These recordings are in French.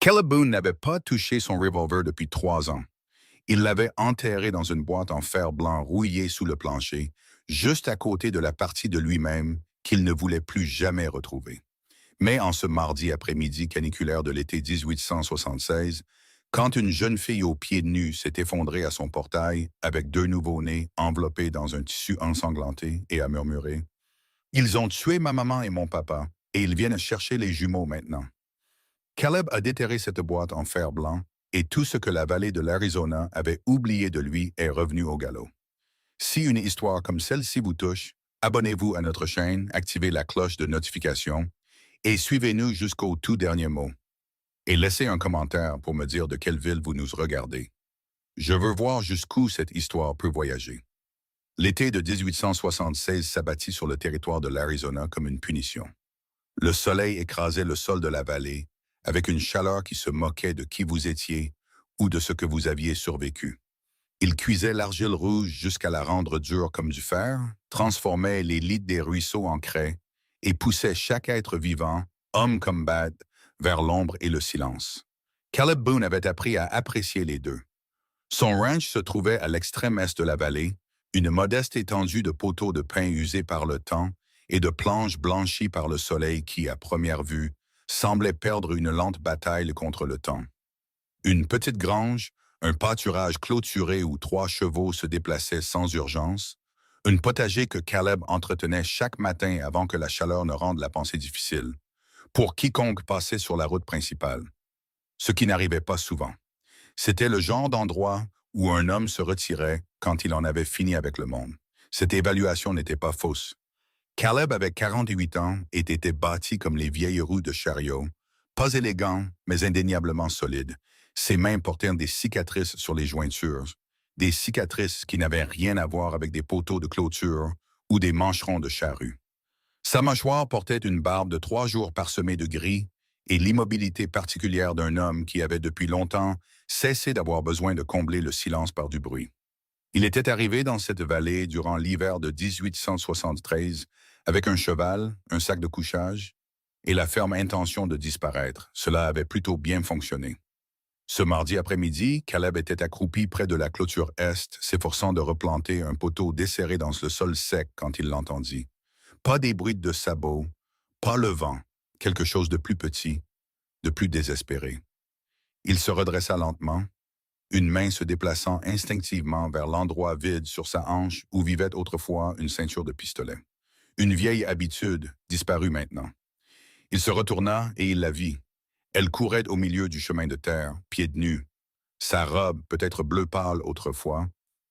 Caleb Boone n'avait pas touché son revolver depuis 3 ans. Il l'avait enterré dans une boîte en fer blanc rouillée sous le plancher, juste à côté de la partie de lui-même qu'il ne voulait plus jamais retrouver. Mais en ce mardi après-midi caniculaire de l'été 1876, quand une jeune fille aux pieds nus s'est effondrée à son portail avec 2 nouveaux-nés enveloppés dans un tissu ensanglanté et a murmuré « Ils ont tué ma maman et mon papa, et ils viennent chercher les jumeaux maintenant. » Caleb a déterré cette boîte en fer blanc et tout ce que la vallée de l'Arizona avait oublié de lui est revenu au galop. Si une histoire comme celle-ci vous touche, abonnez-vous à notre chaîne, activez la cloche de notification et suivez-nous jusqu'au tout dernier mot. Et laissez un commentaire pour me dire de quelle ville vous nous regardez. Je veux voir jusqu'où cette histoire peut voyager. L'été de 1876 s'abattit sur le territoire de l'Arizona comme une punition. Le soleil écrasait le sol de la vallée avec une chaleur qui se moquait de qui vous étiez ou de ce que vous aviez survécu. Il cuisait l'argile rouge jusqu'à la rendre dure comme du fer, transformait les lits des ruisseaux en craie et poussait chaque être vivant, homme comme bête, vers l'ombre et le silence. Caleb Boone avait appris à apprécier les deux. Son ranch se trouvait à l'extrême est de la vallée, une modeste étendue de poteaux de pin usés par le temps et de planches blanchies par le soleil qui, à première vue, semblait perdre une lente bataille contre le temps. Une petite grange, un pâturage clôturé où 3 chevaux se déplaçaient sans urgence, un potager que Caleb entretenait chaque matin avant que la chaleur ne rende la pensée difficile, pour quiconque passait sur la route principale. Ce qui n'arrivait pas souvent. C'était le genre d'endroit où un homme se retirait quand il en avait fini avec le monde. Cette évaluation n'était pas fausse. Caleb avait 48 ans et était bâti comme les vieilles roues de chariot, pas élégant, mais indéniablement solide. Ses mains portaient des cicatrices sur les jointures, des cicatrices qui n'avaient rien à voir avec des poteaux de clôture ou des mancherons de charrue. Sa mâchoire portait une barbe de 3 jours parsemée de gris et l'immobilité particulière d'un homme qui avait depuis longtemps cessé d'avoir besoin de combler le silence par du bruit. Il était arrivé dans cette vallée durant l'hiver de 1873 avec un cheval, un sac de couchage et la ferme intention de disparaître. Cela avait plutôt bien fonctionné. Ce mardi après-midi, Caleb était accroupi près de la clôture est, s'efforçant de replanter un poteau desserré dans le sol sec quand il l'entendit. Pas des bruits de sabots, pas le vent, quelque chose de plus petit, de plus désespéré. Il se redressa lentement, une main se déplaçant instinctivement vers l'endroit vide sur sa hanche où vivait autrefois une ceinture de pistolet. Une vieille habitude, disparue maintenant. Il se retourna et il la vit. Elle courait au milieu du chemin de terre, pieds nus. Sa robe, peut-être bleu pâle autrefois,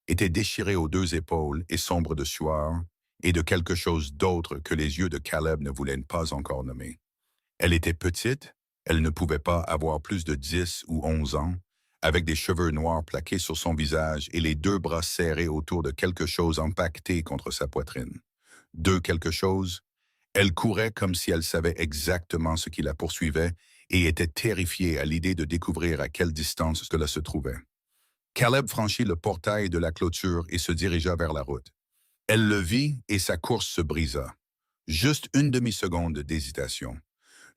était déchirée aux 2 épaules et sombre de sueur, et de quelque chose d'autre que les yeux de Caleb ne voulaient pas encore nommer. Elle était petite, elle ne pouvait pas avoir plus de 10 ou 11 ans, avec des cheveux noirs plaqués sur son visage et les 2 bras serrés autour de quelque chose empaqueté contre sa poitrine. De quelque chose, elle courait comme si elle savait exactement ce qui la poursuivait et était terrifiée à l'idée de découvrir à quelle distance cela se trouvait. Caleb franchit le portail de la clôture et se dirigea vers la route. Elle le vit et sa course se brisa. Juste une demi-seconde d'hésitation.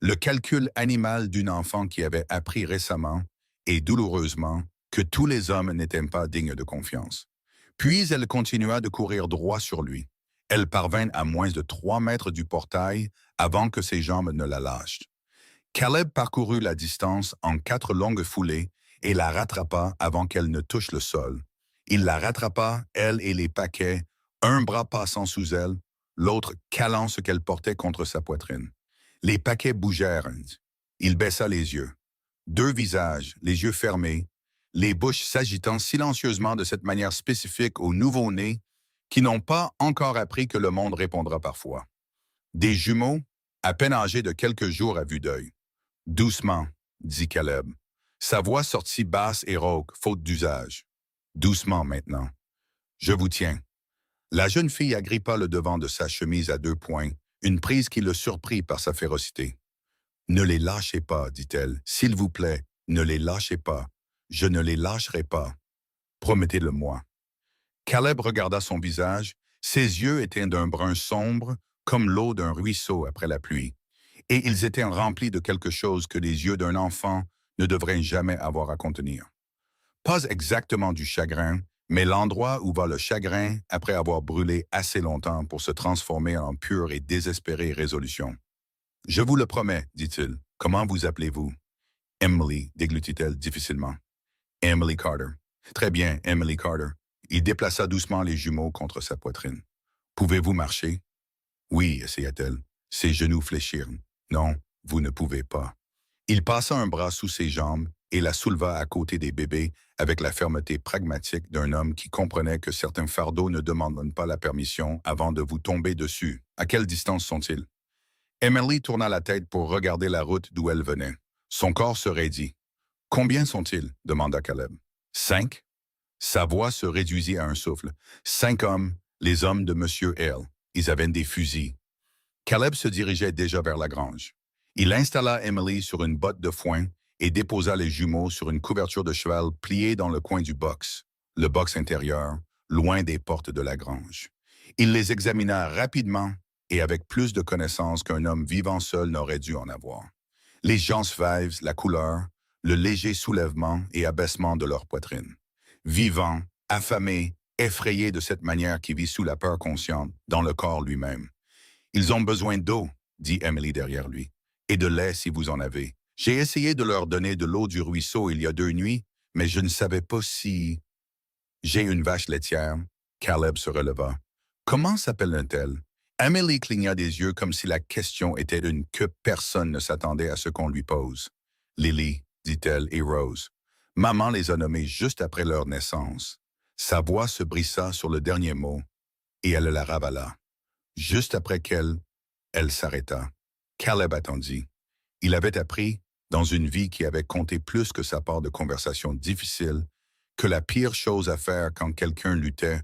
Le calcul animal d'une enfant qui avait appris récemment et douloureusement que tous les hommes n'étaient pas dignes de confiance. Puis elle continua de courir droit sur lui. Elle parvint à moins de 3 mètres du portail avant que ses jambes ne la lâchent. Caleb parcourut la distance en 4 longues foulées et la rattrapa avant qu'elle ne touche le sol. Il la rattrapa, elle et les paquets, un bras passant sous elle, l'autre calant ce qu'elle portait contre sa poitrine. Les paquets bougèrent. Il baissa les yeux. 2 visages, les yeux fermés, les bouches s'agitant silencieusement de cette manière spécifique aux nouveau-nés qui n'ont pas encore appris que le monde répondra parfois. Des jumeaux, à peine âgés de quelques jours à vue d'œil. « Doucement », dit Caleb. Sa voix sortit basse et rauque, faute d'usage. « Doucement maintenant. Je vous tiens. » La jeune fille agrippa le devant de sa chemise à 2 points, une prise qui le surprit par sa férocité. « Ne les lâchez pas, dit-elle. S'il vous plaît, ne les lâchez pas. Je ne les lâcherai pas. Promettez-le-moi. » Caleb regarda son visage. Ses yeux étaient d'un brun sombre, comme l'eau d'un ruisseau après la pluie, et ils étaient remplis de quelque chose que les yeux d'un enfant ne devrait jamais avoir à contenir. Pas exactement du chagrin, mais l'endroit où va le chagrin après avoir brûlé assez longtemps pour se transformer en pure et désespérée résolution. Je vous le promets, dit-il. Comment vous appelez-vous? Emily, déglutit-elle difficilement. Emily Carter. Très bien, Emily Carter. Il déplaça doucement les jumeaux contre sa poitrine. Pouvez-vous marcher? Oui, essaya-t-elle. Ses genoux fléchirent. Non, vous ne pouvez pas. Il passa un bras sous ses jambes et la souleva à côté des bébés avec la fermeté pragmatique d'un homme qui comprenait que certains fardeaux ne demandent pas la permission avant de vous tomber dessus. À quelle distance sont-ils? Emily tourna la tête pour regarder la route d'où elle venait. Son corps se raidit. Combien sont-ils? Demanda Caleb. 5? Sa voix se réduisit à un souffle. 5 hommes, les hommes de M. Hale. Ils avaient des fusils. Caleb se dirigeait déjà vers la grange. Il installa Emily sur une botte de foin et déposa les jumeaux sur une couverture de cheval pliée dans le coin du box, le box intérieur, loin des portes de la grange. Il les examina rapidement et avec plus de connaissances qu'un homme vivant seul n'aurait dû en avoir. Les gencives, la couleur, le léger soulèvement et abaissement de leur poitrine. Vivants, affamés, effrayés de cette manière qui vit sous la peur consciente, dans le corps lui-même. Ils ont besoin d'eau, dit Emily derrière lui, et de lait si vous en avez. J'ai essayé de leur donner de l'eau du ruisseau il y a 2 nuits, mais je ne savais pas si... J'ai une vache laitière. Caleb se releva. Comment s'appelle-t-elle? Emily cligna des yeux comme si la question était une que personne ne s'attendait à ce qu'on lui pose. Lily, dit-elle, et Rose. Maman les a nommées juste après leur naissance. Sa voix se brissa sur le dernier mot, et elle la ravala. Juste après elle s'arrêta. Caleb attendit. Il avait appris, dans une vie qui avait compté plus que sa part de conversations difficiles, que la pire chose à faire quand quelqu'un luttait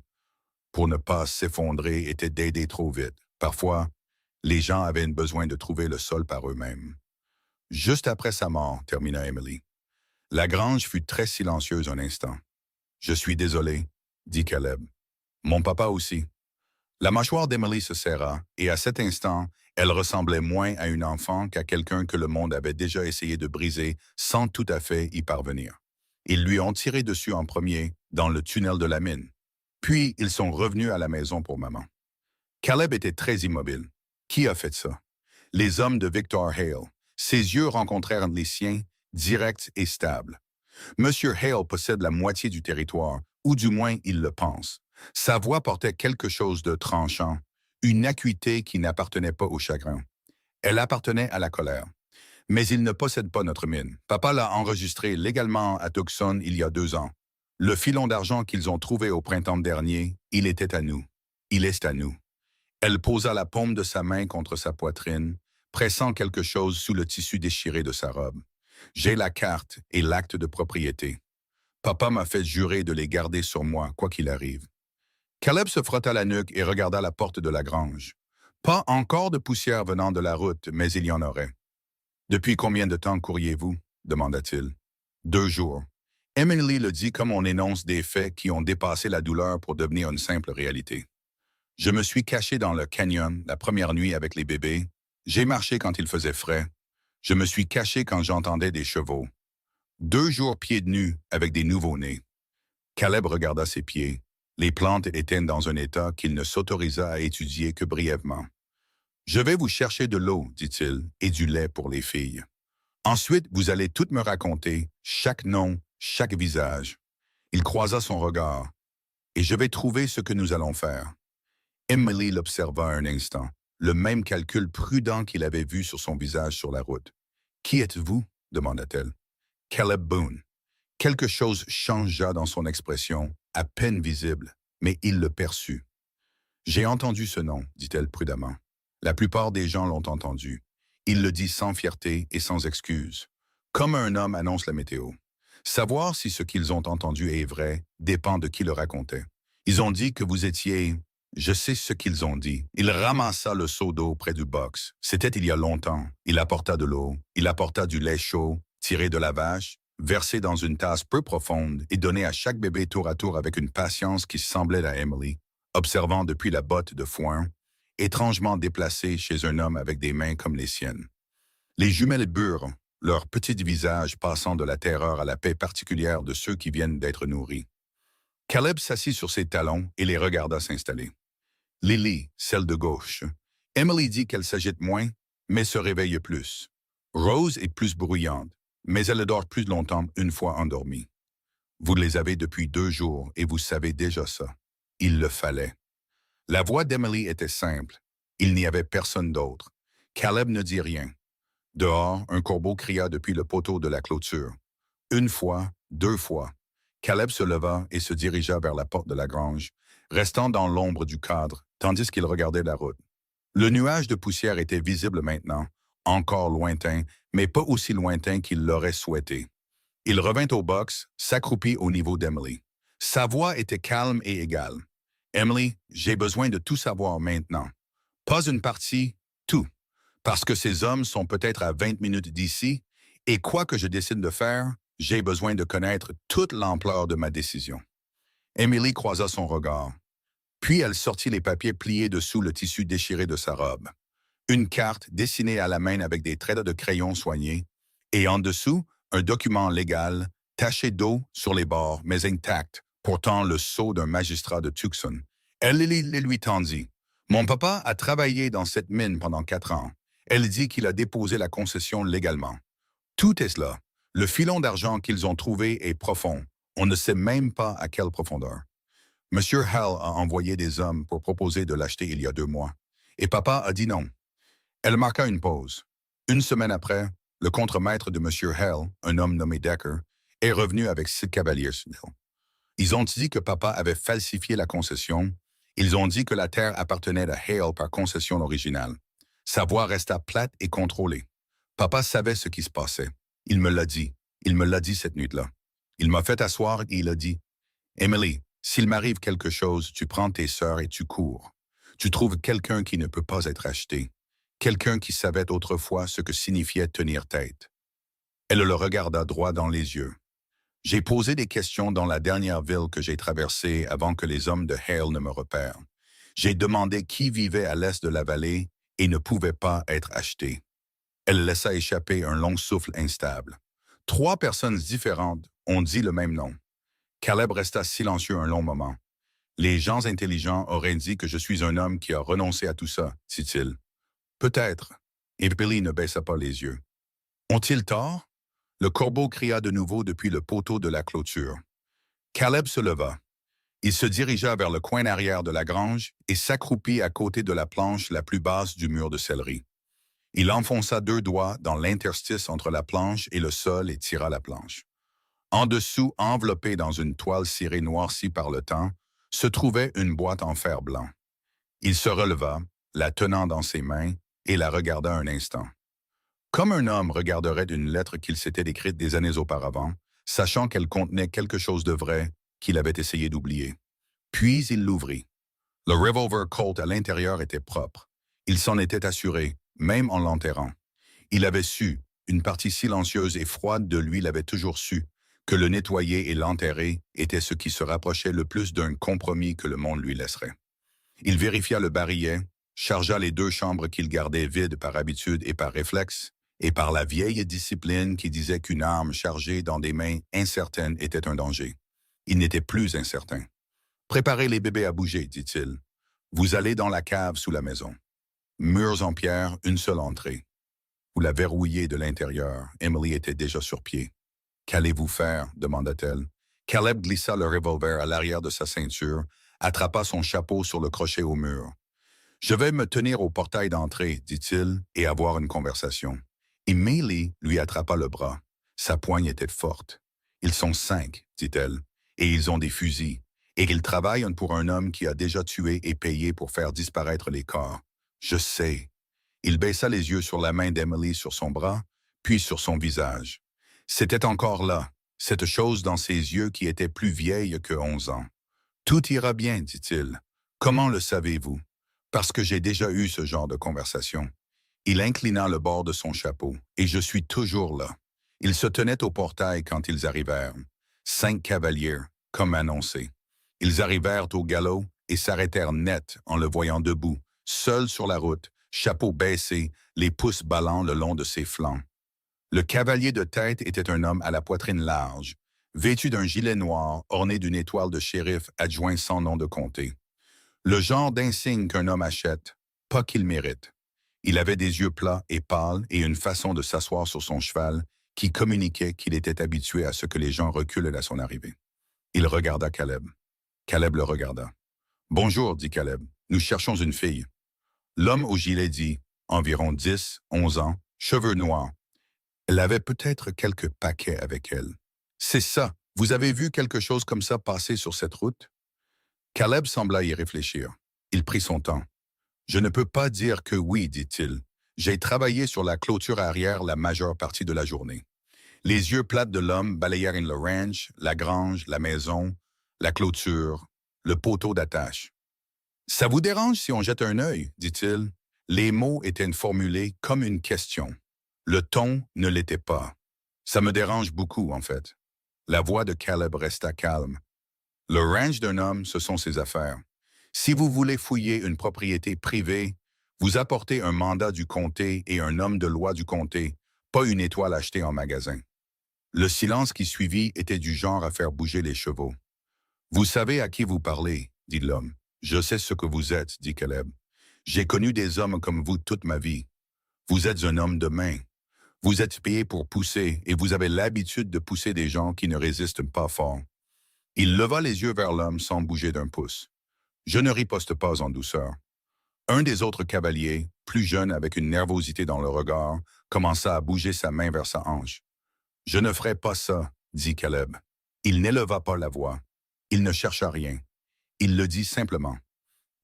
pour ne pas s'effondrer était d'aider trop vite. Parfois, les gens avaient besoin de trouver le sol par eux-mêmes. Juste après sa mort, termina Emily. La grange fut très silencieuse un instant. « Je suis désolé, » dit Caleb. « Mon papa aussi. » La mâchoire d'Emily se serra, et à cet instant, elle ressemblait moins à une enfant qu'à quelqu'un que le monde avait déjà essayé de briser sans tout à fait y parvenir. Ils lui ont tiré dessus en premier, dans le tunnel de la mine. Puis, ils sont revenus à la maison pour maman. Caleb était très immobile. Qui a fait ça? Les hommes de Victor Hale. Ses yeux rencontrèrent les siens, directs et stables. Monsieur Hale possède la moitié du territoire, ou du moins il le pense. Sa voix portait quelque chose de tranchant, une acuité qui n'appartenait pas au chagrin. Elle appartenait à la colère. Mais il ne possède pas notre mine. Papa l'a enregistré légalement à Tucson il y a 2 ans. Le filon d'argent qu'ils ont trouvé au printemps dernier, il était à nous. Il est à nous. Elle posa la paume de sa main contre sa poitrine, pressant quelque chose sous le tissu déchiré de sa robe. J'ai la carte et l'acte de propriété. Papa m'a fait jurer de les garder sur moi, quoi qu'il arrive. Caleb se frotta la nuque et regarda la porte de la grange. Pas encore de poussière venant de la route, mais il y en aurait. « Depuis combien de temps courriez-vous? » demanda-t-il. « 2 jours. » Emily le dit comme on énonce des faits qui ont dépassé la douleur pour devenir une simple réalité. Je me suis caché dans le canyon la première nuit avec les bébés. J'ai marché quand il faisait frais. Je me suis caché quand j'entendais des chevaux. 2 jours pieds nus avec des nouveau-nés. Caleb regarda ses pieds. Les plantes étaient dans un état qu'il ne s'autorisa à étudier que brièvement. « Je vais vous chercher de l'eau, dit-il, et du lait pour les filles. Ensuite, vous allez tout me raconter, chaque nom, chaque visage. » Il croisa son regard. « Et je vais trouver ce que nous allons faire. » Emily l'observa un instant, le même calcul prudent qu'il avait vu sur son visage sur la route. « Qui êtes-vous? » demanda-t-elle. « Caleb Boone. » Quelque chose changea dans son expression, à peine visible, mais il le perçut. « J'ai entendu ce nom, dit-elle prudemment. La plupart des gens l'ont entendu. Il le dit sans fierté et sans excuse, comme un homme annonce la météo. Savoir si ce qu'ils ont entendu est vrai dépend de qui le racontait. Ils ont dit que vous étiez... Je sais ce qu'ils ont dit. Il ramassa le seau d'eau près du box. C'était il y a longtemps. Il apporta de l'eau. Il apporta du lait chaud, tiré de la vache, versé dans une tasse peu profonde et donné à chaque bébé tour à tour avec une patience qui semblait à Emily, observant depuis la botte de foin, étrangement déplacée chez un homme avec des mains comme les siennes. Les jumelles burent, leur petit visage passant de la terreur à la paix particulière de ceux qui viennent d'être nourris. Caleb s'assit sur ses talons et les regarda s'installer. Lily, celle de gauche. Emily dit qu'elle s'agite moins, mais se réveille plus. Rose est plus bruyante, mais elle dort plus longtemps une fois endormie. Vous les avez depuis 2 jours et vous savez déjà ça. Il le fallait. La voix d'Emily était simple. Il n'y avait personne d'autre. Caleb ne dit rien. Dehors, un corbeau cria depuis le poteau de la clôture. Une fois, 2 fois. Caleb se leva et se dirigea vers la porte de la grange, restant dans l'ombre du cadre, tandis qu'il regardait la route. Le nuage de poussière était visible maintenant, encore lointain, mais pas aussi lointain qu'il l'aurait souhaité. Il revint au box, s'accroupit au niveau d'Emily. Sa voix était calme et égale. « Emily, j'ai besoin de tout savoir maintenant. Pas une partie, tout. Parce que ces hommes sont peut-être à 20 minutes d'ici, et quoi que je décide de faire, j'ai besoin de connaître toute l'ampleur de ma décision. » Emily croisa son regard. Puis elle sortit les papiers pliés dessous le tissu déchiré de sa robe. Une carte dessinée à la main avec des traits de crayon soignés, et en dessous, un document légal, taché d'eau sur les bords, mais intact, portant le sceau d'un magistrat de Tucson. Elle les lui tendit. « Mon papa a travaillé dans cette mine pendant 4 ans. Elle dit qu'il a déposé la concession légalement. Tout est là. Le filon d'argent qu'ils ont trouvé est profond. On ne sait même pas à quelle profondeur. Monsieur Hall a envoyé des hommes pour proposer de l'acheter il y a 2 mois. Et papa a dit non. » Elle marqua une pause. Une semaine après, le contremaître de Monsieur Hall, un homme nommé Decker, est revenu avec 6 cavaliers. Ils ont dit que papa avait falsifié la concession. Ils ont dit que la terre appartenait à Hale par concession originale. Sa voix resta plate et contrôlée. Papa savait ce qui se passait. Il me l'a dit. Il me l'a dit cette nuit-là. Il m'a fait asseoir et il a dit « Emily, s'il m'arrive quelque chose, tu prends tes sœurs et tu cours. Tu trouves quelqu'un qui ne peut pas être acheté. Quelqu'un qui savait autrefois ce que signifiait tenir tête. » Elle le regarda droit dans les yeux. « J'ai posé des questions dans la dernière ville que j'ai traversée avant que les hommes de Hale ne me repèrent. J'ai demandé qui vivait à l'est de la vallée et ne pouvait pas être acheté. » Elle laissa échapper un long souffle instable. 3 personnes différentes ont dit le même nom. Caleb resta silencieux un long moment. « Les gens intelligents auraient dit que je suis un homme qui a renoncé à tout ça, dit-il. « Peut-être. » Et Billy ne baissa pas les yeux. « Ont-ils tort? » Le corbeau cria de nouveau depuis le poteau de la clôture. Caleb se leva. Il se dirigea vers le coin arrière de la grange et s'accroupit à côté de la planche la plus basse du mur de céleri. Il enfonça 2 doigts dans l'interstice entre la planche et le sol et tira la planche. En dessous, enveloppée dans une toile cirée noircie par le temps, se trouvait une boîte en fer blanc. Il se releva, la tenant dans ses mains, et la regarda un instant. Comme un homme regarderait une lettre qu'il s'était écrite des années auparavant, sachant qu'elle contenait quelque chose de vrai qu'il avait essayé d'oublier. Puis il l'ouvrit. Le revolver Colt à l'intérieur était propre. Il s'en était assuré, même en l'enterrant. Il avait su, une partie silencieuse et froide de lui l'avait toujours su, que le nettoyer et l'enterrer était ce qui se rapprochait le plus d'un compromis que le monde lui laisserait. Il vérifia le barillet, chargea les 2 chambres qu'il gardait vides par habitude et par réflexe, et par la vieille discipline qui disait qu'une arme chargée dans des mains incertaines était un danger. Il n'était plus incertain. « Préparez les bébés à bouger, dit-il. Vous allez dans la cave sous la maison. Murs en pierre, une seule entrée. Vous la verrouillez de l'intérieur. » Emily était déjà sur pied. « Qu'allez-vous faire? » demanda-t-elle. Caleb glissa le revolver à l'arrière de sa ceinture, attrapa son chapeau sur le crochet au mur. « Je vais me tenir au portail d'entrée, dit-il, et avoir une conversation. » Et Millie lui attrapa le bras. Sa poigne était forte. « Ils sont 5, dit-elle, et ils ont des fusils, et ils travaillent pour un homme qui a déjà tué et payé pour faire disparaître les corps. Je sais. » Il baissa les yeux sur la main d'Emily sur son bras, puis sur son visage. C'était encore là, cette chose dans ses yeux qui était plus vieille que 11 ans. « Tout ira bien, dit-il. Comment le savez-vous? Parce que j'ai déjà eu ce genre de conversation. » Il inclina le bord de son chapeau, et je suis toujours là. Il se tenait au portail quand ils arrivèrent. 5 cavaliers, comme annoncé. Ils arrivèrent au galop et s'arrêtèrent net en le voyant debout, seul sur la route, chapeau baissé, les pouces ballants le long de ses flancs. Le cavalier de tête était un homme à la poitrine large, vêtu d'un gilet noir orné d'une étoile de shérif adjoint sans nom de comté. Le genre d'insigne qu'un homme achète, pas qu'il mérite. Il avait des yeux plats et pâles et une façon de s'asseoir sur son cheval qui communiquait qu'il était habitué à ce que les gens reculent à son arrivée. Il regarda Caleb. Caleb le regarda. « Bonjour, dit Caleb. Nous cherchons une fille. » L'homme au gilet dit, environ 10, 11 ans, cheveux noirs. Elle avait peut-être quelques paquets avec elle. « C'est ça. Vous avez vu quelque chose comme ça passer sur cette route? » Caleb sembla y réfléchir. Il prit son temps. « Je ne peux pas dire que oui, dit-il. J'ai travaillé sur la clôture arrière la majeure partie de la journée. » Les yeux plats de l'homme balayèrent le ranch, la grange, la maison, la clôture, le poteau d'attache. « Ça vous dérange si on jette un œil? » dit-il. Les mots étaient formulés comme une question. Le ton ne l'était pas. « Ça me dérange beaucoup, en fait. » La voix de Caleb resta calme. Le ranch d'un homme, ce sont ses affaires. Si vous voulez fouiller une propriété privée, vous apportez un mandat du comté et un homme de loi du comté, pas une étoile achetée en magasin. Le silence qui suivit était du genre à faire bouger les chevaux. « Vous savez à qui vous parlez, dit l'homme. « Je sais ce que vous êtes, dit Caleb. J'ai connu des hommes comme vous toute ma vie. Vous êtes un homme de main. Vous êtes payé pour pousser et vous avez l'habitude de pousser des gens qui ne résistent pas fort. » Il leva les yeux vers l'homme sans bouger d'un pouce. Je ne riposte pas en douceur. Un des autres cavaliers, plus jeune avec une nervosité dans le regard, commença à bouger sa main vers sa hanche. « Je ne ferai pas ça, dit Caleb. » Il n'éleva pas la voix. Il ne chercha rien. Il le dit simplement.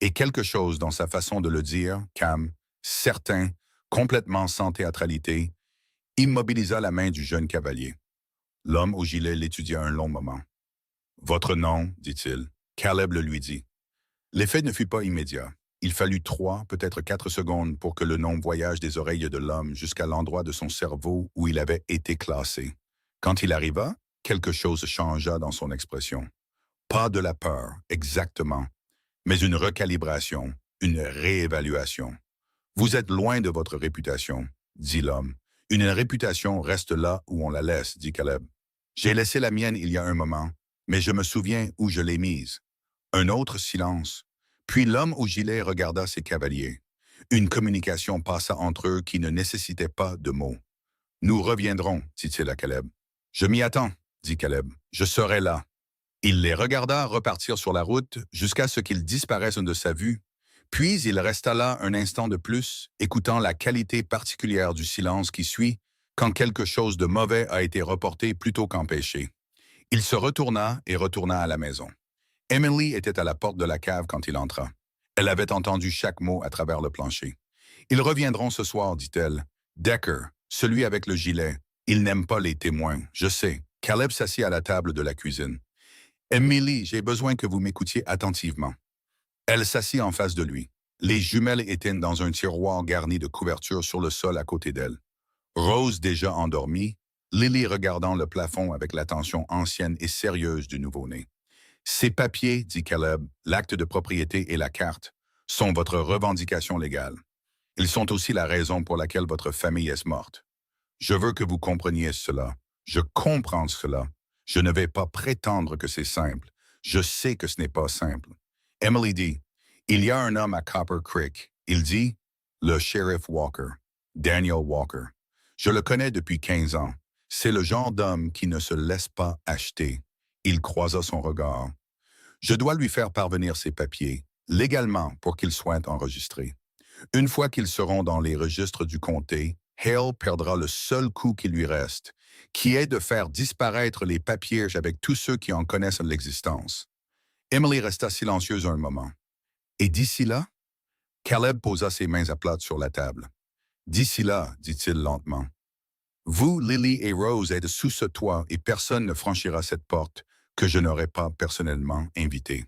Et quelque chose dans sa façon de le dire, calme, certain, complètement sans théâtralité, immobilisa la main du jeune cavalier. L'homme au gilet l'étudia un long moment. « Votre nom, dit-il. » Caleb le lui dit. L'effet ne fut pas immédiat. Il fallut 3, peut-être 4 secondes pour que le nom voyage des oreilles de l'homme jusqu'à l'endroit de son cerveau où il avait été classé. Quand il arriva, quelque chose changea dans son expression. Pas de la peur, exactement, mais une recalibration, une réévaluation. « Vous êtes loin de votre réputation, » dit l'homme. « Une réputation reste là où on la laisse, » dit Caleb. « J'ai laissé la mienne il y a un moment, mais je me souviens où je l'ai mise. » Un autre silence. Puis l'homme au gilet regarda ses cavaliers. Une communication passa entre eux qui ne nécessitait pas de mots. « Nous reviendrons, » dit-il à Caleb. « Je m'y attends, » dit Caleb. « Je serai là. » Il les regarda repartir sur la route jusqu'à ce qu'ils disparaissent de sa vue, puis il resta là un instant de plus, écoutant la qualité particulière du silence qui suit quand quelque chose de mauvais a été reporté plutôt qu'empêché. Il se retourna et retourna à la maison. Emily était à la porte de la cave quand il entra. Elle avait entendu chaque mot à travers le plancher. « Ils reviendront ce soir, dit-elle. Decker, celui avec le gilet. Il n'aime pas les témoins, je sais. » Caleb s'assit à la table de la cuisine. « Emily, j'ai besoin que vous m'écoutiez attentivement. » Elle s'assit en face de lui. Les jumelles étaient dans un tiroir garni de couvertures sur le sol à côté d'elle. Rose déjà endormie, Lily regardant le plafond avec l'attention ancienne et sérieuse du nouveau-né. « Ces papiers, dit Caleb, l'acte de propriété et la carte, sont votre revendication légale. Ils sont aussi la raison pour laquelle votre famille est morte. Je veux que vous compreniez cela. Je comprends cela. Je ne vais pas prétendre que c'est simple. Je sais que ce n'est pas simple. » Emily dit, « Il y a un homme à Copper Creek. Il dit, le shérif Walker, Daniel Walker. Je le connais depuis 15 ans. C'est le genre d'homme qui ne se laisse pas acheter. » Il croisa son regard. « Je dois lui faire parvenir ses papiers, légalement, pour qu'ils soient enregistrés. Une fois qu'ils seront dans les registres du comté, Hale perdra le seul coup qui lui reste, qui est de faire disparaître les papiers avec tous ceux qui en connaissent l'existence. » Emily resta silencieuse un moment. « Et d'ici là? » Caleb posa ses mains à plat sur la table. « D'ici là, dit-il lentement. Vous, Lily et Rose êtes sous ce toit et personne ne franchira cette porte que je n'aurais pas personnellement invité. »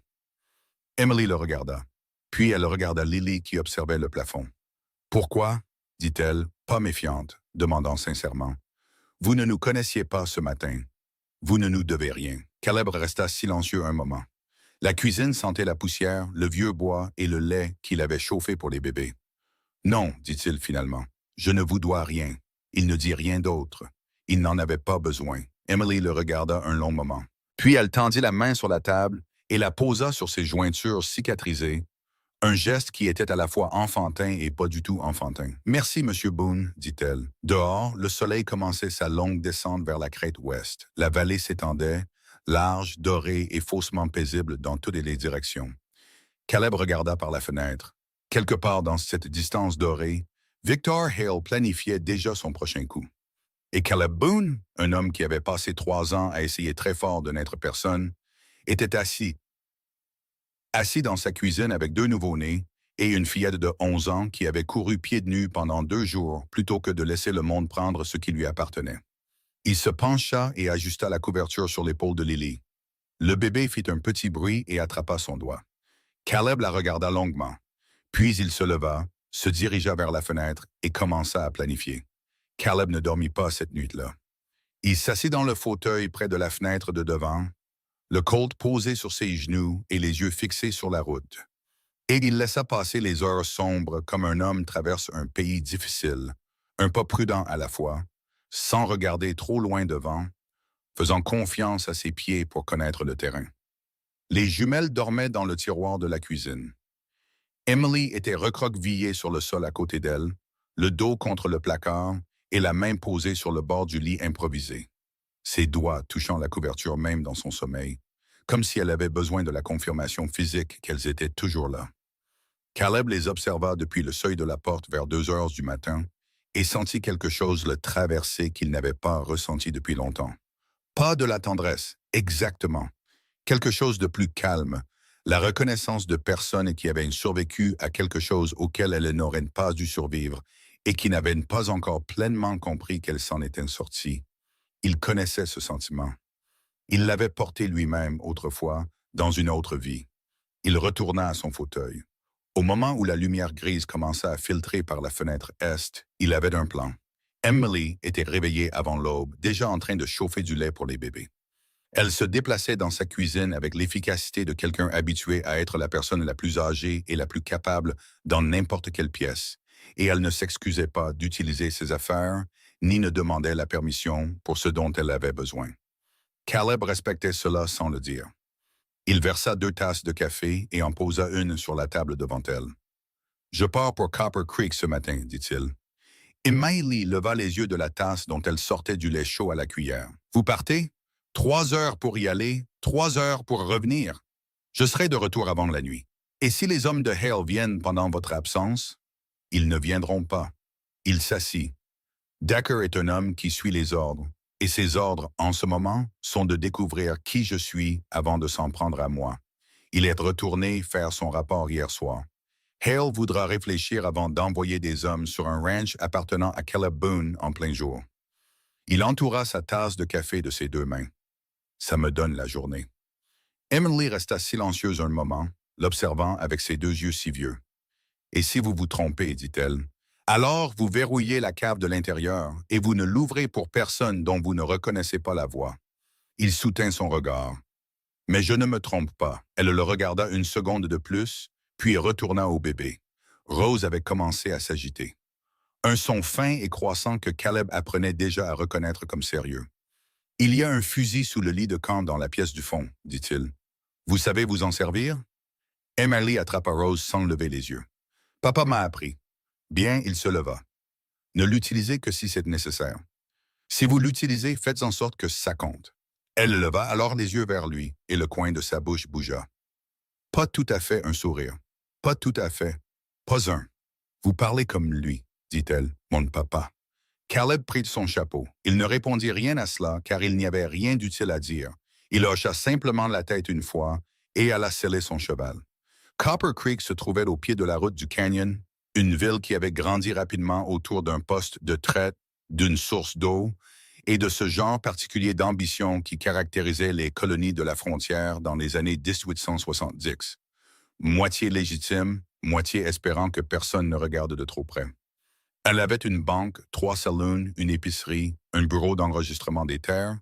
Emily le regarda. Puis elle regarda Lily qui observait le plafond. « Pourquoi? » dit-elle, pas méfiante, demandant sincèrement. « Vous ne nous connaissiez pas ce matin. Vous ne nous devez rien. » Caleb resta silencieux un moment. La cuisine sentait la poussière, le vieux bois et le lait qu'il avait chauffé pour les bébés. « Non, dit-il finalement, je ne vous dois rien. » Il ne dit rien d'autre. Il n'en avait pas besoin. Emily le regarda un long moment. Puis elle tendit la main sur la table et la posa sur ses jointures cicatrisées, un geste qui était à la fois enfantin et pas du tout enfantin. « Merci, Monsieur Boone, dit-elle. Dehors, le soleil commençait sa longue descente vers la crête ouest. La vallée s'étendait, large, dorée et faussement paisible dans toutes les directions. Caleb regarda par la fenêtre. Quelque part dans cette distance dorée, Victor Hale planifiait déjà son prochain coup. Et Caleb Boone, un homme qui avait passé 3 ans à essayer très fort de n'être personne, était assis dans sa cuisine avec 2 nouveau-nés et une fillette de 11 ans qui avait couru pieds nus pendant 2 jours plutôt que de laisser le monde prendre ce qui lui appartenait. Il se pencha et ajusta la couverture sur l'épaule de Lily. Le bébé fit un petit bruit et attrapa son doigt. Caleb la regarda longuement. Puis il se leva, se dirigea vers la fenêtre et commença à planifier. Caleb ne dormit pas cette nuit-là. Il s'assit dans le fauteuil près de la fenêtre de devant, le Colt posé sur ses genoux et les yeux fixés sur la route. Et il laissa passer les heures sombres comme un homme traverse un pays difficile, un pas prudent à la fois, sans regarder trop loin devant, faisant confiance à ses pieds pour connaître le terrain. Les jumelles dormaient dans le tiroir de la cuisine. Emily était recroquevillée sur le sol à côté d'elle, le dos contre le placard et la main posée sur le bord du lit improvisé, ses doigts touchant la couverture même dans son sommeil, comme si elle avait besoin de la confirmation physique qu'elles étaient toujours là. Caleb les observa depuis le seuil de la porte vers 2 heures du matin et sentit quelque chose le traverser qu'il n'avait pas ressenti depuis longtemps. Pas de la tendresse, exactement. Quelque chose de plus calme, la reconnaissance de personnes qui avaient survécu à quelque chose auquel elles n'auraient pas dû survivre et qui n'avaient pas encore pleinement compris qu'elles s'en étaient sorties. Il connaissait ce sentiment. Il l'avait porté lui-même autrefois, dans une autre vie. Il retourna à son fauteuil. Au moment où la lumière grise commença à filtrer par la fenêtre est, il avait un plan. Emily était réveillée avant l'aube, déjà en train de chauffer du lait pour les bébés. Elle se déplaçait dans sa cuisine avec l'efficacité de quelqu'un habitué à être la personne la plus âgée et la plus capable dans n'importe quelle pièce, et elle ne s'excusait pas d'utiliser ses affaires, ni ne demandait la permission pour ce dont elle avait besoin. Caleb respectait cela sans le dire. Il versa 2 tasses de café et en posa une sur la table devant elle. « Je pars pour Copper Creek ce matin, dit-il. » Emily leva les yeux de la tasse dont elle sortait du lait chaud à la cuillère. « Vous partez? 3 heures pour y aller, 3 heures pour revenir. Je serai de retour avant la nuit. Et si les hommes de Hale viennent pendant votre absence? Ils ne viendront pas. » Il s'assit. Decker est un homme qui suit les ordres, et ses ordres, en ce moment, sont de découvrir qui je suis avant de s'en prendre à moi. Il est retourné faire son rapport hier soir. Hale voudra réfléchir avant d'envoyer des hommes sur un ranch appartenant à Caleb Boone en plein jour. Il entoura sa tasse de café de ses 2 mains. Ça me donne la journée. Emily resta silencieuse un moment, l'observant avec ses 2 yeux si vieux. « Et si vous vous trompez, dit-elle, alors vous verrouillez la cave de l'intérieur et vous ne l'ouvrez pour personne dont vous ne reconnaissez pas la voix. » Il soutint son regard. « Mais je ne me trompe pas. » Elle le regarda une seconde de plus, puis retourna au bébé. Rose avait commencé à s'agiter. Un son fin et croissant que Caleb apprenait déjà à reconnaître comme sérieux. « Il y a un fusil sous le lit de camp dans la pièce du fond, dit-il. Vous savez vous en servir? » Emily attrapa Rose sans lever les yeux. « Papa m'a appris. » Bien, il se leva. « Ne l'utilisez que si c'est nécessaire. Si vous l'utilisez, faites en sorte que ça compte. » Elle leva alors les yeux vers lui et le coin de sa bouche bougea. « Pas tout à fait un sourire. Pas tout à fait. Pas un. Vous parlez comme lui, dit-elle, mon papa. » Caleb prit son chapeau. Il ne répondit rien à cela car il n'y avait rien d'utile à dire. Il hocha simplement la tête une fois et alla seller son cheval. Copper Creek se trouvait au pied de la route du Canyon, une ville qui avait grandi rapidement autour d'un poste de traite, d'une source d'eau et de ce genre particulier d'ambition qui caractérisait les colonies de la frontière dans les années 1870. Moitié légitime, moitié espérant que personne ne regarde de trop près. Elle avait une banque, 3 saloons, une épicerie, un bureau d'enregistrement des terres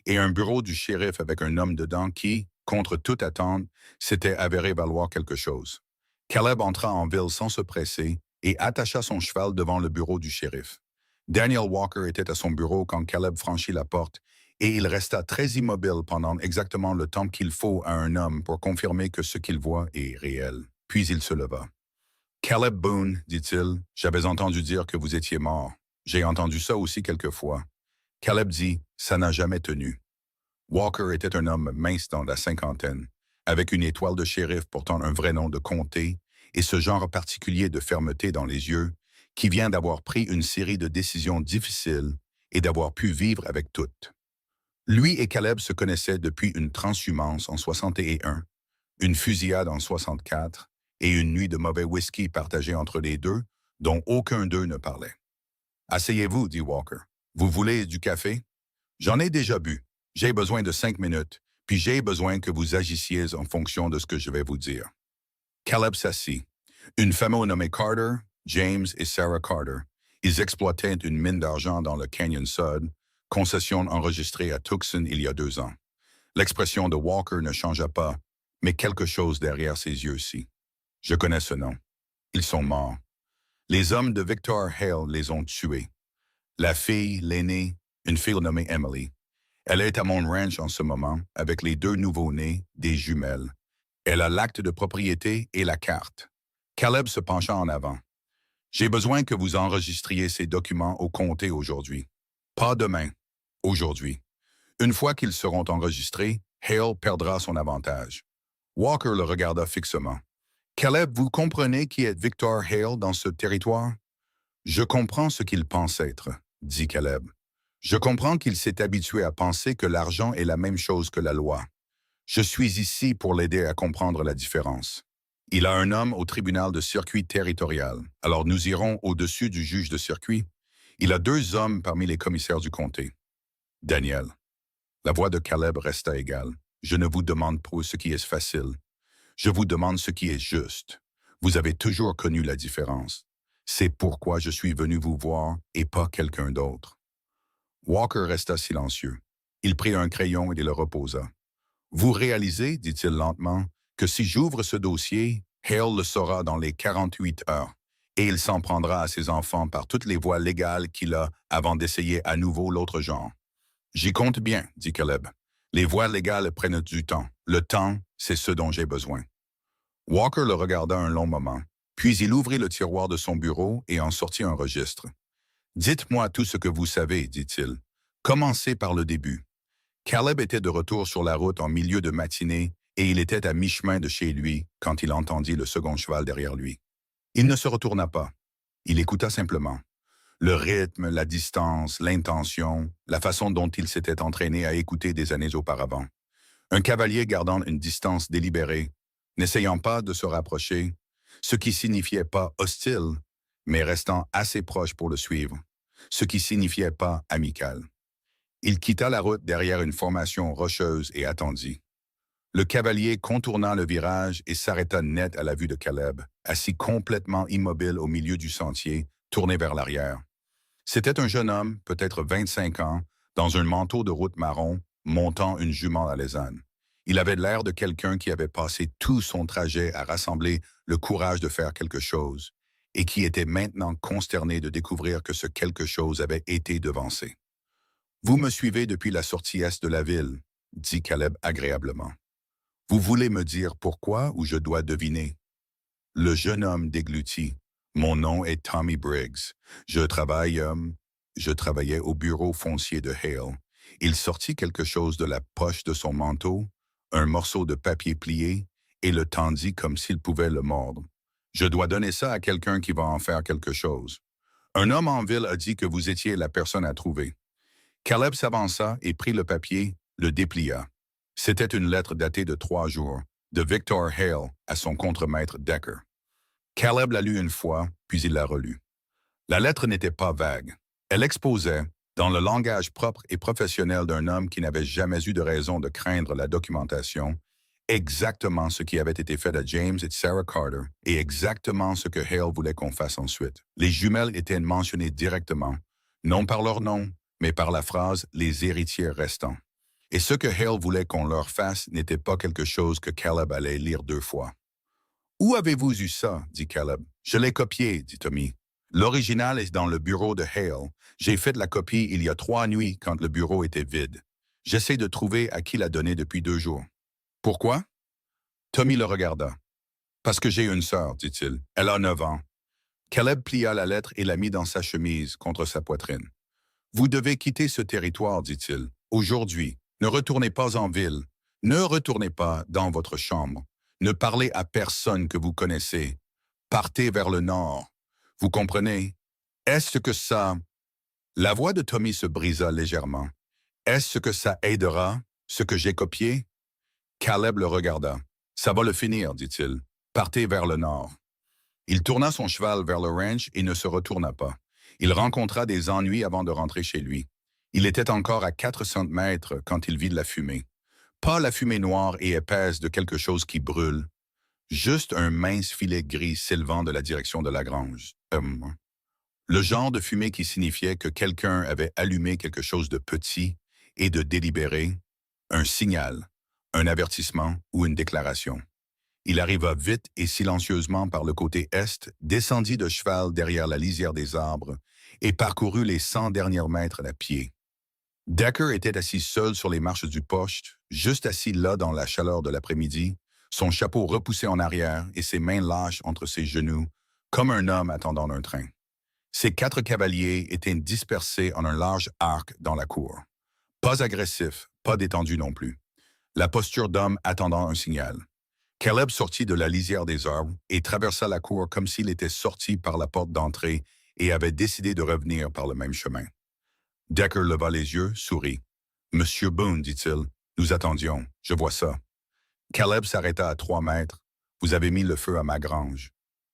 et un bureau du shérif avec un homme dedans qui, contre toute attente, s'était avéré valoir quelque chose. Caleb entra en ville sans se presser et attacha son cheval devant le bureau du shérif. Daniel Walker était à son bureau quand Caleb franchit la porte et il resta très immobile pendant exactement le temps qu'il faut à un homme pour confirmer que ce qu'il voit est réel. Puis il se leva. Caleb Boone, dit-il, j'avais entendu dire que vous étiez mort. J'ai entendu ça aussi quelquefois. Caleb dit, ça n'a jamais tenu. Walker était un homme mince dans la cinquantaine, avec une étoile de shérif portant un vrai nom de comté et ce genre particulier de fermeté dans les yeux qui vient d'avoir pris une série de décisions difficiles et d'avoir pu vivre avec toutes. Lui et Caleb se connaissaient depuis une transhumance en 61, une fusillade en 64 et une nuit de mauvais whisky partagée entre les deux, dont aucun d'eux ne parlait. « Asseyez-vous, dit Walker. Vous voulez du café? J'en ai déjà bu. J'ai besoin de 5 minutes, puis j'ai besoin que vous agissiez en fonction de ce que je vais vous dire. » Caleb s'assit. Une famille nommée Carter, James et Sarah Carter. Ils exploitaient une mine d'argent dans le Canyon Sud, concession enregistrée à Tucson il y a 2 ans. L'expression de Walker ne changea pas, mais quelque chose derrière ses yeux-ci. Je connais ce nom. Ils sont morts. Les hommes de Victor Hale les ont tués. La fille, l'aînée, une fille nommée Emily. Elle est à mon ranch en ce moment, avec les 2 nouveaux-nés, des jumelles. Elle a l'acte de propriété et la carte. Caleb se pencha en avant. J'ai besoin que vous enregistriez ces documents au comté aujourd'hui. Pas demain, aujourd'hui. Une fois qu'ils seront enregistrés, Hale perdra son avantage. Walker le regarda fixement. Caleb, vous comprenez qui est Victor Hale dans ce territoire? Je comprends ce qu'il pense être, dit Caleb. Je comprends qu'il s'est habitué à penser que l'argent est la même chose que la loi. Je suis ici pour l'aider à comprendre la différence. Il a un homme au tribunal de circuit territorial, alors nous irons au-dessus du juge de circuit. Il a 2 hommes parmi les commissaires du comté. Daniel. La voix de Caleb resta égale. Je ne vous demande pas ce qui est facile. Je vous demande ce qui est juste. Vous avez toujours connu la différence. C'est pourquoi je suis venu vous voir et pas quelqu'un d'autre. Walker resta silencieux. Il prit un crayon et le reposa. Vous réalisez, dit-il lentement, que si j'ouvre ce dossier, Hale le saura dans les 48 heures, et il s'en prendra à ses enfants par toutes les voies légales qu'il a avant d'essayer à nouveau l'autre genre. J'y compte bien, dit Caleb. Les voies légales prennent du temps. Le temps, c'est ce dont j'ai besoin. Walker le regarda un long moment, puis il ouvrit le tiroir de son bureau et en sortit un registre. Dites-moi tout ce que vous savez, dit-il. Commencez par le début. Caleb était de retour sur la route en milieu de matinée et il était à mi-chemin de chez lui quand il entendit le second cheval derrière lui. Il ne se retourna pas. Il écouta simplement. Le rythme, la distance, l'intention, la façon dont il s'était entraîné à écouter des années auparavant. Un cavalier gardant une distance délibérée, n'essayant pas de se rapprocher, ce qui signifiait pas hostile, mais restant assez proche pour le suivre, ce qui signifiait pas amical. Il quitta la route derrière une formation rocheuse et attendit. Le cavalier contourna le virage et s'arrêta net à la vue de Caleb, assis complètement immobile au milieu du sentier, tourné vers l'arrière. C'était un jeune homme, peut-être 25 ans, dans un manteau de route marron, montant une jument alezane. Il avait l'air de quelqu'un qui avait passé tout son trajet à rassembler le courage de faire quelque chose, et qui était maintenant consterné de découvrir que ce quelque chose avait été devancé. « Vous me suivez depuis la sortie est de la ville, » dit Caleb agréablement. « Vous voulez me dire pourquoi ou je dois deviner? » Le jeune homme déglutit. « Mon nom est Tommy Briggs. Je travaillais au bureau foncier de Hale. » Il sortit quelque chose de la poche de son manteau, un morceau de papier plié, et le tendit comme s'il pouvait le mordre. « Je dois donner ça à quelqu'un qui va en faire quelque chose. Un homme en ville a dit que vous étiez la personne à trouver. » Caleb s'avança et prit le papier, le déplia. C'était une lettre datée de 3 jours, de Victor Hale à son contremaître Decker. Caleb la lut une fois, puis il la relut. La lettre n'était pas vague. Elle exposait, dans le langage propre et professionnel d'un homme qui n'avait jamais eu de raison de craindre la documentation, exactement ce qui avait été fait à James et Sarah Carter et exactement ce que Hale voulait qu'on fasse ensuite. Les jumelles étaient mentionnées directement, non par leur nom, mais par la phrase « les héritiers restants ». Et ce que Hale voulait qu'on leur fasse n'était pas quelque chose que Caleb allait lire 2 fois. « Où avez-vous eu ça? » dit Caleb. « Je l'ai copié, dit Tommy. L'original est dans le bureau de Hale. J'ai fait la copie il y a 3 nuits quand le bureau était vide. J'essaie de trouver à qui l'a donné depuis 2 jours. Pourquoi? Tommy le regarda. Parce que j'ai une sœur, dit-il. Elle a 9 ans. Caleb plia la lettre et la mit dans sa chemise contre sa poitrine. Vous devez quitter ce territoire, dit-il. Aujourd'hui, ne retournez pas en ville. Ne retournez pas dans votre chambre. Ne parlez à personne que vous connaissez. Partez vers le nord. Vous comprenez? Est-ce que ça... La voix de Tommy se brisa légèrement. Est-ce que ça aidera, ce que j'ai copié? Caleb le regarda. Ça va le finir, dit-il. Partez vers le nord. Il tourna son cheval vers le ranch et ne se retourna pas. Il rencontra des ennuis avant de rentrer chez lui. Il était encore à 400 mètres quand il vit de la fumée. Pas la fumée noire et épaisse de quelque chose qui brûle, juste un mince filet gris s'élevant de la direction de la grange. Le genre de fumée qui signifiait que quelqu'un avait allumé quelque chose de petit et de délibéré, un signal, un avertissement ou une déclaration. Il arriva vite et silencieusement par le côté est, descendit de cheval derrière la lisière des arbres et parcourut les 100 derniers mètres à pied. Decker était assis seul sur les marches du poste, juste assis là dans la chaleur de l'après-midi, son chapeau repoussé en arrière et ses mains lâches entre ses genoux, comme un homme attendant un train. Ses 4 cavaliers étaient dispersés en un large arc dans la cour. Pas agressif, pas détendu non plus. La posture d'homme attendant un signal. Caleb sortit de la lisière des arbres et traversa la cour comme s'il était sorti par la porte d'entrée et avait décidé de revenir par le même chemin. Decker leva les yeux, sourit. « Monsieur Boone, dit-il, nous attendions, je vois ça. » Caleb s'arrêta à 3 mètres. « Vous avez mis le feu à ma grange. »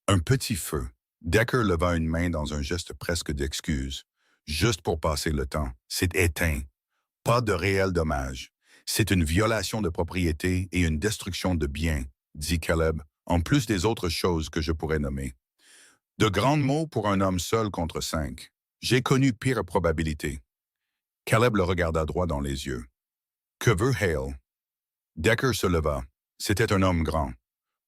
Un petit feu. Decker leva une main dans un geste presque d'excuse. « Juste pour passer le temps. C'est éteint. Pas de réel dommage. C'est une violation de propriété et une destruction de biens, dit Caleb, en plus des autres choses que je pourrais nommer. De grands mots pour un homme seul contre 5. J'ai connu pire probabilité. Caleb le regarda droit dans les yeux. Que veut Hale? Decker se leva. C'était un homme grand.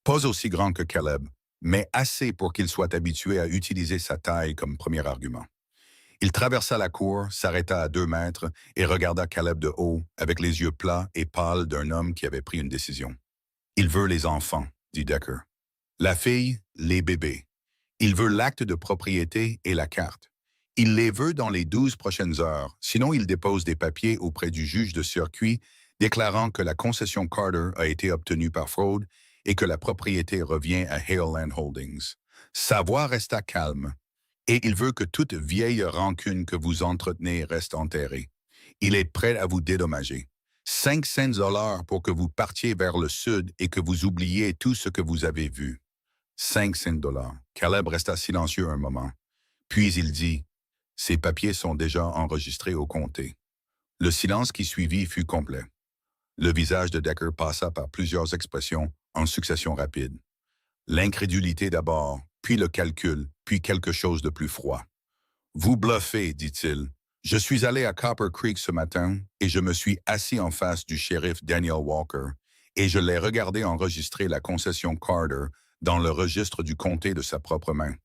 Pas aussi grand que Caleb, mais assez pour qu'il soit habitué à utiliser sa taille comme premier argument. Il traversa la cour, s'arrêta à 2 mètres et regarda Caleb de haut, avec les yeux plats et pâles d'un homme qui avait pris une décision. « Il veut les enfants, » dit Decker. « La fille, les bébés. Il veut l'acte de propriété et la carte. Il les veut dans les 12 prochaines heures, sinon il dépose des papiers auprès du juge de circuit déclarant que la concession Carter a été obtenue par fraude et que la propriété revient à Hale Land Holdings. Sa voix resta calme. Et il veut que toute vieille rancune que vous entretenez reste enterrée. Il est prêt à vous dédommager. 500 $ pour que vous partiez vers le sud et que vous oubliez tout ce que vous avez vu. 500 $. Caleb resta silencieux un moment. Puis il dit, « Ces papiers sont déjà enregistrés au comté. » Le silence qui suivit fut complet. Le visage de Decker passa par plusieurs expressions en succession rapide. L'incrédulité d'abord, puis le calcul, puis quelque chose de plus froid. « Vous bluffez, dit-il. Je suis allé à Copper Creek ce matin et je me suis assis en face du shérif Daniel Walker et je l'ai regardé enregistrer la concession Carter dans le registre du comté de sa propre main. »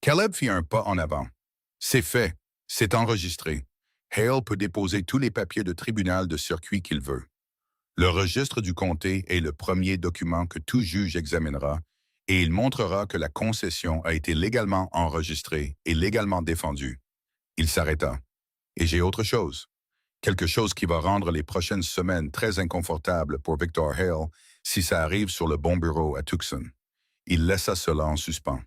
Caleb fit un pas en avant. « C'est fait. C'est enregistré. Hale peut déposer tous les papiers de tribunal de circuit qu'il veut. Le registre du comté est le premier document que tout juge examinera et il montrera que la concession a été légalement enregistrée et légalement défendue. » Il s'arrêta. « Et j'ai autre chose. Quelque chose qui va rendre les prochaines semaines très inconfortables pour Victor Hale si ça arrive sur le bon bureau à Tucson. » Il laissa cela en suspens.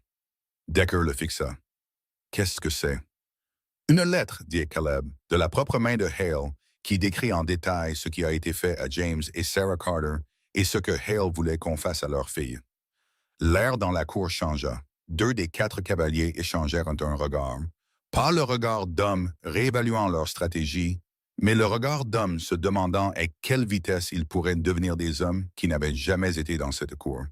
Decker le fixa. « Qu'est-ce que c'est? » « Une lettre, dit Caleb, de la propre main de Hale, qui décrit en détail ce qui a été fait à James et Sarah Carter et ce que Hale voulait qu'on fasse à leur fille. » L'air dans la cour changea. 2 des 4 cavaliers échangèrent un regard. Pas le regard d'hommes réévaluant leur stratégie, mais le regard d'hommes se demandant à quelle vitesse ils pourraient devenir des hommes qui n'avaient jamais été dans cette cour.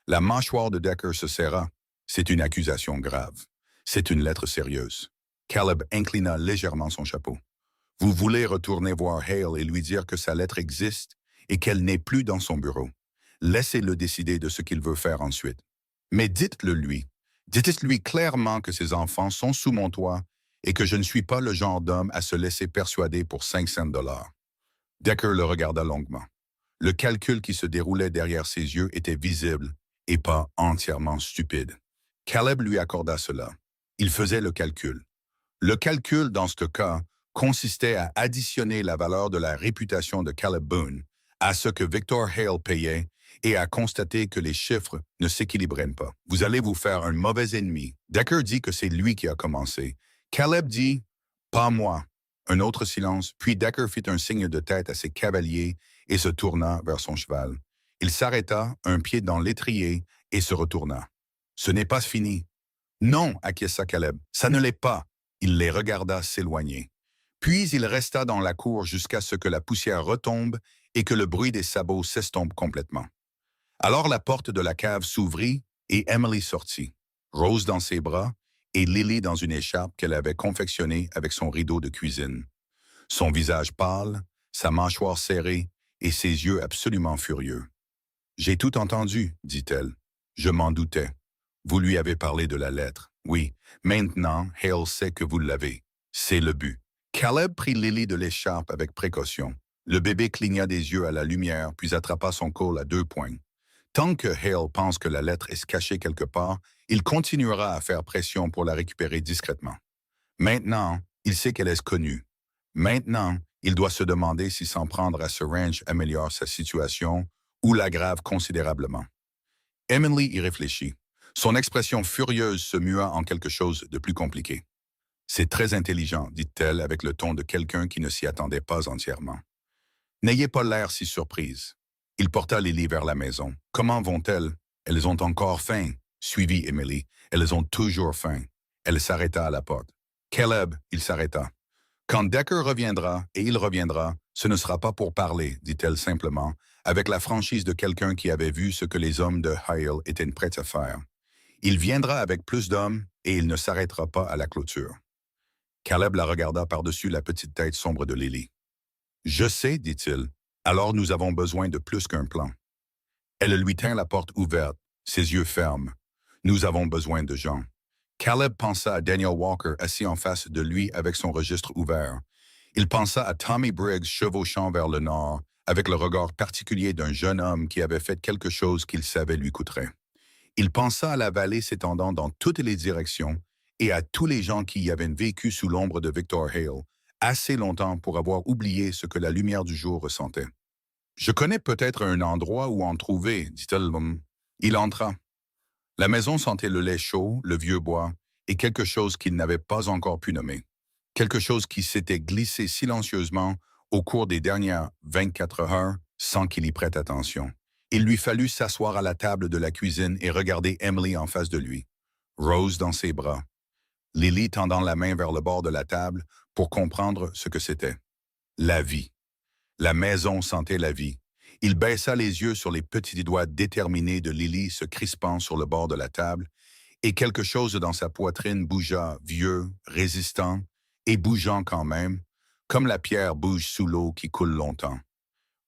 La mâchoire de Decker se serra. C'est une accusation grave. C'est une lettre sérieuse. Caleb inclina légèrement son chapeau. « Vous voulez retourner voir Hale et lui dire que sa lettre existe et qu'elle n'est plus dans son bureau. Laissez-le décider de ce qu'il veut faire ensuite. Mais dites-le lui. Dites-lui clairement que ses enfants sont sous mon toit et que je ne suis pas le genre d'homme à se laisser persuader pour 500 dollars. Decker le regarda longuement. Le calcul qui se déroulait derrière ses yeux était visible et pas entièrement stupide. Caleb lui accorda cela. Il faisait le calcul. Le calcul, dans ce cas, consistait à additionner la valeur de la réputation de Caleb Boone à ce que Victor Hale payait et à constater que les chiffres ne s'équilibraient pas. Vous allez vous faire un mauvais ennemi. Decker dit que c'est lui qui a commencé. Caleb dit « Pas moi ». Un autre silence, puis Decker fit un signe de tête à ses cavaliers et se tourna vers son cheval. Il s'arrêta, un pied dans l'étrier, et se retourna. « Ce n'est pas fini. »« Non, acquiesça Caleb, ça ne l'est pas. » Il les regarda s'éloigner. Puis il resta dans la cour jusqu'à ce que la poussière retombe et que le bruit des sabots s'estompe complètement. Alors la porte de la cave s'ouvrit et Emily sortit, Rose dans ses bras et Lily dans une écharpe qu'elle avait confectionnée avec son rideau de cuisine. Son visage pâle, sa mâchoire serrée et ses yeux absolument furieux. « J'ai tout entendu, dit-elle. Je m'en doutais. Vous lui avez parlé de la lettre. Oui, maintenant, Hale sait que vous l'avez. C'est le but. » Caleb prit Lily de l'écharpe avec précaution. Le bébé cligna des yeux à la lumière, puis attrapa son col à 2 poings. Tant que Hale pense que la lettre est cachée quelque part, il continuera à faire pression pour la récupérer discrètement. Maintenant, il sait qu'elle est connue. Maintenant, il doit se demander si s'en prendre à ce ranch améliore sa situation ou l'aggrave considérablement. Emily y réfléchit. Son expression furieuse se mua en quelque chose de plus compliqué. « C'est très intelligent, dit-elle avec le ton de quelqu'un qui ne s'y attendait pas entièrement. N'ayez pas l'air si surprise. » Il porta Lily vers la maison. « Comment vont-elles? Elles ont encore faim. » Suivit Emily. « Elles ont toujours faim. » Elle s'arrêta à la porte. « Caleb, » il s'arrêta. « Quand Decker reviendra, et il reviendra, ce ne sera pas pour parler, dit-elle simplement, avec la franchise de quelqu'un qui avait vu ce que les hommes de Hale étaient prêts à faire. Il viendra avec plus d'hommes, et il ne s'arrêtera pas à la clôture. » Caleb la regarda par-dessus la petite tête sombre de Lily. « Je sais, dit-il. Alors nous avons besoin de plus qu'un plan. » Elle lui tint la porte ouverte, ses yeux fermes. « Nous avons besoin de gens. » Caleb pensa à Daniel Walker assis en face de lui avec son registre ouvert. Il pensa à Tommy Briggs chevauchant vers le nord, avec le regard particulier d'un jeune homme qui avait fait quelque chose qu'il savait lui coûterait. Il pensa à la vallée s'étendant dans toutes les directions et à tous les gens qui y avaient vécu sous l'ombre de Victor Hale, assez longtemps pour avoir oublié ce que la lumière du jour ressentait. « Je connais peut-être un endroit où en trouver, dit-elle. Il entra. La maison sentait le lait chaud, le vieux bois, et quelque chose qu'il n'avait pas encore pu nommer. Quelque chose qui s'était glissé silencieusement au cours des dernières 24 heures sans qu'il y prête attention. Il lui fallut s'asseoir à la table de la cuisine et regarder Emily en face de lui, Rose dans ses bras, Lily tendant la main vers le bord de la table pour comprendre ce que c'était. La vie. La maison sentait la vie. Il baissa les yeux sur les petits doigts déterminés de Lily se crispant sur le bord de la table, et quelque chose dans sa poitrine bougea, vieux, résistant, et bougeant quand même, comme la pierre bouge sous l'eau qui coule longtemps.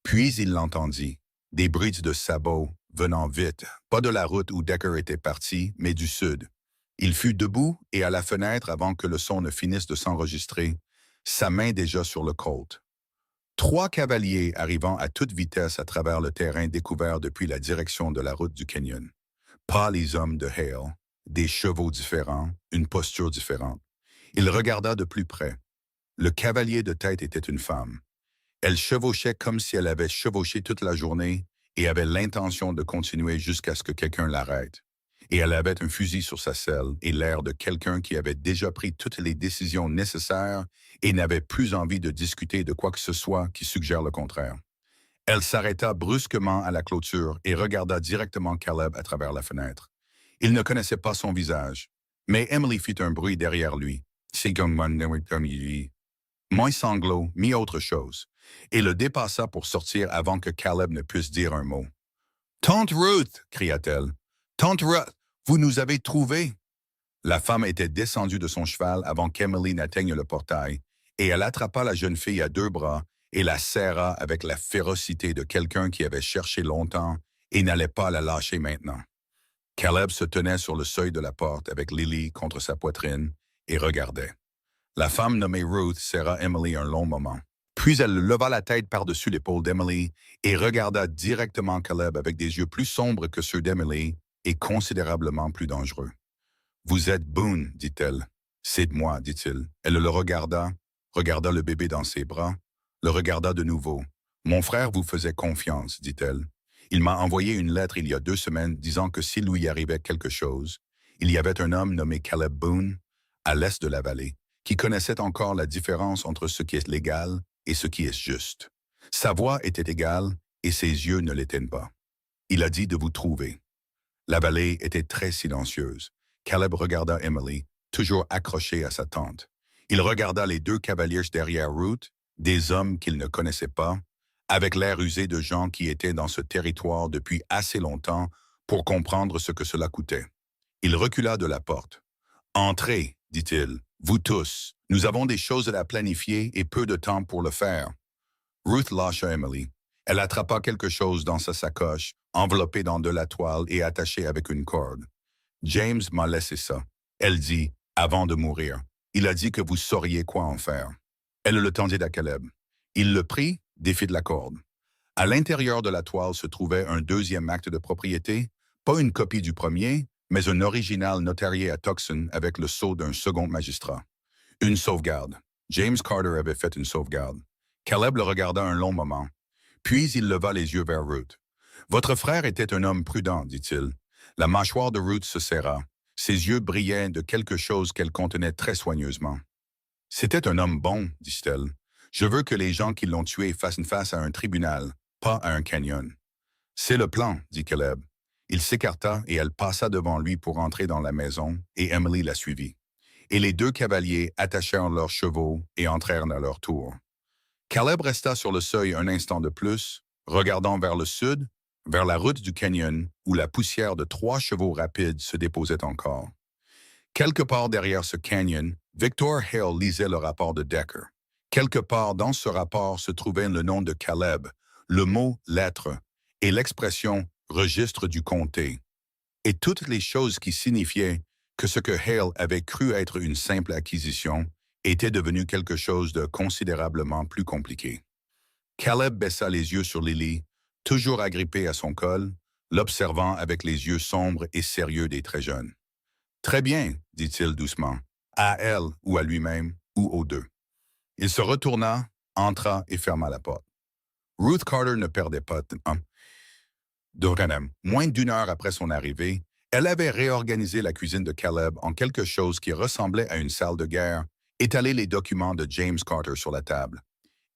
Puis il l'entendit, des bruits de sabots venant vite, pas de la route où Decker était parti, mais du sud. Il fut debout et à la fenêtre avant que le son ne finisse de s'enregistrer, sa main déjà sur le colt. 3 cavaliers arrivant à toute vitesse à travers le terrain découvert depuis la direction de la route du canyon. Pas les hommes de Hale, des chevaux différents, une posture différente. Il regarda de plus près. Le cavalier de tête était une femme. Elle chevauchait comme si elle avait chevauché toute la journée et avait l'intention de continuer jusqu'à ce que quelqu'un l'arrête. Et elle avait un fusil sur sa selle et l'air de quelqu'un qui avait déjà pris toutes les décisions nécessaires et n'avait plus envie de discuter de quoi que ce soit qui suggère le contraire. Elle s'arrêta brusquement à la clôture et regarda directement Caleb à travers la fenêtre. Il ne connaissait pas son visage, mais Emily fit un bruit derrière lui. C'est comme moins sanglot, mi-autre chose, et le dépassa pour sortir avant que Caleb ne puisse dire un mot. « Tante Ruth! » cria-t-elle. « Tante Ruth, vous nous avez trouvés! » La femme était descendue de son cheval avant qu'Emily n'atteigne le portail, et elle attrapa la jeune fille à 2 bras et la serra avec la férocité de quelqu'un qui avait cherché longtemps et n'allait pas la lâcher maintenant. Caleb se tenait sur le seuil de la porte avec Lily contre sa poitrine et regardait. La femme nommée Ruth serra Emily un long moment. Puis elle leva la tête par-dessus l'épaule d'Emily et regarda directement Caleb avec des yeux plus sombres que ceux d'Emily et considérablement plus dangereux. « Vous êtes Boone, dit-elle. « C'est moi, dit-il. Elle le regarda le bébé dans ses bras, le regarda de nouveau. « Mon frère vous faisait confiance, dit-elle. Il m'a envoyé une lettre il y a 2 semaines disant que s'il lui arrivait quelque chose, il y avait un homme nommé Caleb Boone, à l'est de la vallée, qui connaissait encore la différence entre ce qui est légal et ce qui est juste. Sa voix était égale et ses yeux ne l'étaient pas. Il a dit de vous trouver. » La vallée était très silencieuse. Caleb regarda Emily, toujours accrochée à sa tante. Il regarda les 2 cavaliers derrière Ruth, des hommes qu'il ne connaissait pas, avec l'air usé de gens qui étaient dans ce territoire depuis assez longtemps pour comprendre ce que cela coûtait. Il recula de la porte. « Entrez, dit-il, vous tous. Nous avons des choses à planifier et peu de temps pour le faire. » Ruth lâcha Emily. Elle attrapa quelque chose dans sa sacoche, enveloppé dans de la toile et attaché avec une corde. « James m'a laissé ça. » Elle dit, avant de mourir. « Il a dit que vous sauriez quoi en faire. » Elle le tendit à Caleb. Il le prit, défit de la corde. À l'intérieur de la toile se trouvait un 2e acte de propriété, pas une copie du premier, mais un original notarié à Tucson avec le sceau d'un second magistrat. Une sauvegarde. James Carter avait fait une sauvegarde. Caleb le regarda un long moment. Puis il leva les yeux vers Ruth. « Votre frère était un homme prudent, dit-il. » La mâchoire de Ruth se serra. Ses yeux brillaient de quelque chose qu'elle contenait très soigneusement. « C'était un homme bon, dit-elle. Je veux que les gens qui l'ont tué fassent face à un tribunal, pas à un canyon. »« C'est le plan, dit Caleb. » Il s'écarta et elle passa devant lui pour entrer dans la maison, et Emily la suivit. Et les 2 cavaliers attachèrent leurs chevaux et entrèrent à leur tour. Caleb resta sur le seuil un instant de plus, regardant vers le sud, vers la route du canyon où la poussière de 3 chevaux rapides se déposait encore. Quelque part derrière ce canyon, Victor Hale lisait le rapport de Decker. Quelque part dans ce rapport se trouvait le nom de Caleb, le mot « lettre » et l'expression « registre du comté », et toutes les choses qui signifiaient que ce que Hale avait cru être une simple acquisition était devenu quelque chose de considérablement plus compliqué. Caleb baissa les yeux sur Lily, toujours agrippée à son col, l'observant avec les yeux sombres et sérieux des très jeunes. « Très bien, dit-il doucement, à elle ou à lui-même, ou aux 2. Il se retourna, entra et ferma la porte. Ruth Carter ne perdait pas de temps. Moins d'1 heure après son arrivée, elle avait réorganisé la cuisine de Caleb en quelque chose qui ressemblait à une salle de guerre, étalé les documents de James Carter sur la table,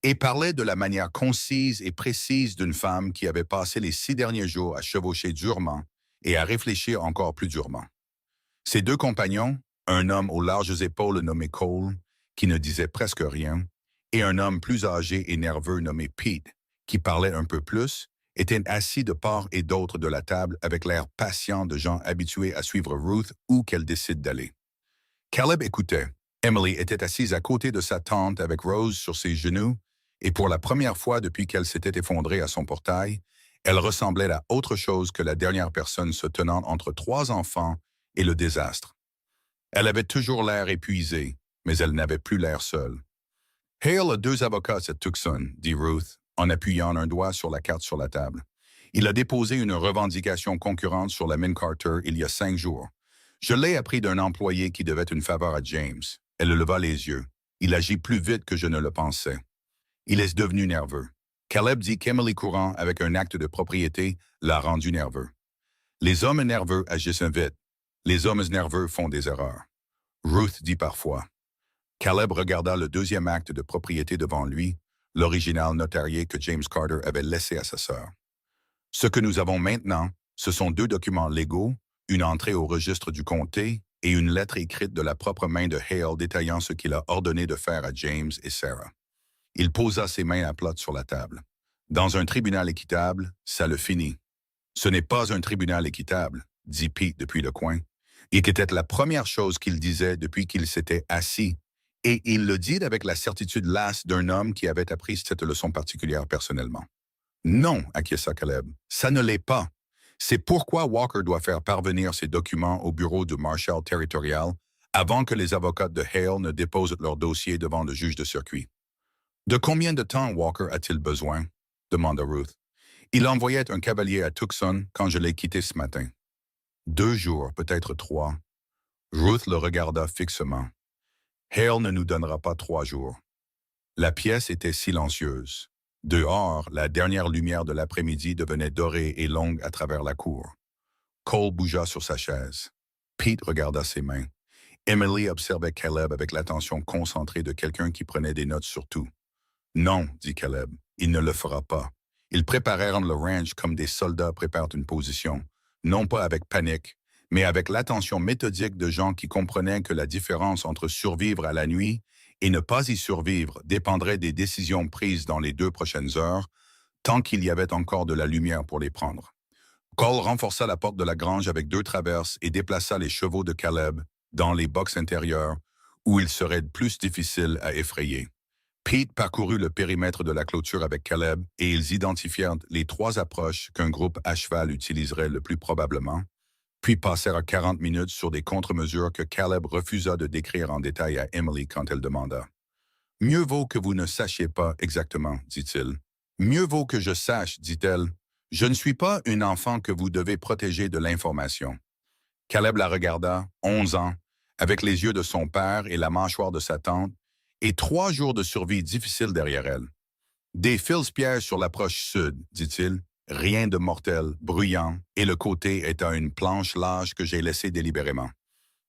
et parlait de la manière concise et précise d'une femme qui avait passé les 6 derniers jours à chevaucher durement et à réfléchir encore plus durement. Ses 2 compagnons, un homme aux larges épaules nommé Cole, qui ne disait presque rien, et un homme plus âgé et nerveux nommé Pete, qui parlait un peu plus, étaient assis de part et d'autre de la table avec l'air patient de gens habitués à suivre Ruth où qu'elle décide d'aller. Caleb écoutait. Emily était assise à côté de sa tante avec Rose sur ses genoux, et pour la première fois depuis qu'elle s'était effondrée à son portail, elle ressemblait à autre chose que la dernière personne se tenant entre 3 enfants et le désastre. Elle avait toujours l'air épuisée, mais elle n'avait plus l'air seule. « Hale a 2 avocats à Tucson, » dit Ruth, en appuyant un doigt sur la carte sur la table. « Il a déposé une revendication concurrente sur la mine Carter il y a 5 jours. Je l'ai appris d'un employé qui devait une faveur à James. » Elle leva les yeux. « Il agit plus vite que je ne le pensais. » Il est devenu nerveux. Caleb dit qu'Emily courant avec un acte de propriété l'a rendu nerveux. Les hommes nerveux agissent vite. Les hommes nerveux font des erreurs. Ruth dit parfois. Caleb regarda le 2e acte de propriété devant lui, l'original notarié que James Carter avait laissé à sa sœur. Ce que nous avons maintenant, ce sont 2 documents légaux, une entrée au registre du comté et une lettre écrite de la propre main de Hale détaillant ce qu'il a ordonné de faire à James et Sarah. Il posa ses mains à plat sur la table. Dans un tribunal équitable, ça le finit. Ce n'est pas un tribunal équitable, dit Pete depuis le coin, et qui était la première chose qu'il disait depuis qu'il s'était assis, et il le dit avec la certitude lasse d'un homme qui avait appris cette leçon particulière personnellement. « Non, acquiesça Caleb, ça ne l'est pas. C'est pourquoi Walker doit faire parvenir ses documents au bureau du Marshal territorial avant que les avocats de Hale ne déposent leur dossier devant le juge de circuit. De combien de temps Walker a-t-il besoin? Demanda Ruth. Il envoyait un cavalier à Tucson quand je l'ai quitté ce matin. 2 jours, peut-être 3. Ruth le regarda fixement. Hale ne nous donnera pas 3 jours. La pièce était silencieuse. Dehors, la dernière lumière de l'après-midi devenait dorée et longue à travers la cour. Cole bougea sur sa chaise. Pete regarda ses mains. Emily observait Caleb avec l'attention concentrée de quelqu'un qui prenait des notes sur tout. « Non, dit Caleb, il ne le fera pas. Ils préparèrent le ranch comme des soldats préparent une position, non pas avec panique, mais avec l'attention méthodique de gens qui comprenaient que la différence entre survivre à la nuit et ne pas y survivre dépendrait des décisions prises dans les 2 prochaines heures, tant qu'il y avait encore de la lumière pour les prendre. Cole renforça la porte de la grange avec 2 traverses et déplaça les chevaux de Caleb dans les boxes intérieures, où il serait plus difficile à effrayer. Pete parcourut le périmètre de la clôture avec Caleb et ils identifièrent les 3 approches qu'un groupe à cheval utiliserait le plus probablement, puis passèrent 40 minutes sur des contre-mesures que Caleb refusa de décrire en détail à Emily quand elle demanda. « Mieux vaut que vous ne sachiez pas exactement, dit-il. »« Mieux vaut que je sache, dit-elle. Je ne suis pas une enfant que vous devez protéger de l'information. » Caleb la regarda, 11 ans, avec les yeux de son père et la mâchoire de sa tante, et 3 jours de survie difficiles derrière elle. « Des fils-pièges sur l'approche sud, dit-il. Rien de mortel, bruyant, et le côté est à une planche large que j'ai laissée délibérément.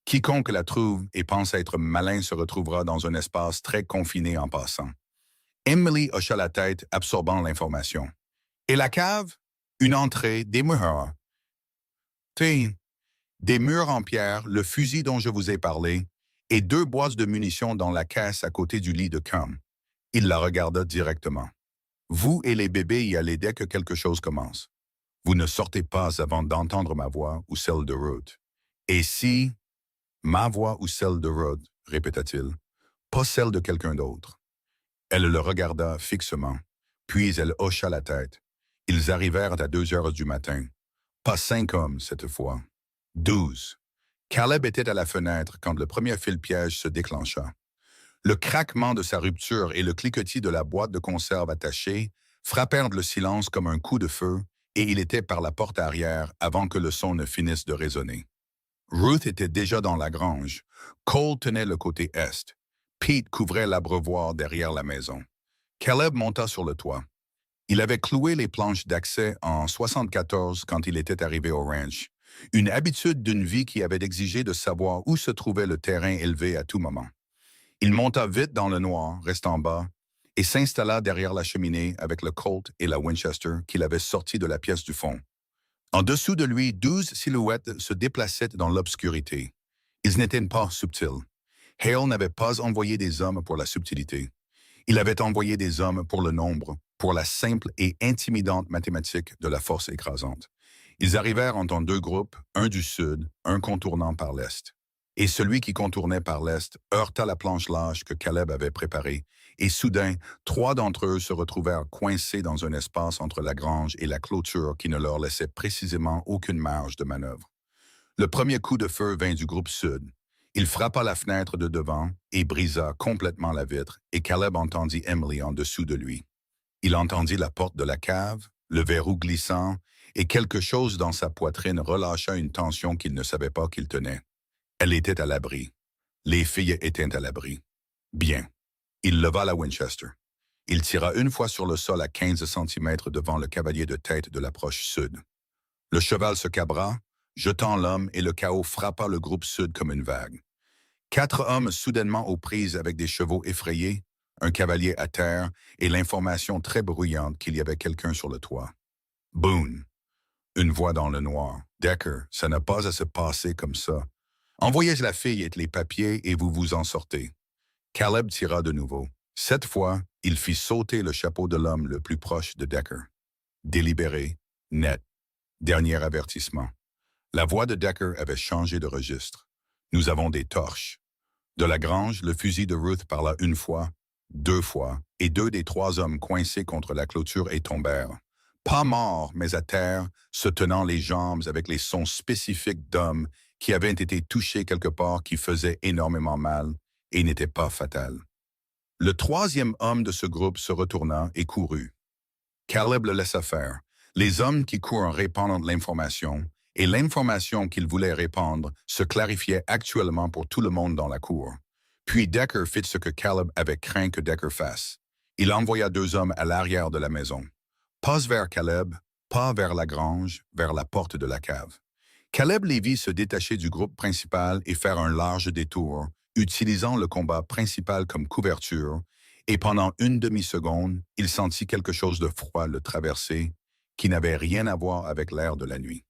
Quiconque la trouve et pense être malin se retrouvera dans un espace très confiné en passant. » Emily hocha la tête, absorbant l'information. « Et la cave? Une entrée, des murs. » Des murs en pierre, le fusil dont je vous ai parlé, et 2 boîtes de munitions dans la caisse à côté du lit de Com. Il la regarda directement. « Vous et les bébés y allez dès que quelque chose commence. Vous ne sortez pas avant d'entendre ma voix ou celle de Ruth. Et si... » « Ma voix ou celle de Ruth, répéta-t-il, pas celle de quelqu'un d'autre. » Elle le regarda fixement, puis elle hocha la tête. Ils arrivèrent à 2 heures du matin. Pas 5 hommes cette fois. 12. Caleb était à la fenêtre quand le premier fil-piège se déclencha. Le craquement de sa rupture et le cliquetis de la boîte de conserve attachée frappèrent le silence comme un coup de feu, et il était par la porte arrière avant que le son ne finisse de résonner. Ruth était déjà dans la grange. Cole tenait le côté est. Pete couvrait l'abreuvoir derrière la maison. Caleb monta sur le toit. Il avait cloué les planches d'accès en 74 quand il était arrivé au ranch, une habitude d'une vie qui avait exigé de savoir où se trouvait le terrain élevé à tout moment. Il monta vite dans le noir, restant bas, et s'installa derrière la cheminée avec le Colt et la Winchester qu'il avait sortis de la pièce du fond. En dessous de lui, 12 silhouettes se déplaçaient dans l'obscurité. Ils n'étaient pas subtils. Hale n'avait pas envoyé des hommes pour la subtilité. Il avait envoyé des hommes pour le nombre, pour la simple et intimidante mathématique de la force écrasante. Ils arrivèrent en 2 groupes, un du sud, un contournant par l'est. Et celui qui contournait par l'est heurta la planche large que Caleb avait préparée, et soudain, 3 d'entre eux se retrouvèrent coincés dans un espace entre la grange et la clôture qui ne leur laissait précisément aucune marge de manœuvre. Le premier coup de feu vint du groupe sud. Il frappa la fenêtre de devant et brisa complètement la vitre, et Caleb entendit Emily en dessous de lui. Il entendit la porte de la cave, le verrou glissant, et quelque chose dans sa poitrine relâcha une tension qu'il ne savait pas qu'il tenait. Elle était à l'abri. Les filles étaient à l'abri. Bien. Il leva la Winchester. Il tira une fois sur le sol à 15 centimètres devant le cavalier de tête de l'approche sud. Le cheval se cabra, jetant l'homme, et le chaos frappa le groupe sud comme une vague. 4 hommes soudainement aux prises avec des chevaux effrayés, un cavalier à terre et l'information très bruyante qu'il y avait quelqu'un sur le toit. Boone. Une voix dans le noir. Decker, ça n'a pas à se passer comme ça. Envoyez la fille et les papiers et vous vous en sortez. Caleb tira de nouveau. Cette fois, il fit sauter le chapeau de l'homme le plus proche de Decker. Délibéré, net. Dernier avertissement. La voix de Decker avait changé de registre. Nous avons des torches. De la grange, le fusil de Ruth parla 1 fois, 2 fois, et 2 des 3 hommes coincés contre la clôture et tombèrent, Pas mort, mais à terre, se tenant les jambes avec les sons spécifiques d'hommes qui avaient été touchés quelque part qui faisait énormément mal et n'était pas fatal. Le troisième homme de ce groupe se retourna et courut. Caleb le laissa faire. Les hommes qui courent répandant l'information, et l'information qu'ils voulaient répandre se clarifiait actuellement pour tout le monde dans la cour. Puis Decker fit ce que Caleb avait craint que Decker fasse. Il envoya deux hommes à l'arrière de la maison. Pas vers Caleb, pas vers la grange, vers la porte de la cave. Caleb les vit se détacher du groupe principal et faire un large détour, utilisant le combat principal comme couverture, et pendant une demi-seconde, il sentit quelque chose de froid le traverser, qui n'avait rien à voir avec l'air de la nuit.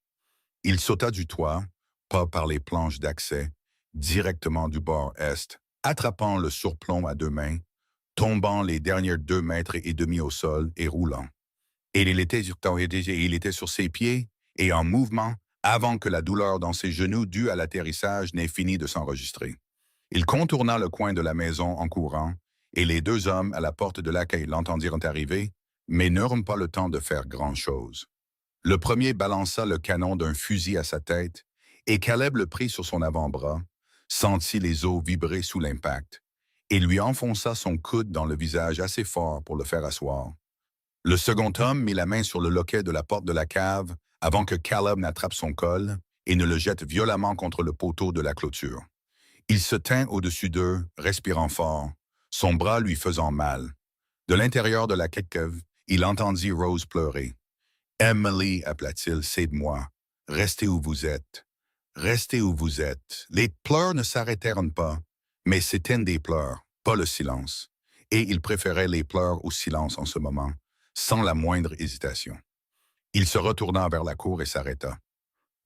Il sauta du toit, pas par les planches d'accès, directement du bord est, attrapant le surplomb à deux mains, tombant les derniers 2,5 mètres au sol et roulant. Et il était sur ses pieds et en mouvement avant que la douleur dans ses genoux due à l'atterrissage n'ait fini de s'enregistrer. Il contourna le coin de la maison en courant, et les deux hommes à la porte de l'accueil l'entendirent arriver, mais n'eurent pas le temps de faire grand-chose. Le premier balança le canon d'un fusil à sa tête, et Caleb le prit sur son avant-bras, sentit les os vibrer sous l'impact, et lui enfonça son coude dans le visage assez fort pour le faire asseoir. Le second homme mit la main sur le loquet de la porte de la cave avant que Caleb n'attrape son col et ne le jette violemment contre le poteau de la clôture. Il se tint au-dessus d'eux, respirant fort, son bras lui faisant mal. De l'intérieur de la cave, il entendit Rose pleurer. « Emily, appela-t-il, c'est de moi. Restez où vous êtes. Restez où vous êtes. » Les pleurs ne s'arrêtèrent pas, mais c'étaient des pleurs, pas le silence. Et il préférait les pleurs au silence en ce moment, sans la moindre hésitation. Il se retourna vers la cour et s'arrêta.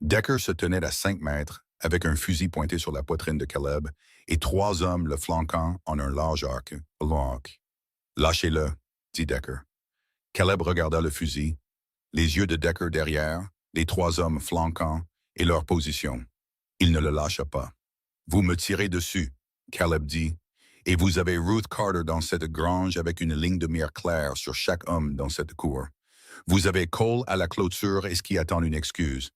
Decker se tenait à 5 mètres, avec un fusil pointé sur la poitrine de Caleb, et trois hommes le flanquant en un large arc. « Lâchez-le, dit Decker. Caleb regarda le fusil, les yeux de Decker derrière, les trois hommes flanquant et leur position. Il ne le lâcha pas. « Vous me tirez dessus, Caleb dit, et vous avez Ruth Carter dans cette grange avec une ligne de mire claire sur chaque homme dans cette cour. Vous avez Cole à la clôture et ce qui attend une excuse. »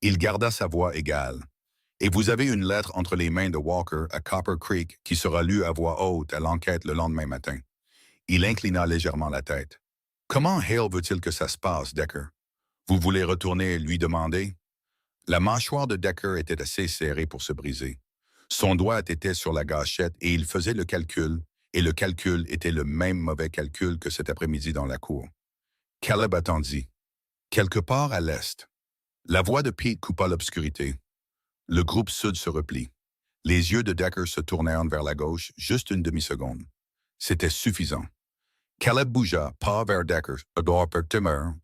Il garda sa voix égale. « Et vous avez une lettre entre les mains de Walker à Copper Creek qui sera lue à voix haute à l'enquête le lendemain matin. » Il inclina légèrement la tête. « Comment Hale veut-il que ça se passe, Decker? Vous voulez retourner lui demander? » La mâchoire de Decker était assez serrée pour se briser. Son doigt était sur la gâchette et il faisait le calcul, et le calcul était le même mauvais calcul que cet après-midi dans la cour. Caleb attendit. Quelque part à l'est. La voix de Pete coupa l'obscurité. Le groupe sud se replie. Les yeux de Decker se tournèrent vers la gauche juste une demi-seconde. C'était suffisant. Caleb bougea, pas vers Decker,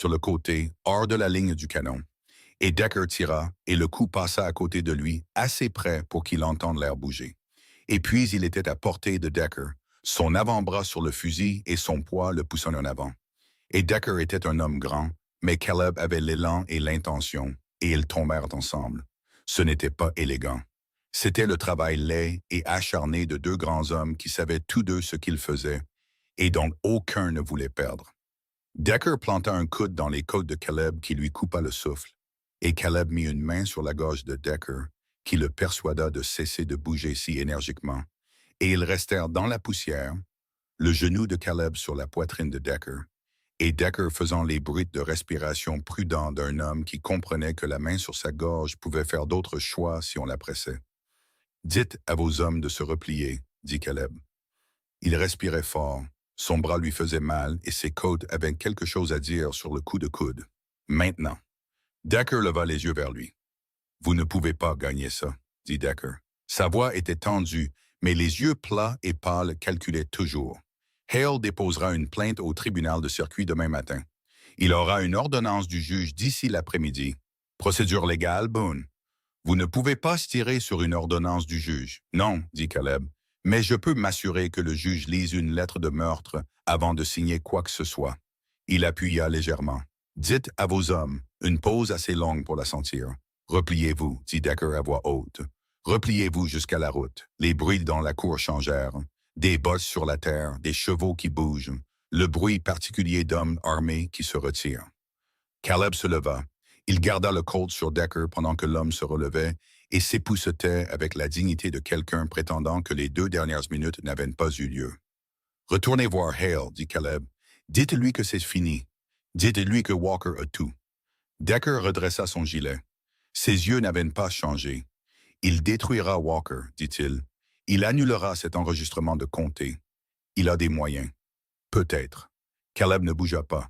sur le côté, hors de la ligne du canon. Et Decker tira, et le coup passa à côté de lui, assez près pour qu'il entende l'air bouger. Et puis il était à portée de Decker, son avant-bras sur le fusil et son poids le poussant en avant. Et Decker était un homme grand, mais Caleb avait l'élan et l'intention, et ils tombèrent ensemble. Ce n'était pas élégant. C'était le travail laid et acharné de deux grands hommes qui savaient tous deux ce qu'ils faisaient, et dont aucun ne voulait perdre. Decker planta un coude dans les côtes de Caleb qui lui coupa le souffle, et Caleb mit une main sur la gorge de Decker, qui le persuada de cesser de bouger si énergiquement, et ils restèrent dans la poussière, le genou de Caleb sur la poitrine de Decker, et Decker faisant les bruits de respiration prudents d'un homme qui comprenait que la main sur sa gorge pouvait faire d'autres choix si on la pressait. « Dites à vos hommes de se replier, » dit Caleb. Il respirait fort, son bras lui faisait mal et ses côtes avaient quelque chose à dire sur le coup de coude. « Maintenant. » Decker leva les yeux vers lui. « Vous ne pouvez pas gagner ça, » dit Decker. Sa voix était tendue, mais les yeux plats et pâles calculaient toujours. Hale déposera une plainte au tribunal de circuit demain matin. Il aura une ordonnance du juge d'ici l'après-midi. Procédure légale, Boone. Vous ne pouvez pas se tirer sur une ordonnance du juge. Non, dit Caleb, mais je peux m'assurer que le juge lise une lettre de meurtre avant de signer quoi que ce soit. Il appuya légèrement. Dites à vos hommes, une pause assez longue pour la sentir. Repliez-vous, dit Decker à voix haute. Repliez-vous jusqu'à la route. Les bruits dans la cour changèrent. Des bosses sur la terre, des chevaux qui bougent, le bruit particulier d'hommes armés qui se retirent. Caleb se leva. Il garda le Colt sur Decker pendant que l'homme se relevait et s'époussetait avec la dignité de quelqu'un prétendant que les 2 dernières minutes n'avaient pas eu lieu. « Retournez voir Hale, dit Caleb. Dites-lui que c'est fini. Dites-lui que Walker a tout. » Decker redressa son gilet. Ses yeux n'avaient pas changé. « Il détruira Walker, dit-il. Il annulera cet enregistrement de comté. Il a des moyens. Peut-être. » Caleb ne bougea pas.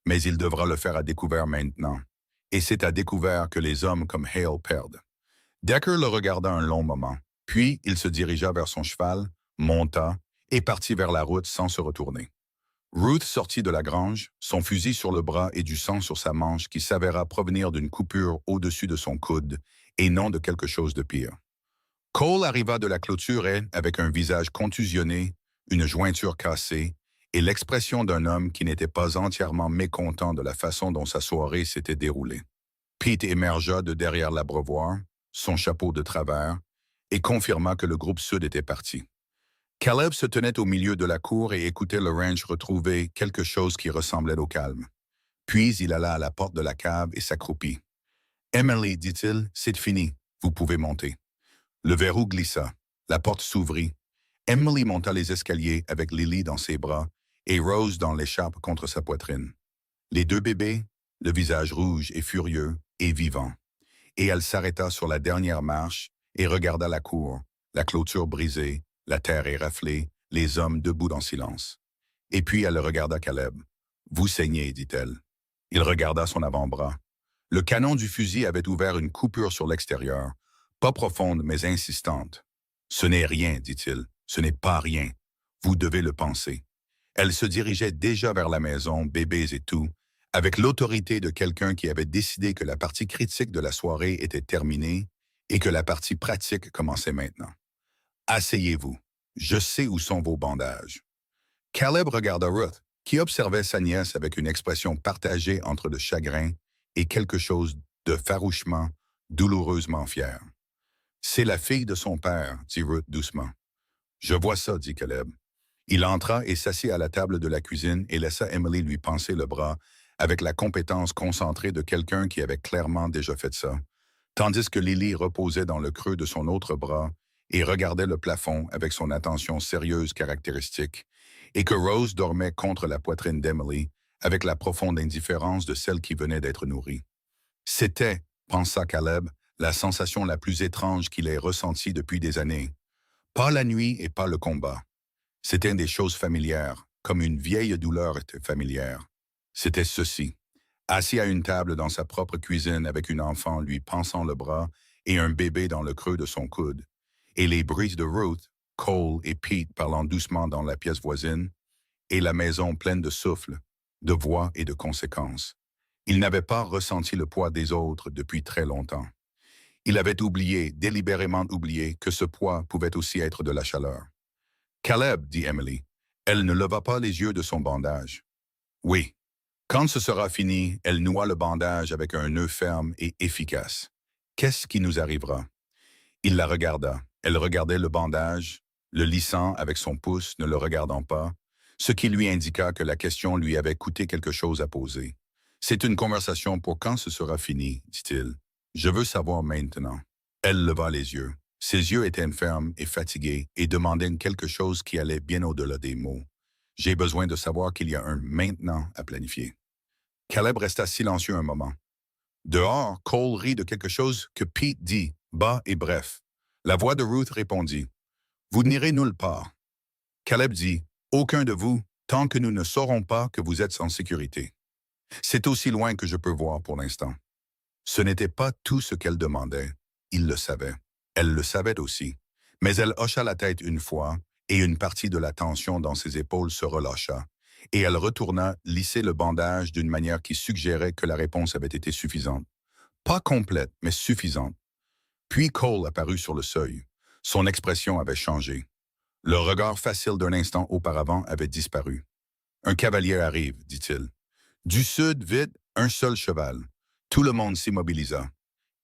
« Mais il devra le faire à découvert maintenant. Et c'est à découvert que les hommes comme Hale perdent. » Decker le regarda un long moment. Puis il se dirigea vers son cheval, monta et partit vers la route sans se retourner. Ruth sortit de la grange, son fusil sur le bras et du sang sur sa manche qui s'avéra provenir d'une coupure au-dessus de son coude et non de quelque chose de pire. Cole arriva de la clôture et, avec un visage contusionné, une jointure cassée, et l'expression d'un homme qui n'était pas entièrement mécontent de la façon dont sa soirée s'était déroulée. Pete émergea de derrière l'abreuvoir, son chapeau de travers, et confirma que le groupe sud était parti. Caleb se tenait au milieu de la cour et écoutait le ranch retrouver quelque chose qui ressemblait au calme. Puis il alla à la porte de la cave et s'accroupit. « Emily, dit-il, c'est fini, vous pouvez monter. » Le verrou glissa, la porte s'ouvrit. Emily monta les escaliers avec Lily dans ses bras et Rose dans l'écharpe contre sa poitrine. Les 2 bébés, le visage rouge et furieux et vivant. Et elle s'arrêta sur la dernière marche et regarda la cour, la clôture brisée, la terre éraflée, les hommes debout dans silence. Et puis elle regarda Caleb. « Vous saignez, dit-elle. » Il regarda son avant-bras. Le canon du fusil avait ouvert une coupure sur l'extérieur, pas profonde mais insistante. « Ce n'est rien, dit-il. Ce n'est pas rien. Vous devez le penser. » Elle se dirigeait déjà vers la maison, bébés et tout, avec l'autorité de quelqu'un qui avait décidé que la partie critique de la soirée était terminée et que la partie pratique commençait maintenant. « Asseyez-vous. Je sais où sont vos bandages. » Caleb regarda Ruth, qui observait sa nièce avec une expression partagée entre le chagrin et quelque chose de farouchement, douloureusement fier. « C'est la fille de son père, dit Ruth doucement. « Je vois ça, dit Caleb. » Il entra et s'assit à la table de la cuisine et laissa Emily lui pincer le bras avec la compétence concentrée de quelqu'un qui avait clairement déjà fait ça, tandis que Lily reposait dans le creux de son autre bras et regardait le plafond avec son attention sérieuse caractéristique, et que Rose dormait contre la poitrine d'Emily avec la profonde indifférence de celle qui venait d'être nourrie. C'était, pensa Caleb, la sensation la plus étrange qu'il ait ressentie depuis des années. Pas la nuit et pas le combat. C'était des choses familières, comme une vieille douleur était familière. C'était ceci. Assis à une table dans sa propre cuisine avec une enfant lui pansant le bras et un bébé dans le creux de son coude, et les bruits de Ruth, Cole et Pete parlant doucement dans la pièce voisine, et la maison pleine de souffle, de voix et de conséquences. Il n'avait pas ressenti le poids des autres depuis très longtemps. Il avait oublié, délibérément oublié, que ce poids pouvait aussi être de la chaleur. « Caleb, dit Emily, elle ne leva pas les yeux de son bandage. Oui. Quand ce sera fini, elle noua le bandage avec un nœud ferme et efficace. Qu'est-ce qui nous arrivera? » Il la regarda. Elle regardait le bandage, le lissant avec son pouce, ne le regardant pas, ce qui lui indiqua que la question lui avait coûté quelque chose à poser. « C'est une conversation pour quand ce sera fini, dit-il. Je veux savoir maintenant. » Elle leva les yeux. Ses yeux étaient fermes et fatigués et demandaient quelque chose qui allait bien au-delà des mots. « J'ai besoin de savoir qu'il y a un maintenant à planifier. » Caleb resta silencieux un moment. Dehors, Cole rit de quelque chose que Pete dit, bas et bref. La voix de Ruth répondit. « Vous n'irez nulle part. » Caleb dit. « Aucun de vous, tant que nous ne saurons pas que vous êtes en sécurité. » C'est aussi loin que je peux voir pour l'instant. Ce n'était pas tout ce qu'elle demandait. Il le savait. Elle le savait aussi. Mais elle hocha la tête une fois, et une partie de la tension dans ses épaules se relâcha, et elle retourna lisser le bandage d'une manière qui suggérait que la réponse avait été suffisante. Pas complète, mais suffisante. Puis Cole apparut sur le seuil. Son expression avait changé. Le regard facile d'un instant auparavant avait disparu. « Un cavalier arrive, dit-il. Du sud, vite, un seul cheval. » Tout le monde s'immobilisa.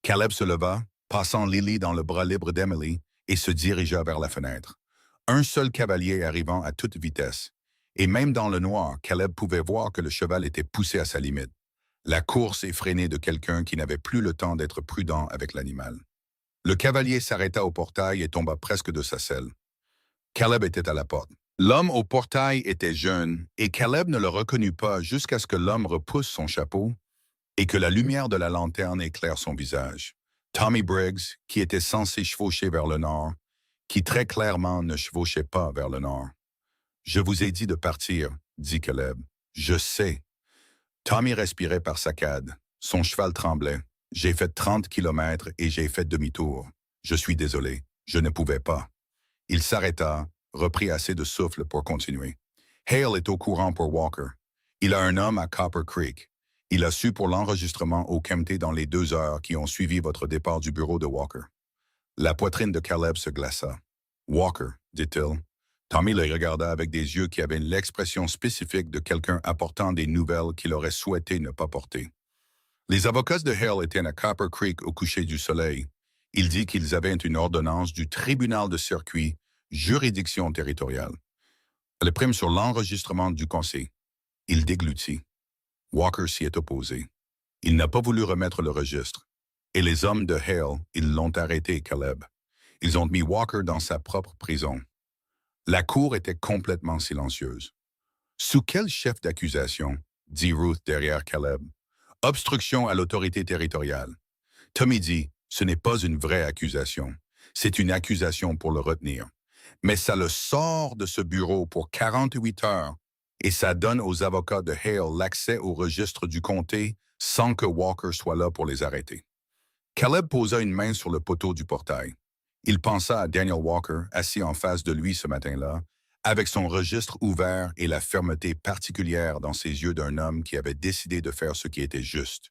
Caleb se leva, passant Lily dans le bras libre d'Emily, et se dirigea vers la fenêtre. Un seul cavalier arrivant à toute vitesse. Et même dans le noir, Caleb pouvait voir que le cheval était poussé à sa limite. La course effrénée de quelqu'un qui n'avait plus le temps d'être prudent avec l'animal. Le cavalier s'arrêta au portail et tomba presque de sa selle. Caleb était à la porte. L'homme au portail était jeune, et Caleb ne le reconnut pas jusqu'à ce que l'homme repousse son chapeau et que la lumière de la lanterne éclaire son visage. Tommy Briggs, qui était censé chevaucher vers le nord, qui très clairement ne chevauchait pas vers le nord. « Je vous ai dit de partir, » dit Caleb. « Je sais. » Tommy respirait par saccades. Son cheval tremblait. « J'ai fait 30 kilomètres et j'ai fait demi-tour. Je suis désolé. Je ne pouvais pas. » Il s'arrêta, reprit assez de souffle pour continuer. « Hale est au courant pour Walker. Il a un homme à Copper Creek. Il a su pour l'enregistrement au Kempty dans les 2 heures qui ont suivi votre départ du bureau de Walker. » La poitrine de Caleb se glaça. « Walker, dit-il. » Tommy le regarda avec des yeux qui avaient l'expression spécifique de quelqu'un apportant des nouvelles qu'il aurait souhaité ne pas porter. Les avocats de Hale étaient à Copper Creek au coucher du soleil. Il dit qu'ils avaient une ordonnance du tribunal de circuit, juridiction territoriale. Elle prime sur l'enregistrement du conseil. Il déglutit. Walker s'y est opposé. Il n'a pas voulu remettre le registre. Et les hommes de Hale, ils l'ont arrêté, Caleb. Ils ont mis Walker dans sa propre prison. La cour était complètement silencieuse. « Sous quel chef d'accusation? » dit Ruth derrière Caleb. « Obstruction à l'autorité territoriale. » Tommy dit « Ce n'est pas une vraie accusation. C'est une accusation pour le retenir. Mais ça le sort de ce bureau pour 48 heures et ça donne aux avocats de Hale l'accès au registre du comté sans que Walker soit là pour les arrêter. » Caleb posa une main sur le poteau du portail. Il pensa à Daniel Walker, assis en face de lui ce matin-là, avec son registre ouvert et la fermeté particulière dans ses yeux d'un homme qui avait décidé de faire ce qui était juste.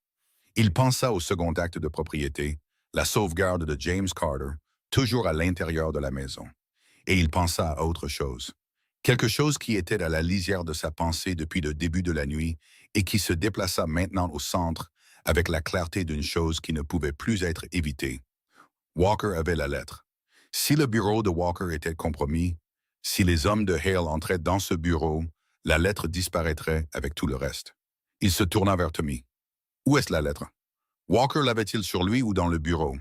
Il pensa au second acte de propriété, la sauvegarde de James Carter, toujours à l'intérieur de la maison. Et il pensa à autre chose. Quelque chose qui était à la lisière de sa pensée depuis le début de la nuit et qui se déplaça maintenant au centre avec la clarté d'une chose qui ne pouvait plus être évitée. Walker avait la lettre. Si le bureau de Walker était compromis, si les hommes de Hale entraient dans ce bureau, la lettre disparaîtrait avec tout le reste. Il se tourna vers Tommy. « Où est-ce la lettre? Walker l'avait-il sur lui ou dans le bureau? »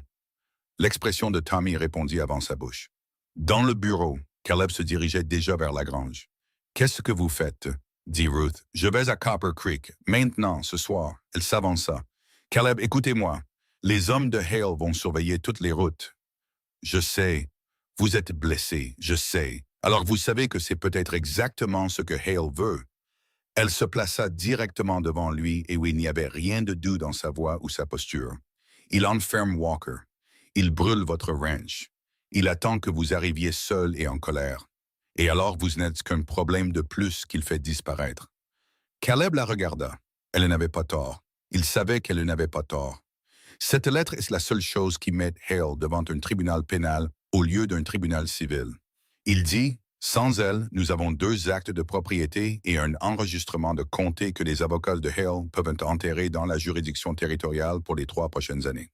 L'expression de Tommy répondit avant sa bouche. « Dans le bureau. » Caleb se dirigeait déjà vers la grange. « Qu'est-ce que vous faites? » dit Ruth. « Je vais à Copper Creek. Maintenant, ce soir. » Elle s'avança. « Caleb, écoutez-moi. Les hommes de Hale vont surveiller toutes les routes. Je sais. Vous êtes blessé, je sais. Alors vous savez que c'est peut-être exactement ce que Hale veut. » Elle se plaça directement devant lui et où il n'y avait rien de doux dans sa voix ou sa posture. « Il enferme Walker. Il brûle votre ranch. Il attend que vous arriviez seul et en colère. Et alors vous n'êtes qu'un problème de plus qu'il fait disparaître. » Caleb la regarda. Elle n'avait pas tort. Il savait qu'elle n'avait pas tort. Cette lettre est la seule chose qui met Hale devant un tribunal pénal au lieu d'un tribunal civil. Il dit, sans elle, nous avons 2 actes de propriété et un enregistrement de comté que les avocats de Hale peuvent enterrer dans la juridiction territoriale pour les 3 prochaines années.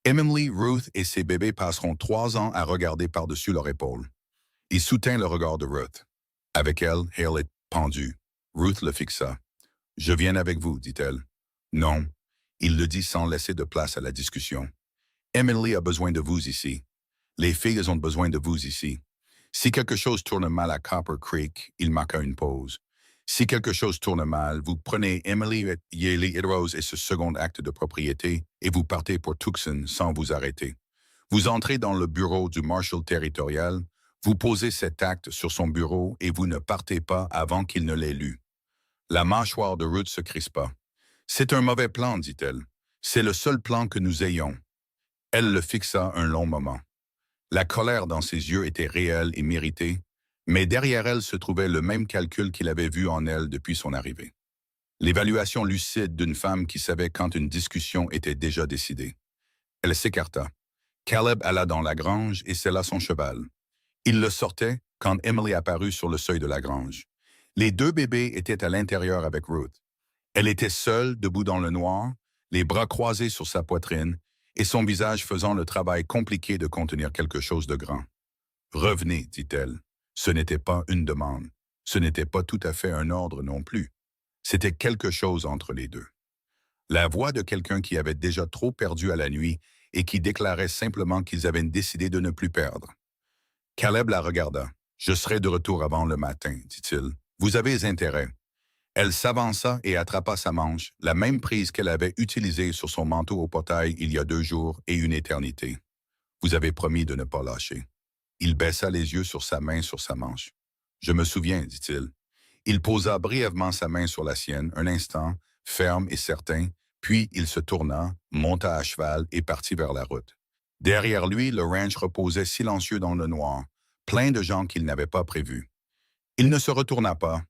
Emily, Ruth et ses bébés passeront 3 ans à regarder par-dessus leur épaule. Il soutint le regard de Ruth. Avec elle, Hale est pendu. Ruth le fixa. « Je viens avec vous, dit-elle. »« Non. » Il le dit sans laisser de place à la discussion. « Emily a besoin de vous ici. Les filles ont besoin de vous ici. Si quelque chose tourne mal à Copper Creek, il marqua une pause. Si quelque chose tourne mal, vous prenez Emily, Yaley et Rose et ce second acte de propriété et vous partez pour Tucson sans vous arrêter. Vous entrez dans le bureau du marshal territorial, vous posez cet acte sur son bureau et vous ne partez pas avant qu'il ne l'ait lu. » La mâchoire de Ruth se crispa. « C'est un mauvais plan, dit-elle. C'est le seul plan que nous ayons. » Elle le fixa un long moment. La colère dans ses yeux était réelle et méritée, mais derrière elle se trouvait le même calcul qu'il avait vu en elle depuis son arrivée. L'évaluation lucide d'une femme qui savait quand une discussion était déjà décidée. Elle s'écarta. Caleb alla dans la grange et sella son cheval. Il le sortait quand Emily apparut sur le seuil de la grange. Les 2 bébés étaient à l'intérieur avec Ruth. Elle était seule, debout dans le noir, les bras croisés sur sa poitrine, et son visage faisant le travail compliqué de contenir quelque chose de grand. « Revenez, dit-elle. Ce n'était pas une demande. Ce n'était pas tout à fait un ordre non plus. C'était quelque chose entre les deux. La voix de quelqu'un qui avait déjà trop perdu à la nuit et qui déclarait simplement qu'ils avaient décidé de ne plus perdre. Caleb la regarda. « Je serai de retour avant le matin, dit-il. Vous avez intérêt. » Elle s'avança et attrapa sa manche, la même prise qu'elle avait utilisée sur son manteau au portail il y a 2 jours et une éternité. « Vous avez promis de ne pas lâcher. » Il baissa les yeux sur sa main sur sa manche. « Je me souviens, dit-il. » Il posa brièvement sa main sur la sienne, un instant, ferme et certain, puis il se tourna, monta à cheval et partit vers la route. Derrière lui, le ranch reposait silencieux dans le noir, plein de gens qu'il n'avait pas prévus. Il ne se retourna pas,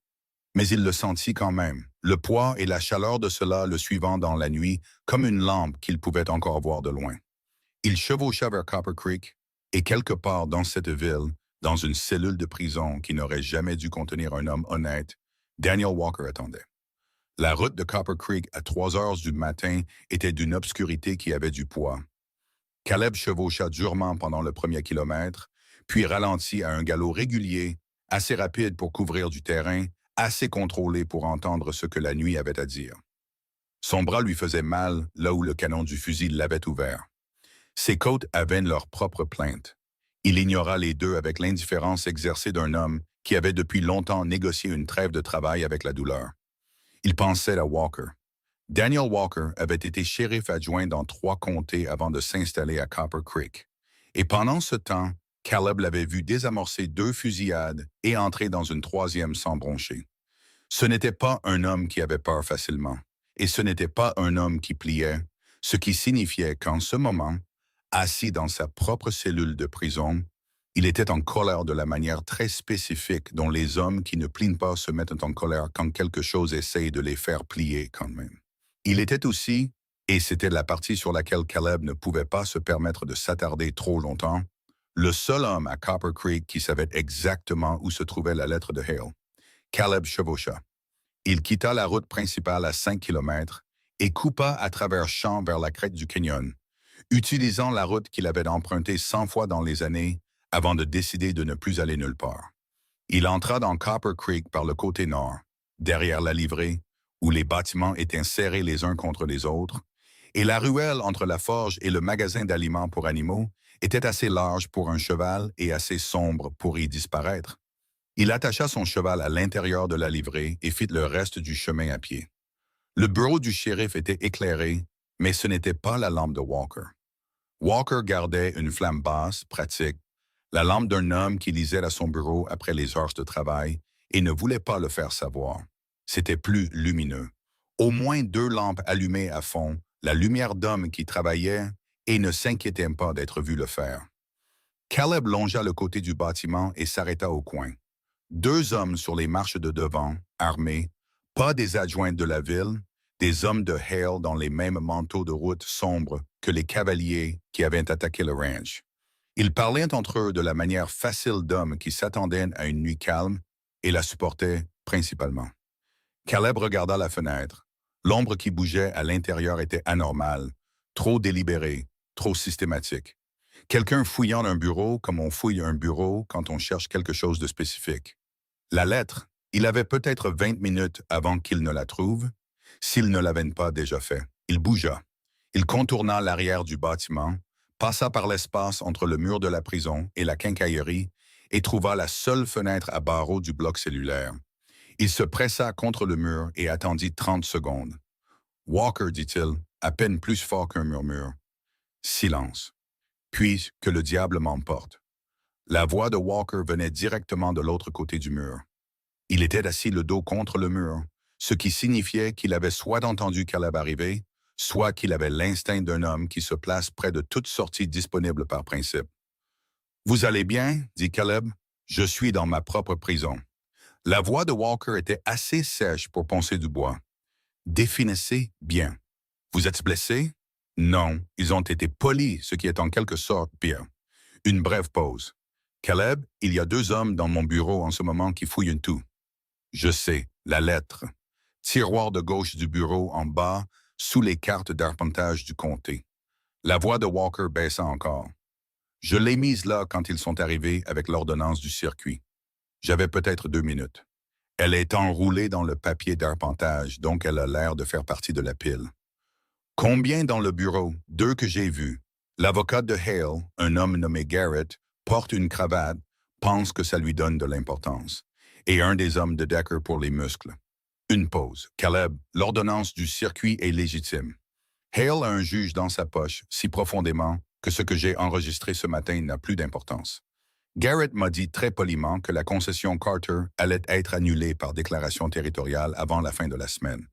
mais il le sentit quand même, le poids et la chaleur de cela le suivant dans la nuit, comme une lampe qu'il pouvait encore voir de loin. Il chevaucha vers Copper Creek, et quelque part dans cette ville, dans une cellule de prison qui n'aurait jamais dû contenir un homme honnête, Daniel Walker attendait. La route de Copper Creek à 3 heures du matin était d'une obscurité qui avait du poids. Caleb chevaucha durement pendant le premier kilomètre, puis ralentit à un galop régulier, assez rapide pour couvrir du terrain, assez contrôlé pour entendre ce que la nuit avait à dire. Son bras lui faisait mal là où le canon du fusil l'avait ouvert. Ses côtes avaient leur propre plainte. Il ignora les deux avec l'indifférence exercée d'un homme qui avait depuis longtemps négocié une trêve de travail avec la douleur. Il pensait à Walker. Daniel Walker avait été shérif adjoint dans 3 comtés avant de s'installer à Copper Creek. Et pendant ce temps, Caleb l'avait vu désamorcer 2 fusillades et entrer dans une 3e sans broncher. Ce n'était pas un homme qui avait peur facilement, et ce n'était pas un homme qui pliait, ce qui signifiait qu'en ce moment, assis dans sa propre cellule de prison, il était en colère de la manière très spécifique dont les hommes qui ne plient pas se mettent en colère quand quelque chose essaye de les faire plier quand même. Il était aussi, et c'était la partie sur laquelle Caleb ne pouvait pas se permettre de s'attarder trop longtemps, le seul homme à Copper Creek qui savait exactement où se trouvait la lettre de Hale. Caleb chevaucha. Il quitta la route principale à 5 kilomètres et coupa à travers champs vers la crête du canyon, utilisant la route qu'il avait empruntée 100 fois dans les années avant de décider de ne plus aller nulle part. Il entra dans Copper Creek par le côté nord, derrière la livrée, où les bâtiments étaient serrés les uns contre les autres, et la ruelle entre la forge et le magasin d'aliments pour animaux était assez large pour un cheval et assez sombre pour y disparaître. Il attacha son cheval à l'intérieur de la livrée et fit le reste du chemin à pied. Le bureau du shérif était éclairé, mais ce n'était pas la lampe de Walker. Walker gardait une flamme basse, pratique, la lampe d'un homme qui lisait à son bureau après les heures de travail et ne voulait pas le faire savoir. C'était plus lumineux. Au moins 2 lampes allumées à fond, la lumière d'homme qui travaillait et ne s'inquiétait pas d'être vu le faire. Caleb longea le côté du bâtiment et s'arrêta au coin. 2 hommes sur les marches de devant, armés, pas des adjoints de la ville, des hommes de Hale dans les mêmes manteaux de route sombres que les cavaliers qui avaient attaqué le ranch. Ils parlaient entre eux de la manière facile d'hommes qui s'attendaient à une nuit calme et la supportaient principalement. Caleb regarda la fenêtre. L'ombre qui bougeait à l'intérieur était anormale, trop délibérée, trop systématique. Quelqu'un fouillant un bureau comme on fouille un bureau quand on cherche quelque chose de spécifique. La lettre, il avait peut-être 20 minutes avant qu'il ne la trouve, s'il ne l'avait pas déjà fait. Il bougea. Il contourna l'arrière du bâtiment, passa par l'espace entre le mur de la prison et la quincaillerie et trouva la seule fenêtre à barreaux du bloc cellulaire. Il se pressa contre le mur et attendit 30 secondes. « Walker, dit-il, à peine plus fort qu'un murmure. Silence. Puis que le diable m'emporte. La voix de Walker venait directement de l'autre côté du mur. Il était assis le dos contre le mur, ce qui signifiait qu'il avait soit entendu Caleb arriver, soit qu'il avait l'instinct d'un homme qui se place près de toute sortie disponible par principe. « Vous allez bien, dit Caleb. Je suis dans ma propre prison. » La voix de Walker était assez sèche pour poncer du bois. « Définissez bien. Vous êtes blessé? » « Non, ils ont été polis, ce qui est en quelque sorte pire. » Une brève pause. « Caleb, il y a 2 hommes dans mon bureau en ce moment qui fouillent tout. »« Je sais, la lettre. » Tiroir de gauche du bureau en bas, sous les cartes d'arpentage du comté. La voix de Walker baissa encore. « Je l'ai mise là quand ils sont arrivés avec l'ordonnance du circuit. J'avais peut-être 2 minutes. Elle est enroulée dans le papier d'arpentage, donc elle a l'air de faire partie de la pile. Combien dans le bureau? Deux que j'ai vus. L'avocat de Hale, un homme nommé Garrett, porte une cravate, pense que ça lui donne de l'importance. Et un des hommes de Decker pour les muscles. Une pause. Caleb, l'ordonnance du circuit est légitime. Hale a un juge dans sa poche si profondément que ce que j'ai enregistré ce matin n'a plus d'importance. Garrett m'a dit très poliment que la concession Carter allait être annulée par déclaration territoriale avant la fin de la semaine.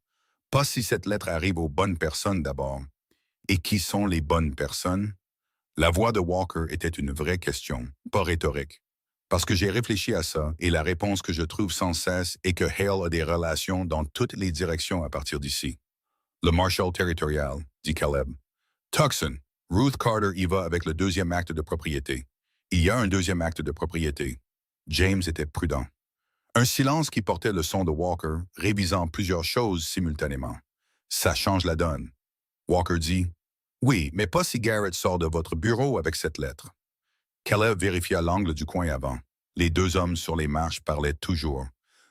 Pas si cette lettre arrive aux bonnes personnes d'abord. Et qui sont les bonnes personnes? La voix de Walker était une vraie question, pas rhétorique. Parce que j'ai réfléchi à ça, et la réponse que je trouve sans cesse est que Hale a des relations dans toutes les directions à partir d'ici. Le Marshal territorial, dit Caleb. Tucson, Ruth Carter y va avec le deuxième acte de propriété. Il y a un deuxième acte de propriété. James était prudent. Un silence qui portait le son de Walker, révisant plusieurs choses simultanément. Ça change la donne. Walker dit, « Oui, mais pas si Garrett sort de votre bureau avec cette lettre. » Caleb vérifia l'angle du coin avant. Les deux hommes sur les marches parlaient toujours.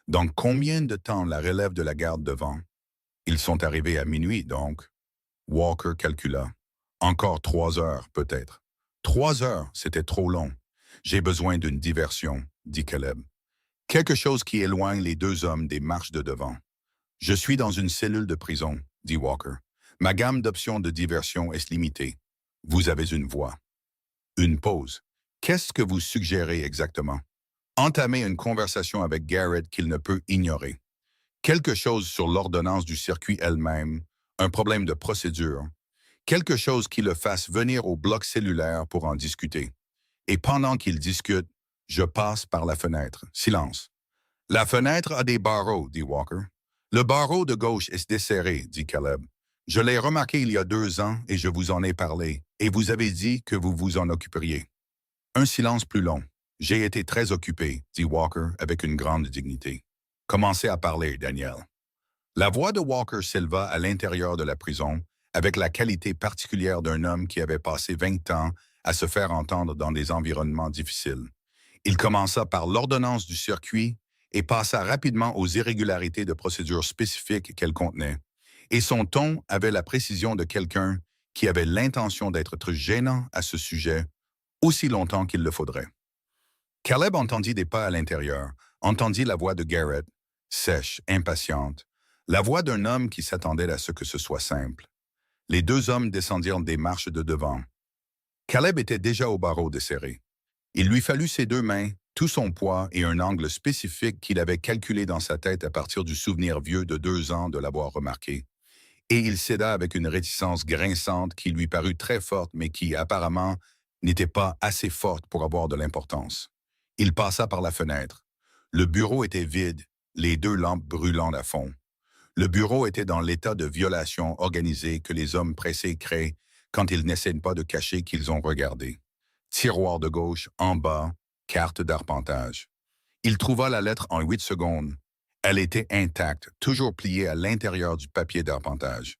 Dans combien de temps la relève de la garde devant? Ils sont arrivés à minuit, donc. Walker calcula. Encore 3 heures, peut-être. 3 heures, c'était trop long. J'ai besoin d'une diversion, dit Caleb. Quelque chose qui éloigne les deux hommes des marches de devant. Je suis dans une cellule de prison, dit Walker. Ma gamme d'options de diversion est limitée. Vous avez une voix. Une pause. Qu'est-ce que vous suggérez exactement? Entamer une conversation avec Garrett qu'il ne peut ignorer. Quelque chose sur l'ordonnance du circuit elle-même, un problème de procédure. Quelque chose qui le fasse venir au bloc cellulaire pour en discuter. Et pendant qu'il discute, je passe par la fenêtre. Silence. La fenêtre a des barreaux, dit Walker. Le barreau de gauche est desserré, dit Caleb. Je l'ai remarqué il y a 2 ans et je vous en ai parlé, et vous avez dit que vous vous en occuperiez. Un silence plus long. J'ai été très occupé, dit Walker avec une grande dignité. Commencez à parler, Daniel. La voix de Walker s'éleva à l'intérieur de la prison, avec la qualité particulière d'un homme qui avait passé 20 ans à se faire entendre dans des environnements difficiles. Il commença par l'ordonnance du circuit et passa rapidement aux irrégularités de procédure spécifiques qu'elle contenait. Et son ton avait la précision de quelqu'un qui avait l'intention d'être très gênant à ce sujet aussi longtemps qu'il le faudrait. Caleb entendit des pas à l'intérieur, entendit la voix de Garrett, sèche, impatiente, la voix d'un homme qui s'attendait à ce que ce soit simple. Les deux hommes descendirent des marches de devant. Caleb était déjà au barreau desserré. Il lui fallut ses 2 mains, tout son poids et un angle spécifique qu'il avait calculé dans sa tête à partir du souvenir vieux de 2 ans de l'avoir remarqué. Et il céda avec une réticence grinçante qui lui parut très forte mais qui, apparemment, n'était pas assez forte pour avoir de l'importance. Il passa par la fenêtre. Le bureau était vide, les 2 lampes brûlant à fond. Le bureau était dans l'état de violation organisée que les hommes pressés créent quand ils n'essaient pas de cacher qu'ils ont regardé. Tiroir de gauche, en bas, carte d'arpentage. Il trouva la lettre en 8 secondes. Elle était intacte, toujours pliée à l'intérieur du papier d'arpentage.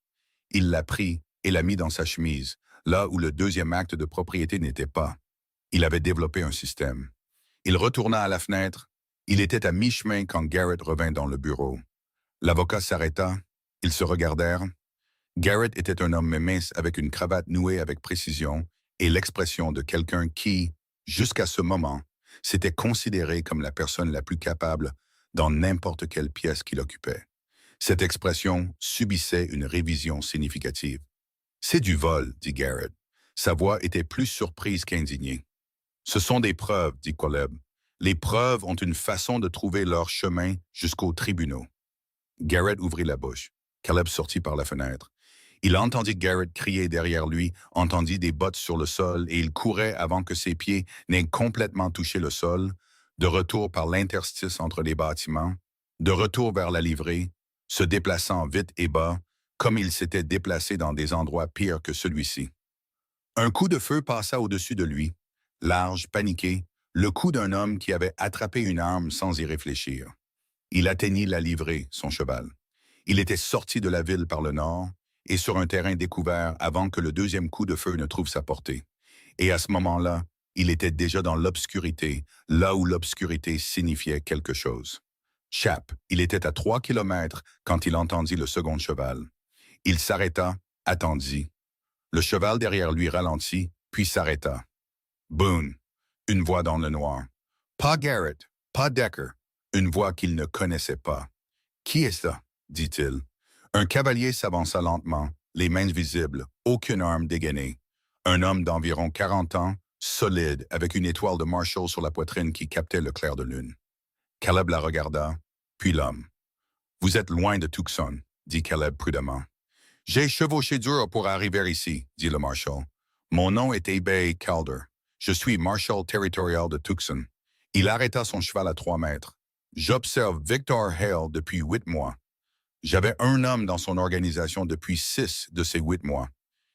Il la prit et la mit dans sa chemise, là où le deuxième acte de propriété n'était pas. Il avait développé un système. Il retourna à la fenêtre. Il était à mi-chemin quand Garrett revint dans le bureau. L'avocat s'arrêta. Ils se regardèrent. Garrett était un homme mince avec une cravate nouée avec précision et l'expression de quelqu'un qui, jusqu'à ce moment, s'était considéré comme la personne la plus capable dans n'importe quelle pièce qu'il occupait. Cette expression subissait une révision significative. « C'est du vol, » dit Garrett. Sa voix était plus surprise qu'indignée. « Ce sont des preuves, » dit Caleb. « Les preuves ont une façon de trouver leur chemin jusqu'aux tribunaux. » Garrett ouvrit la bouche. Caleb sortit par la fenêtre. Il entendit Garrett crier derrière lui, entendit des bottes sur le sol et il courait avant que ses pieds n'aient complètement touché le sol, de retour par l'interstice entre les bâtiments, de retour vers la livrée, se déplaçant vite et bas, comme il s'était déplacé dans des endroits pires que celui-ci. Un coup de feu passa au-dessus de lui, large, paniqué, le coup d'un homme qui avait attrapé une arme sans y réfléchir. Il atteignit la livrée, son cheval. Il était sorti de la ville par le nord et sur un terrain découvert avant que le deuxième coup de feu ne trouve sa portée. Et à ce moment-là, il était déjà dans l'obscurité, là où l'obscurité signifiait quelque chose. Chap, il était à 3 kilomètres quand il entendit le second cheval. Il s'arrêta, attendit. Le cheval derrière lui ralentit, puis s'arrêta. Boone, une voix dans le noir. Pas Garrett, pas Decker, une voix qu'il ne connaissait pas. Qui est-ce? Dit-il. Un cavalier s'avança lentement, les mains visibles, aucune arme dégainée. Un homme d'environ 40 ans, solide, avec une étoile de Marshall sur la poitrine qui captait le clair de lune. Caleb la regarda, puis l'homme. Vous êtes loin de Tucson, dit Caleb prudemment. J'ai chevauché dur pour arriver ici, dit le Marshal. Mon nom est Abe Calder. Je suis Marshal territorial de Tucson. Il arrêta son cheval à 3 mètres. J'observe Victor Hale depuis 8 mois. J'avais un homme dans son organisation depuis 6 de ces 8 mois.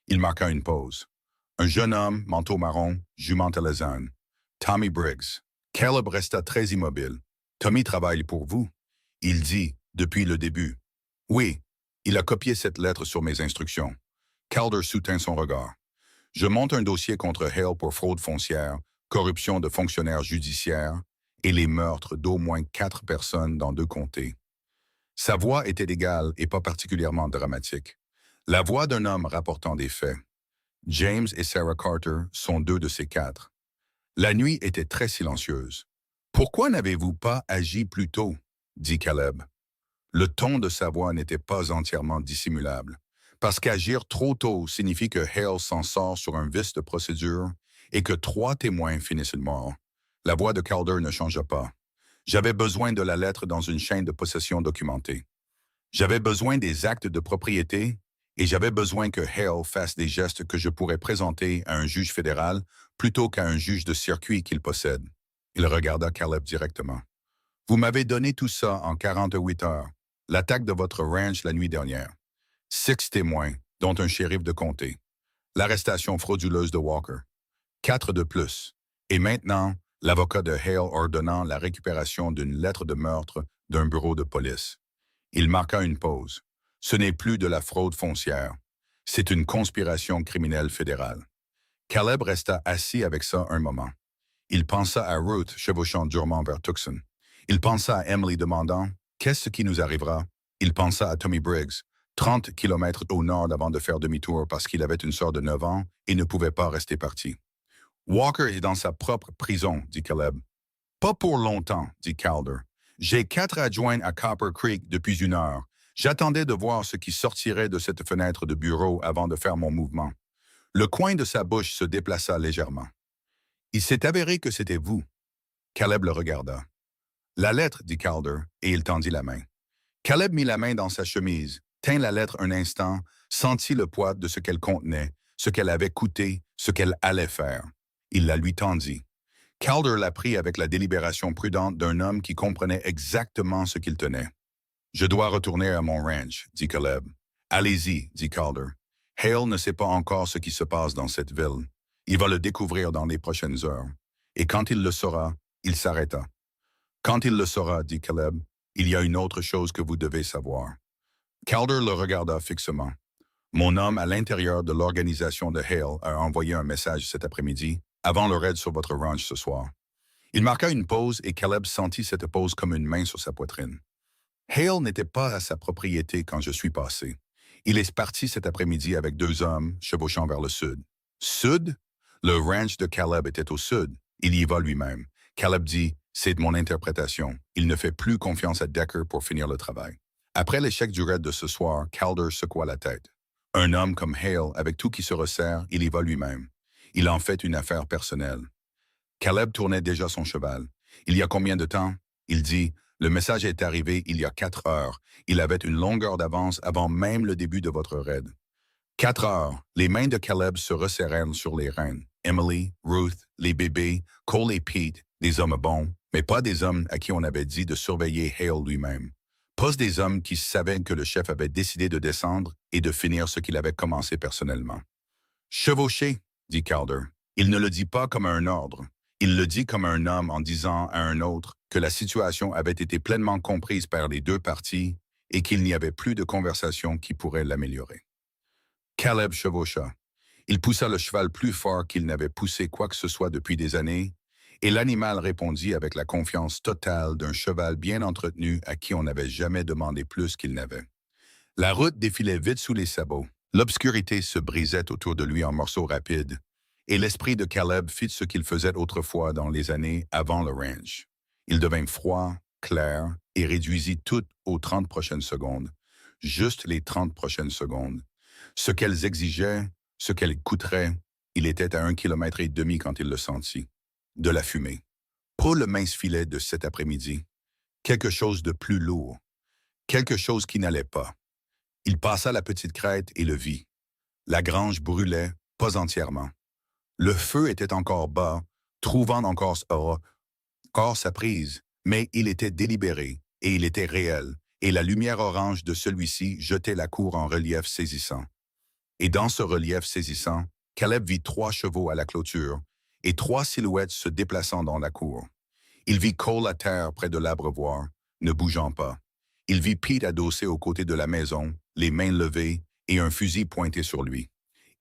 Il marqua une pause. Un jeune homme, manteau marron, jument alezane. Tommy Briggs. Caleb resta très immobile. Tommy travaille pour vous. Il dit, depuis le début. Oui, il a copié cette lettre sur mes instructions. Calder soutint son regard. Je monte un dossier contre Hale pour fraude foncière, corruption de fonctionnaires judiciaires et les meurtres d'au moins 4 personnes dans 2 comtés. Sa voix était égale et pas particulièrement dramatique. La voix d'un homme rapportant des faits. James et Sarah Carter sont 2 de ces 4. La nuit était très silencieuse. « Pourquoi n'avez-vous pas agi plus tôt? » dit Caleb. Le ton de sa voix n'était pas entièrement dissimulable, parce qu'agir trop tôt signifie que Hale s'en sort sur un vice de procédure et que 3 témoins finissent morts. La voix de Calder ne changea pas. J'avais besoin de la lettre dans une chaîne de possession documentée. J'avais besoin des actes de propriété et j'avais besoin que Hale fasse des gestes que je pourrais présenter à un juge fédéral plutôt qu'à un juge de circuit qu'il possède. Il regarda Caleb directement. « Vous m'avez donné tout ça en 48 heures. L'attaque de votre ranch la nuit dernière. 6 témoins, dont un shérif de comté. L'arrestation frauduleuse de Walker. 4 de plus. Et maintenant, l'avocat de Hale ordonnant la récupération d'une lettre de meurtre d'un bureau de police. » Il marqua une pause. « Ce n'est plus de la fraude foncière. C'est une conspiration criminelle fédérale. » Caleb resta assis avec ça un moment. Il pensa à Ruth chevauchant durement vers Tucson. Il pensa à Emily demandant « Qu'est-ce qui nous arrivera? » Il pensa à Tommy Briggs, 30 kilomètres au nord avant de faire demi-tour parce qu'il avait une sœur de 9 ans et ne pouvait pas rester parti. « Walker est dans sa propre prison, dit Caleb. « Pas pour longtemps, dit Calder. J'ai 4 adjoints à Copper Creek depuis 1 heure. J'attendais de voir ce qui sortirait de cette fenêtre de bureau avant de faire mon mouvement. » Le coin de sa bouche se déplaça légèrement. « Il s'est avéré que c'était vous. » Caleb le regarda. « La lettre, dit Calder, et il tendit la main. Caleb mit la main dans sa chemise, tint la lettre un instant, sentit le poids de ce qu'elle contenait, ce qu'elle avait coûté, ce qu'elle allait faire. Il la lui tendit. Calder la prit avec la délibération prudente d'un homme qui comprenait exactement ce qu'il tenait. « Je dois retourner à mon ranch, dit Caleb. « Allez-y, dit Calder. Hale ne sait pas encore ce qui se passe dans cette ville. Il va le découvrir dans les prochaines heures. Et quand il le saura, il s'arrêta. Quand il le saura, dit Caleb, il y a une autre chose que vous devez savoir. » Calder le regarda fixement. « Mon homme à l'intérieur de l'organisation de Hale a envoyé un message cet après-midi, avant le raid sur votre ranch ce soir. » Il marqua une pause et Caleb sentit cette pause comme une main sur sa poitrine. « Hale n'était pas à sa propriété quand je suis passé. Il est parti cet après-midi avec 2 hommes, chevauchant vers le sud. »« Sud? » Le ranch de Caleb était au sud. Il y va lui-même. Caleb dit « C'est de mon interprétation. Il ne fait plus confiance à Decker pour finir le travail. » Après l'échec du raid de ce soir, Calder secoua la tête. Un homme comme Hale, avec tout qui se resserre, il y va lui-même. Il en fait une affaire personnelle. Caleb tournait déjà son cheval. « Il y a combien de temps? » Il dit « Le message est arrivé il y a 4 heures. Il avait une longueur d'avance avant même le début de votre raid. » 4 heures. Les mains de Caleb se resserrèrent sur les rênes. Emily, Ruth, les bébés, Cole et Pete, des hommes bons, mais pas des hommes à qui on avait dit de surveiller Hale lui-même. Pas des hommes qui savaient que le chef avait décidé de descendre et de finir ce qu'il avait commencé personnellement. « Chevaucher, dit Calder. Il ne le dit pas comme un ordre. Il le dit comme un homme en disant à un autre que la situation avait été pleinement comprise par les 2 parties et qu'il n'y avait plus de conversation qui pourrait l'améliorer. » Caleb chevaucha. Il poussa le cheval plus fort qu'il n'avait poussé quoi que ce soit depuis des années, et l'animal répondit avec la confiance totale d'un cheval bien entretenu à qui on n'avait jamais demandé plus qu'il n'avait. La route défilait vite sous les sabots. L'obscurité se brisait autour de lui en morceaux rapides, et l'esprit de Caleb fit ce qu'il faisait autrefois dans les années avant le range. Il devint froid, clair, et réduisit tout aux 30 prochaines secondes. Juste les 30 prochaines secondes. Ce qu'elles exigeaient, ce qu'elles coûteraient, il était à 1,5 km quand il le sentit. De la fumée. Pas le mince filet de cet après-midi. Quelque chose de plus lourd. Quelque chose qui n'allait pas. Il passa la petite crête et le vit. La grange brûlait, pas entièrement. Le feu était encore bas, trouvant encore sa prise, mais il était délibéré, et il était réel, et la lumière orange de celui-ci jetait la cour en relief saisissant. Et dans ce relief saisissant, Caleb vit 3 chevaux à la clôture, et 3 silhouettes se déplaçant dans la cour. Il vit Cole à terre près de l'abreuvoir, ne bougeant pas. Il vit Pete adossé aux côtés de la maison, les mains levées et un fusil pointé sur lui.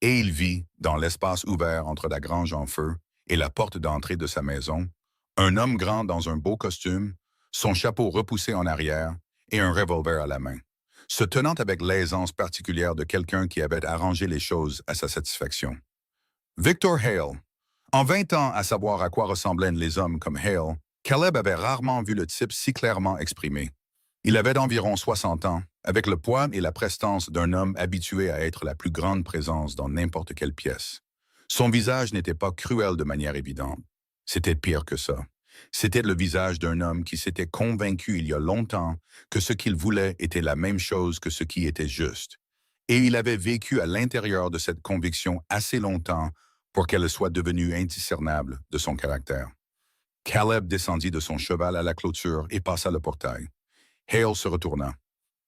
Et il vit, dans l'espace ouvert entre la grange en feu et la porte d'entrée de sa maison, un homme grand dans un beau costume, son chapeau repoussé en arrière et un revolver à la main, se tenant avec l'aisance particulière de quelqu'un qui avait arrangé les choses à sa satisfaction. Victor Hale. En 20 ans à savoir à quoi ressemblaient les hommes comme Hale, Caleb avait rarement vu le type si clairement exprimé. Il avait d'environ 60 ans, avec le poids et la prestance d'un homme habitué à être la plus grande présence dans n'importe quelle pièce. Son visage n'était pas cruel de manière évidente. C'était pire que ça. C'était le visage d'un homme qui s'était convaincu il y a longtemps que ce qu'il voulait était la même chose que ce qui était juste. Et il avait vécu à l'intérieur de cette conviction assez longtemps pour qu'elle soit devenue indiscernable de son caractère. Caleb descendit de son cheval à la clôture et passa le portail. Hale se retourna.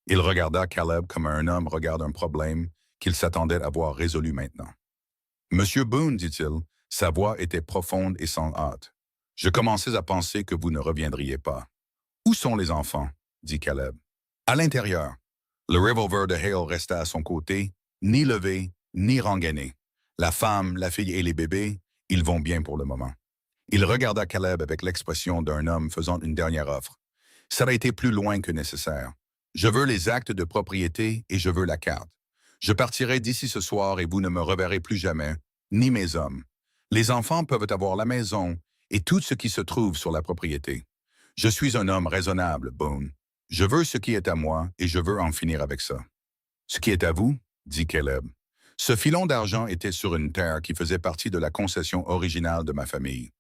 Il regarda Caleb comme un homme regarde un problème qu'il s'attendait à voir résolu maintenant. « Monsieur Boone, dit-il, sa voix était profonde et sans hâte. Je commençais à penser que vous ne reviendriez pas. Où sont les enfants? Dit Caleb. À l'intérieur. Le revolver de Hale resta à son côté, ni levé, ni rengainé. La femme, la fille et les bébés, ils vont bien pour le moment. Il regarda Caleb avec l'expression d'un homme faisant une dernière offre. Ça a été plus loin que nécessaire. Je veux les actes de propriété et je veux la carte. Je partirai d'ici ce soir et vous ne me reverrez plus jamais, ni mes hommes. Les enfants peuvent avoir la maison et tout ce qui se trouve sur la propriété. Je suis un homme raisonnable, Boone. Je veux ce qui est à moi et je veux en finir avec ça. Ce qui est à vous, dit Caleb. Ce filon d'argent était sur une terre qui faisait partie de la concession originale de ma famille.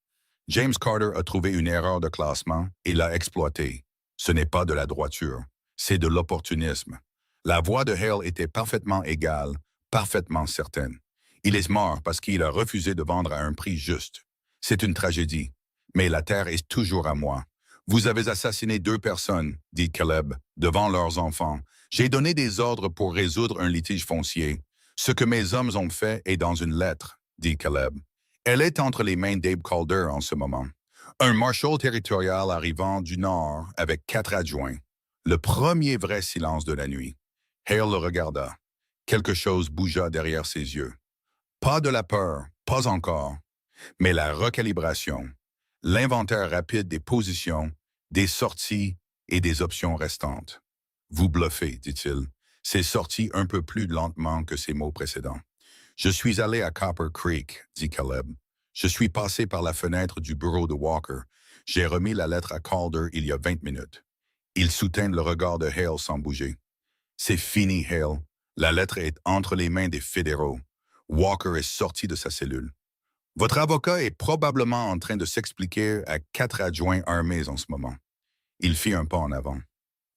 James Carter a trouvé une erreur de classement et l'a exploitée. Ce n'est pas de la droiture, c'est de l'opportunisme. La voix de Hale était parfaitement égale, parfaitement certaine. Il est mort parce qu'il a refusé de vendre à un prix juste. C'est une tragédie, mais la terre est toujours à moi. Vous avez assassiné 2 personnes, dit Caleb, devant leurs enfants. J'ai donné des ordres pour résoudre un litige foncier. Ce que mes hommes ont fait est dans une lettre, dit Caleb. Elle est entre les mains d'Abe Calder en ce moment. Un marshal territorial arrivant du nord avec 4 adjoints. Le premier vrai silence de la nuit. Hale le regarda. Quelque chose bougea derrière ses yeux. Pas de la peur, pas encore, mais la recalibration, l'inventaire rapide des positions, des sorties et des options restantes. Vous bluffez, dit-il. C'est sorti un peu plus lentement que ses mots précédents. Je suis allé à Copper Creek, dit Caleb. Je suis passé par la fenêtre du bureau de Walker. J'ai remis la lettre à Calder il y a 20 minutes. Il soutint le regard de Hale sans bouger. C'est fini, Hale. La lettre est entre les mains des fédéraux. Walker est sorti de sa cellule. Votre avocat est probablement en train de s'expliquer à 4 adjoints armés en ce moment. Il fit un pas en avant.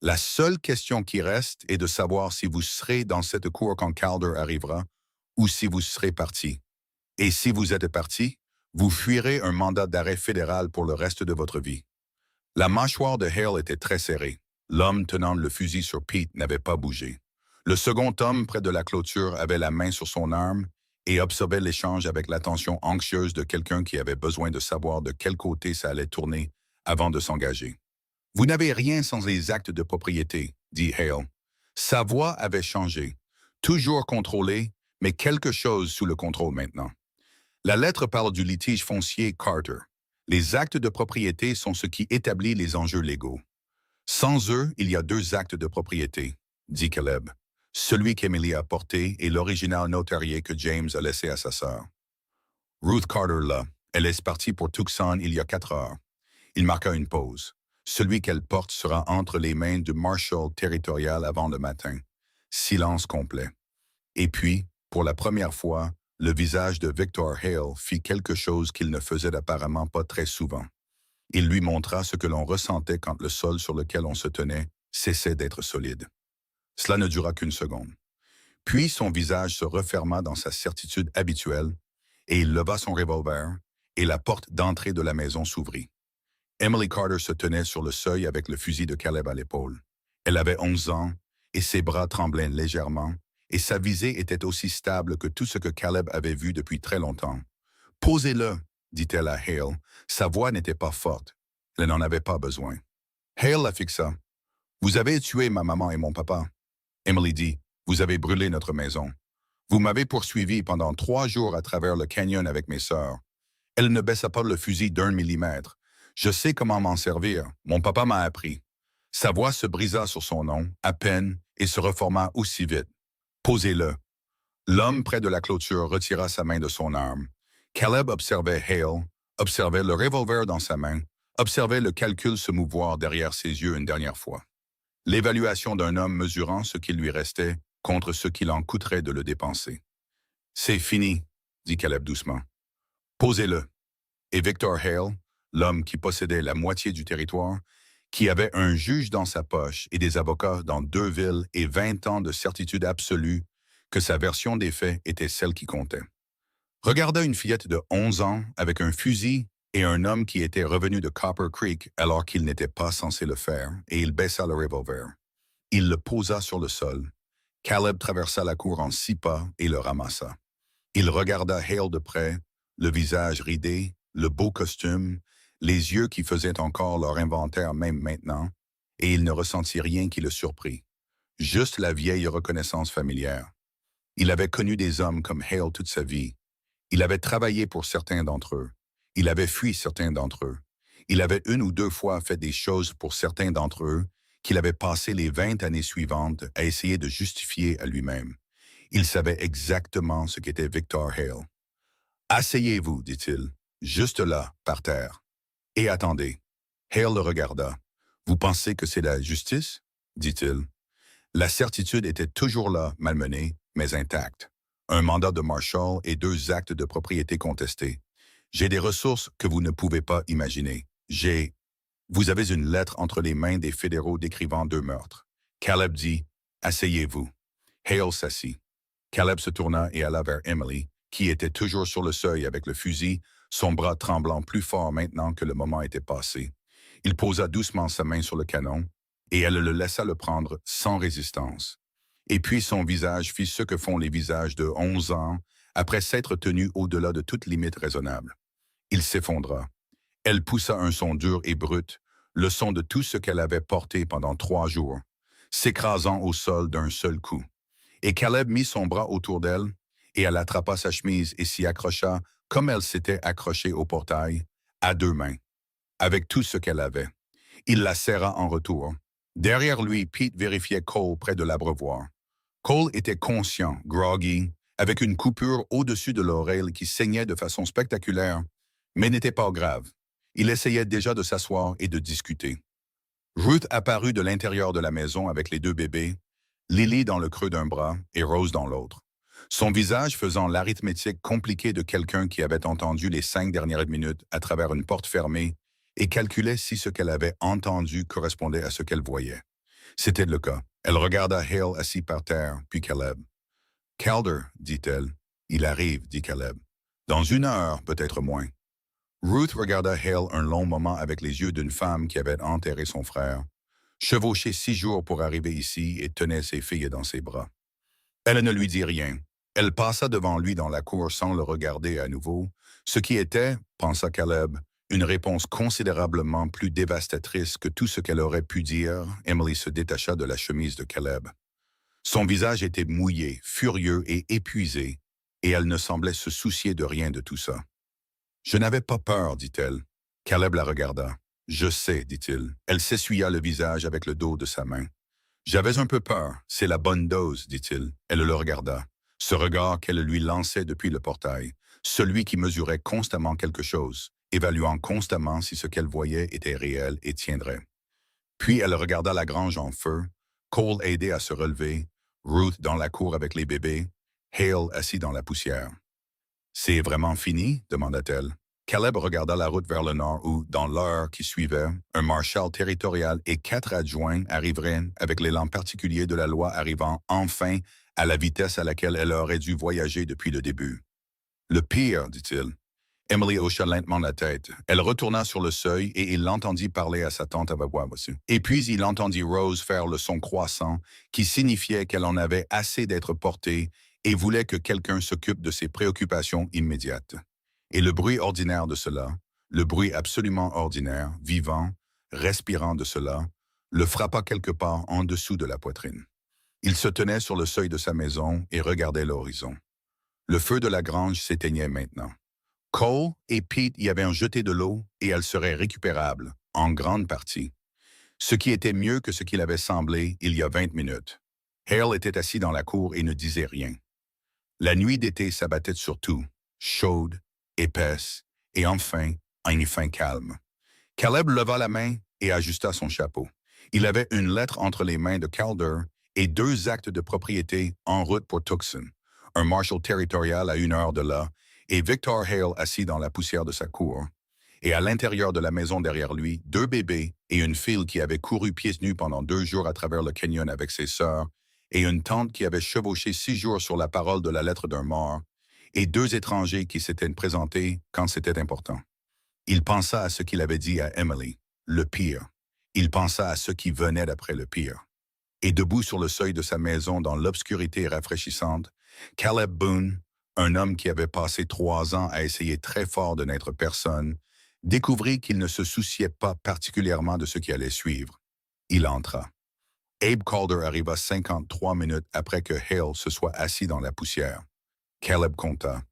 La seule question qui reste est de savoir si vous serez dans cette cour quand Calder arrivera ou si vous serez parti. Et si vous êtes parti, vous fuirez un mandat d'arrêt fédéral pour le reste de votre vie. La mâchoire de Hale était très serrée. L'homme tenant le fusil sur Pete n'avait pas bougé. Le second homme près de la clôture avait la main sur son arme et observait l'échange avec l'attention anxieuse de quelqu'un qui avait besoin de savoir de quel côté ça allait tourner avant de s'engager. « Vous n'avez rien sans les actes de propriété, » dit Hale. Sa voix avait changé. Toujours contrôlée, mais quelque chose sous le contrôle maintenant. La lettre parle du litige foncier Carter. Les actes de propriété sont ce qui établit les enjeux légaux. Sans eux, il y a 2 actes de propriété, dit Caleb. Celui qu'Emily a porté est l'original notarié que James a laissé à sa sœur. Ruth Carter là, elle est partie pour Tucson il y a 4 heures. Il marqua une pause. Celui qu'elle porte sera entre les mains du Marshal territorial avant le matin. Silence complet. Et puis, pour la première fois, le visage de Victor Hale fit quelque chose qu'il ne faisait apparemment pas très souvent. Il lui montra ce que l'on ressentait quand le sol sur lequel on se tenait cessait d'être solide. Cela ne dura qu'une seconde. Puis son visage se referma dans sa certitude habituelle, et il leva son revolver, et la porte d'entrée de la maison s'ouvrit. Emily Carter se tenait sur le seuil avec le fusil de Caleb à l'épaule. Elle avait 11 ans, et ses bras tremblaient légèrement, et sa visée était aussi stable que tout ce que Caleb avait vu depuis très longtemps. « Posez-le », dit-elle à Hale. Sa voix n'était pas forte. Elle n'en avait pas besoin. Hale la fixa. « Vous avez tué ma maman et mon papa. » Emily dit. « Vous avez brûlé notre maison. Vous m'avez poursuivi pendant 3 jours à travers le canyon avec mes sœurs. » Elle ne baissa pas le fusil d'1 millimètre. « Je sais comment m'en servir. Mon papa m'a appris. » Sa voix se brisa sur son nom, à peine, et se reforma aussi vite. « Posez-le. » L'homme près de la clôture retira sa main de son arme. Caleb observait Hale, observait le revolver dans sa main, observait le calcul se mouvoir derrière ses yeux une dernière fois. L'évaluation d'un homme mesurant ce qu'il lui restait contre ce qu'il en coûterait de le dépenser. « C'est fini, » dit Caleb doucement. « Posez-le. » Et Victor Hale, l'homme qui possédait la moitié du territoire, qui avait un juge dans sa poche et des avocats dans 2 villes et 20 ans de certitude absolue que sa version des faits était celle qui comptait, regarda une fillette de 11 ans avec un fusil et un homme qui était revenu de Copper Creek alors qu'il n'était pas censé le faire, et il baissa le revolver. Il le posa sur le sol. Caleb traversa la cour en 6 pas et le ramassa. Il regarda Hale de près, le visage ridé, le beau costume, les yeux qui faisaient encore leur inventaire même maintenant, et il ne ressentit rien qui le surprit. Juste la vieille reconnaissance familière. Il avait connu des hommes comme Hale toute sa vie. Il avait travaillé pour certains d'entre eux. Il avait fui certains d'entre eux. Il avait 1 ou 2 fois fait des choses pour certains d'entre eux qu'il avait passé les 20 années suivantes à essayer de justifier à lui-même. Il savait exactement ce qu'était Victor Hale. « Asseyez-vous, dit-il, juste là, par terre. Et attendez. » Hale le regarda. « Vous pensez que c'est la justice? » dit-il. La certitude était toujours là, malmenée, mais intacte. Un mandat de Marshal et 2 actes de propriété contestés. J'ai des ressources que vous ne pouvez pas imaginer. Vous avez une lettre entre les mains des fédéraux décrivant 2 meurtres. Caleb dit, « Asseyez-vous. » Hale s'assit. Caleb se tourna et alla vers Emily, qui était toujours sur le seuil avec le fusil, son bras tremblant plus fort maintenant que le moment était passé. Il posa doucement sa main sur le canon, et elle le laissa le prendre sans résistance. Et puis son visage fit ce que font les visages de 11 ans après s'être tenu au-delà de toute limite raisonnable. Il s'effondra. Elle poussa un son dur et brut, le son de tout ce qu'elle avait porté pendant 3 jours, s'écrasant au sol d'un seul coup. Et Caleb mit son bras autour d'elle, et elle attrapa sa chemise et s'y accrocha comme elle s'était accrochée au portail, à 2 mains, avec tout ce qu'elle avait. Il la serra en retour. Derrière lui, Pete vérifiait Cole près de l'abreuvoir. Cole était conscient, groggy, avec une coupure au-dessus de l'oreille qui saignait de façon spectaculaire, mais n'était pas grave. Il essayait déjà de s'asseoir et de discuter. Ruth apparut de l'intérieur de la maison avec les 2 bébés, Lily dans le creux d'un bras et Rose dans l'autre. Son visage faisant l'arithmétique compliquée de quelqu'un qui avait entendu les 5 dernières minutes à travers une porte fermée et calculait si ce qu'elle avait entendu correspondait à ce qu'elle voyait. C'était le cas. Elle regarda Hale assis par terre, puis Caleb. « Calder, dit-elle. « Il arrive, dit Caleb. Dans 1 heure, peut-être moins. » Ruth regarda Hale un long moment avec les yeux d'une femme qui avait enterré son frère, chevauché 6 jours pour arriver ici et tenait ses filles dans ses bras. Elle ne lui dit rien. Elle passa devant lui dans la cour sans le regarder à nouveau, ce qui était, pensa Caleb, une réponse considérablement plus dévastatrice que tout ce qu'elle aurait pu dire. Emily se détacha de la chemise de Caleb. Son visage était mouillé, furieux et épuisé, et elle ne semblait se soucier de rien de tout ça. « Je n'avais pas peur, dit-elle. » Caleb la regarda. « Je sais, dit-il. » Elle s'essuya le visage avec le dos de sa main. J'avais un peu peur. C'est la bonne dose, dit-il. Elle le regarda. Ce regard qu'elle lui lançait depuis le portail. Celui qui mesurait constamment quelque chose, évaluant constamment si ce qu'elle voyait était réel et tiendrait. Puis elle regarda la grange en feu, Cole aidé à se relever, Ruth dans la cour avec les bébés, Hale assis dans la poussière. C'est vraiment fini? Demanda-t-elle. Caleb regarda la route vers le nord où, dans l'heure qui suivait, un marshal territorial et 4 adjoints arriveraient avec l'élan particulier de la loi arrivant enfin à la vitesse à laquelle elle aurait dû voyager depuis le début. Le pire, dit-il. Emily hocha lentement la tête. Elle retourna sur le seuil et il l'entendit parler à sa tante à voix basse. Et puis il entendit Rose faire le son croissant qui signifiait qu'elle en avait assez d'être portée et voulait que quelqu'un s'occupe de ses préoccupations immédiates. Et le bruit ordinaire de cela, le bruit absolument ordinaire, vivant, respirant de cela, le frappa quelque part en dessous de la poitrine. Il se tenait sur le seuil de sa maison et regardait l'horizon. Le feu de la grange s'éteignait maintenant. Cole et Pete y avaient jeté de l'eau et elle serait récupérable, en grande partie. Ce qui était mieux que ce qu'il avait semblé il y a 20 minutes. Hale était assis dans la cour et ne disait rien. La nuit d'été s'abattait sur tout, chaude, épaisse, et enfin, une fin calme. Caleb leva la main et ajusta son chapeau. Il avait une lettre entre les mains de Calder et 2 actes de propriété en route pour Tucson, un marshal territorial à 1 heure de là, et Victor Hale assis dans la poussière de sa cour. Et à l'intérieur de la maison derrière lui, 2 bébés et une fille qui avait couru pieds nus pendant 2 jours à travers le canyon avec ses sœurs, et une tante qui avait chevauché 6 jours sur la parole de la lettre d'un mort, et 2 étrangers qui s'étaient présentés quand c'était important. Il pensa à ce qu'il avait dit à Emily, le pire. Il pensa à ce qui venait d'après le pire. Et debout sur le seuil de sa maison dans l'obscurité rafraîchissante, Caleb Boone, un homme qui avait passé 3 ans à essayer très fort de n'être personne, découvrit qu'il ne se souciait pas particulièrement de ce qui allait suivre. Il entra. Abe Calder arriva 53 minutes après que Hale se soit assis dans la poussière. Caleb compta.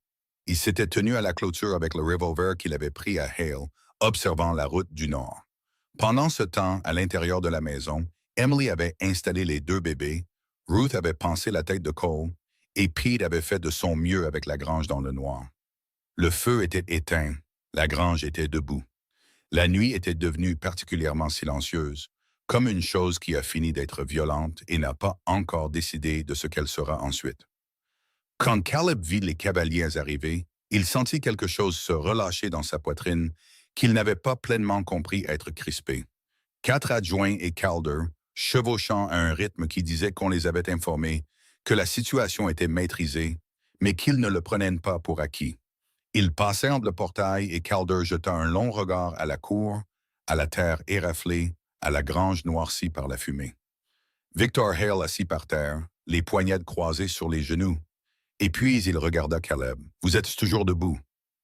Il s'était tenu à la clôture avec le revolver qu'il avait pris à Hale, observant la route du nord. Pendant ce temps, à l'intérieur de la maison, Emily avait installé les 2 bébés, Ruth avait pansé la tête de Cole, et Pete avait fait de son mieux avec la grange dans le noir. Le feu était éteint, la grange était debout. La nuit était devenue particulièrement silencieuse, comme une chose qui a fini d'être violente et n'a pas encore décidé de ce qu'elle sera ensuite. Quand Caleb vit les cavaliers arriver, il sentit quelque chose se relâcher dans sa poitrine qu'il n'avait pas pleinement compris être crispé. 4 adjoints et Calder, chevauchant à un rythme qui disait qu'on les avait informés que la situation était maîtrisée, mais qu'ils ne le prenaient pas pour acquis. Ils passèrent le portail et Calder jeta un long regard à la cour, à la terre éraflée, à la grange noircie par la fumée. Victor Hale assis par terre, les poignets croisés sur les genoux. Et puis il regarda Caleb. « Vous êtes toujours debout, »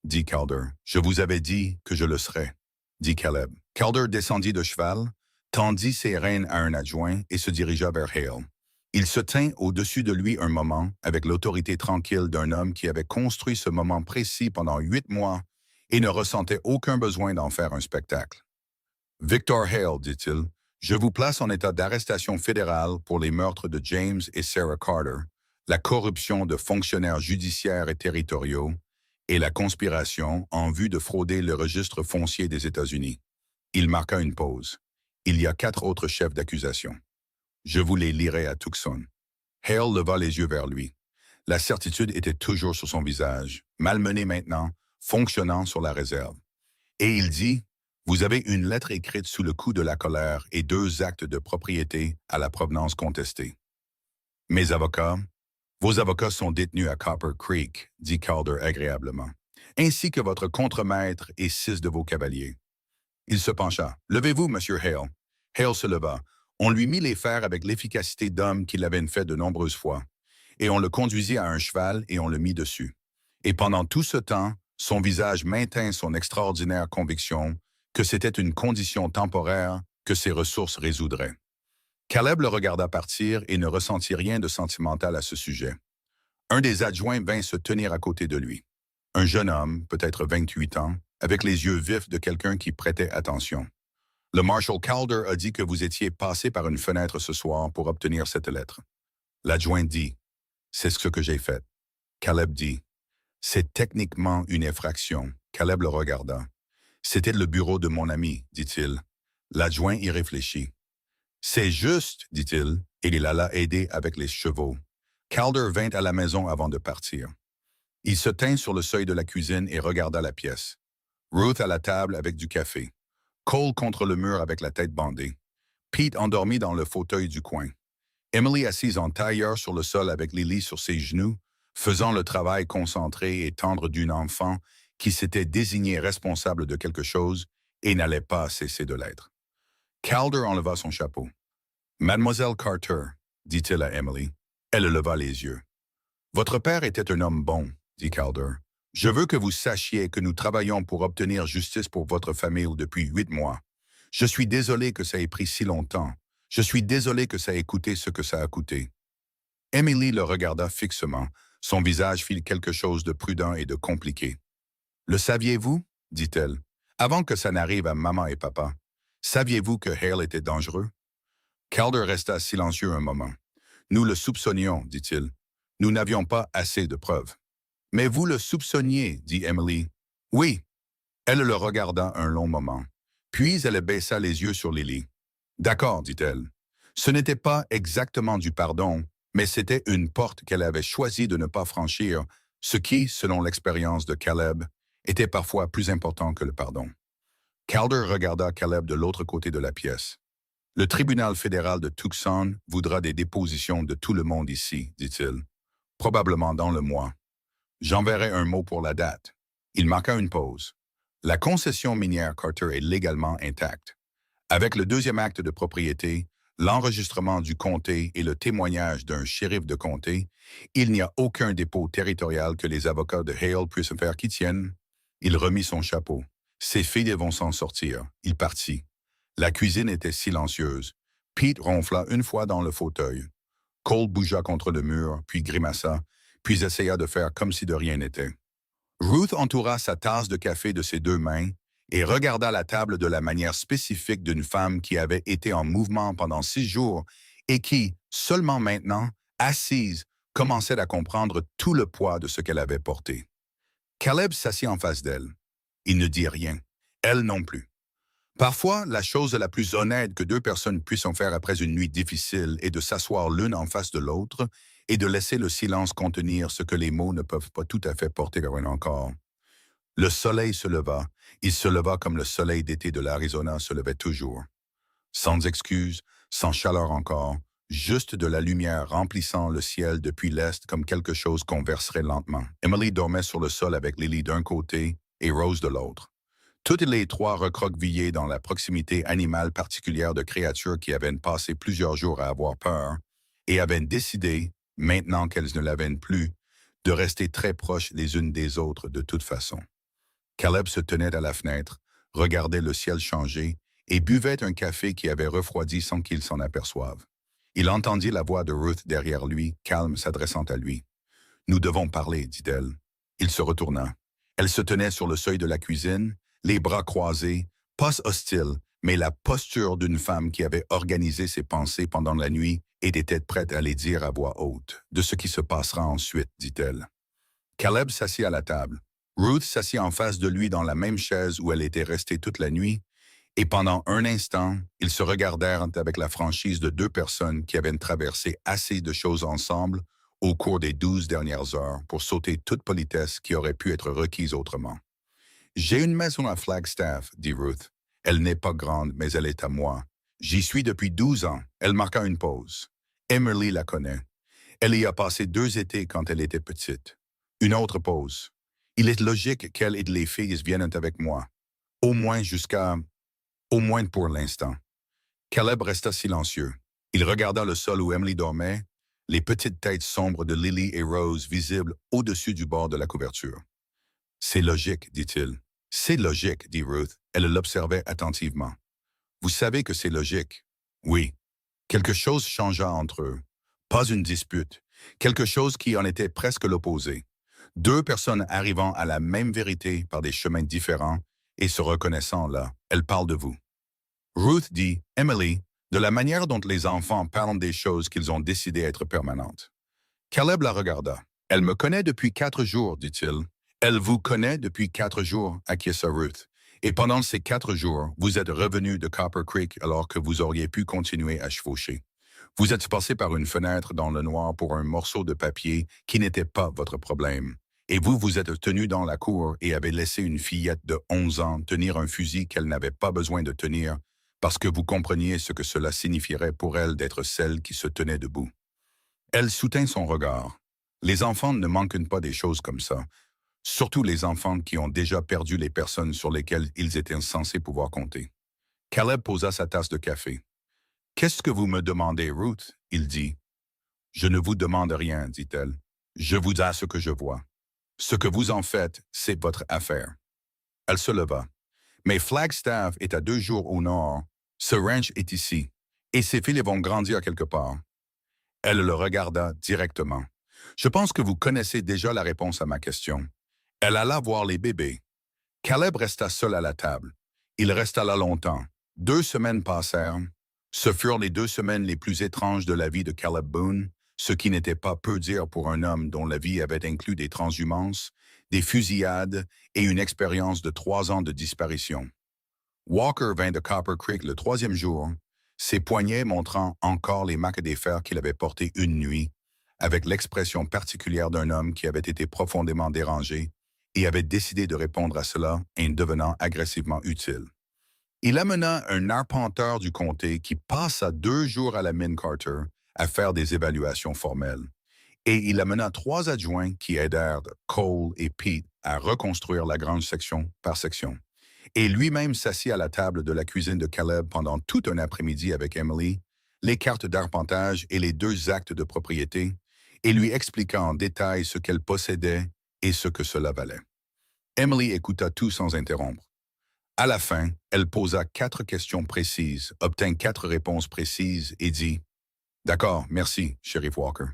dit Calder. « Je vous avais dit que je le serais, » dit Caleb. Calder descendit de cheval, tendit ses rênes à un adjoint et se dirigea vers Hale. Il se tint au-dessus de lui un moment, avec l'autorité tranquille d'un homme qui avait construit ce moment précis pendant 8 mois et ne ressentait aucun besoin d'en faire un spectacle. « Victor Hale, dit-il, je vous place en état d'arrestation fédérale pour les meurtres de James et Sarah Carter, la corruption de fonctionnaires judiciaires et territoriaux et la conspiration en vue de frauder le registre foncier des États-Unis. » Il marqua une pause. Il y a 4 autres chefs d'accusation. Je vous les lirai à Tucson. Hale leva les yeux vers lui. La certitude était toujours sur son visage, malmené maintenant, fonctionnant sur la réserve. Et il dit, « Vous avez une lettre écrite sous le coup de la colère et 2 actes de propriété à la provenance contestée. Mes avocats, vos avocats sont détenus à Copper Creek, dit Calder agréablement, ainsi que votre contremaître et 6 de vos cavaliers. » Il se pencha. « Levez-vous, Monsieur Hale. » Hale se leva. On lui mit les fers avec l'efficacité d'homme qu'il avait fait de nombreuses fois, et on le conduisit à un cheval et on le mit dessus. Et pendant tout ce temps, son visage maintint son extraordinaire conviction que c'était une condition temporaire que ses ressources résoudraient. Caleb le regarda partir et ne ressentit rien de sentimental à ce sujet. Un des adjoints vint se tenir à côté de lui. Un jeune homme, peut-être 28 ans, avec les yeux vifs de quelqu'un qui prêtait attention. Le Marshal Calder a dit que vous étiez passé par une fenêtre ce soir pour obtenir cette lettre. L'adjoint dit, c'est ce que j'ai fait. Caleb dit, c'est techniquement une effraction. Caleb le regarda. C'était le bureau de mon ami, dit-il. L'adjoint y réfléchit. C'est juste, dit-il, et il alla aider avec les chevaux. Calder vint à la maison avant de partir. Il se tint sur le seuil de la cuisine et regarda la pièce. Ruth à la table avec du café. Cole contre le mur avec la tête bandée. Pete endormi dans le fauteuil du coin. Emily assise en tailleur sur le sol avec Lily sur ses genoux, faisant le travail concentré et tendre d'une enfant qui s'était désignée responsable de quelque chose et n'allait pas cesser de l'être. Calder enleva son chapeau. « Mademoiselle Carter, » dit-il à Emily. Elle leva les yeux. « Votre père était un homme bon, » dit Calder. « Je veux que vous sachiez que nous travaillons pour obtenir justice pour votre famille depuis 8 mois. Je suis désolé que ça ait pris si longtemps. Je suis désolé que ça ait coûté ce que ça a coûté. » Emily le regarda fixement. Son visage fit quelque chose de prudent et de compliqué. « Le saviez-vous? » dit-elle. « Avant que ça n'arrive à maman et papa. Saviez-vous que Hale était dangereux? » Calder resta silencieux un moment. « Nous le soupçonnions, dit-il. Nous n'avions pas assez de preuves. »« Mais vous le soupçonniez, dit Emily. »« Oui. » Elle le regarda un long moment. Puis elle baissa les yeux sur Lily. « D'accord, dit-elle. Ce n'était pas exactement du pardon, mais c'était une porte qu'elle avait choisi de ne pas franchir, ce qui, selon l'expérience de Caleb, était parfois plus important que le pardon. » Calder regarda Caleb de l'autre côté de la pièce. « Le tribunal fédéral de Tucson voudra des dépositions de tout le monde ici, dit-il. Probablement dans le mois. J'enverrai un mot pour la date. » Il marqua une pause. « La concession minière Carter est légalement intacte. Avec le deuxième acte de propriété, l'enregistrement du comté et le témoignage d'un shérif de comté, il n'y a aucun dépôt territorial que les avocats de Hale puissent faire qui tienne. » Il remit son chapeau. Ses filles vont s'en sortir. Il partit. La cuisine était silencieuse. Pete ronfla une fois dans le fauteuil. Cole bougea contre le mur, puis grimaça, puis essaya de faire comme si de rien n'était. Ruth entoura sa tasse de café de ses 2 mains et regarda la table de la manière spécifique d'une femme qui avait été en mouvement pendant 6 jours et qui, seulement maintenant, assise, commençait à comprendre tout le poids de ce qu'elle avait porté. Caleb s'assit en face d'elle. Il ne dit rien. Elle non plus. Parfois, la chose la plus honnête que 2 personnes puissent en faire après une nuit difficile est de s'asseoir l'une en face de l'autre et de laisser le silence contenir ce que les mots ne peuvent pas tout à fait porter encore. Le soleil se leva. Il se leva comme le soleil d'été de l'Arizona se levait toujours. Sans excuse, sans chaleur encore, juste de la lumière remplissant le ciel depuis l'est comme quelque chose qu'on verserait lentement. Emily dormait sur le sol avec Lily d'un côté et Rose de l'autre. Toutes les 3 recroquevillées dans la proximité animale particulière de créatures qui avaient passé plusieurs jours à avoir peur et avaient décidé, maintenant qu'elles ne l'avaient plus, de rester très proches les unes des autres de toute façon. Caleb se tenait à la fenêtre, regardait le ciel changer et buvait un café qui avait refroidi sans qu'il s'en aperçoive. Il entendit la voix de Ruth derrière lui, calme, s'adressant à lui. « Nous devons parler, dit-elle. » Il se retourna. Elle se tenait sur le seuil de la cuisine, les bras croisés, pas hostile, mais la posture d'une femme qui avait organisé ses pensées pendant la nuit et était prête à les dire à voix haute. « De ce qui se passera ensuite, dit-elle. » Caleb s'assit à la table. Ruth s'assit en face de lui dans la même chaise où elle était restée toute la nuit, et pendant un instant, ils se regardèrent avec la franchise de 2 personnes qui avaient traversé assez de choses ensemble au cours des 12 dernières heures pour sauter toute politesse qui aurait pu être requise autrement. « J'ai une maison à Flagstaff, dit Ruth. Elle n'est pas grande, mais elle est à moi. J'y suis depuis 12 ans. Elle marqua une pause. Emily la connaît. Elle y a passé 2 étés quand elle était petite. Une autre pause. Il est logique qu'elle et les filles viennent avec moi. Au moins pour l'instant. » Caleb resta silencieux. Il regarda le sol où Emily dormait, les petites têtes sombres de Lily et Rose visibles au-dessus du bord de la couverture. « C'est logique, dit-il. « C'est logique, dit Ruth. Elle l'observait attentivement. « Vous savez que c'est logique. »« Oui. » Quelque chose changea entre eux. Pas une dispute. Quelque chose qui en était presque l'opposé. 2 personnes arrivant à la même vérité par des chemins différents et se reconnaissant là. « Elle parle de vous. » Ruth dit, Emily, de la manière dont les enfants parlent des choses qu'ils ont décidé être permanentes. Caleb la regarda. Elle me connaît depuis 4 jours, dit-il. Elle vous connaît depuis 4 jours, acquiesça Ruth. Et pendant ces 4 jours, vous êtes revenu de Copper Creek alors que vous auriez pu continuer à chevaucher. Vous êtes passé par une fenêtre dans le noir pour un morceau de papier qui n'était pas votre problème. Et vous vous êtes tenu dans la cour et avez laissé une fillette de 11 ans tenir un fusil qu'elle n'avait pas besoin de tenir parce que vous compreniez ce que cela signifierait pour elle d'être celle qui se tenait debout. Elle soutint son regard. Les enfants ne manquent pas des choses comme ça, surtout les enfants qui ont déjà perdu les personnes sur lesquelles ils étaient censés pouvoir compter. Caleb posa sa tasse de café. « Qu'est-ce que vous me demandez, Ruth? » Il dit. « Je ne vous demande rien, dit-elle. Je vous dis ce que je vois. Ce que vous en faites, c'est votre affaire. » Elle se leva. « Mais Flagstaff est à 2 jours au nord. Ce ranch est ici. Et ces filles vont grandir quelque part. » Elle le regarda directement. « Je pense que vous connaissez déjà la réponse à ma question. » Elle alla voir les bébés. Caleb resta seul à la table. Il resta là longtemps. 2 semaines passèrent. Ce furent les 2 semaines les plus étranges de la vie de Caleb Boone, ce qui n'était pas peu dire pour un homme dont la vie avait inclus des transhumances, des fusillades et une expérience de 3 ans de disparition. Walker vint de Copper Creek le 3e jour, ses poignets montrant encore les marques des fers qu'il avait portés une nuit, avec l'expression particulière d'un homme qui avait été profondément dérangé et avait décidé de répondre à cela en devenant agressivement utile. Il amena un arpenteur du comté qui passa 2 jours à la mine Carter à faire des évaluations formelles. Et il amena 3 adjoints qui aidèrent Cole et Pete à reconstruire la grande section par section. Et lui-même s'assit à la table de la cuisine de Caleb pendant tout un après-midi avec Emily, les cartes d'arpentage et les 2 actes de propriété, et lui expliqua en détail ce qu'elle possédait et ce que cela valait. Emily écouta tout sans interrompre. À la fin, elle posa 4 questions précises, obtint 4 réponses précises et dit « D'accord, merci, shérif Walker. »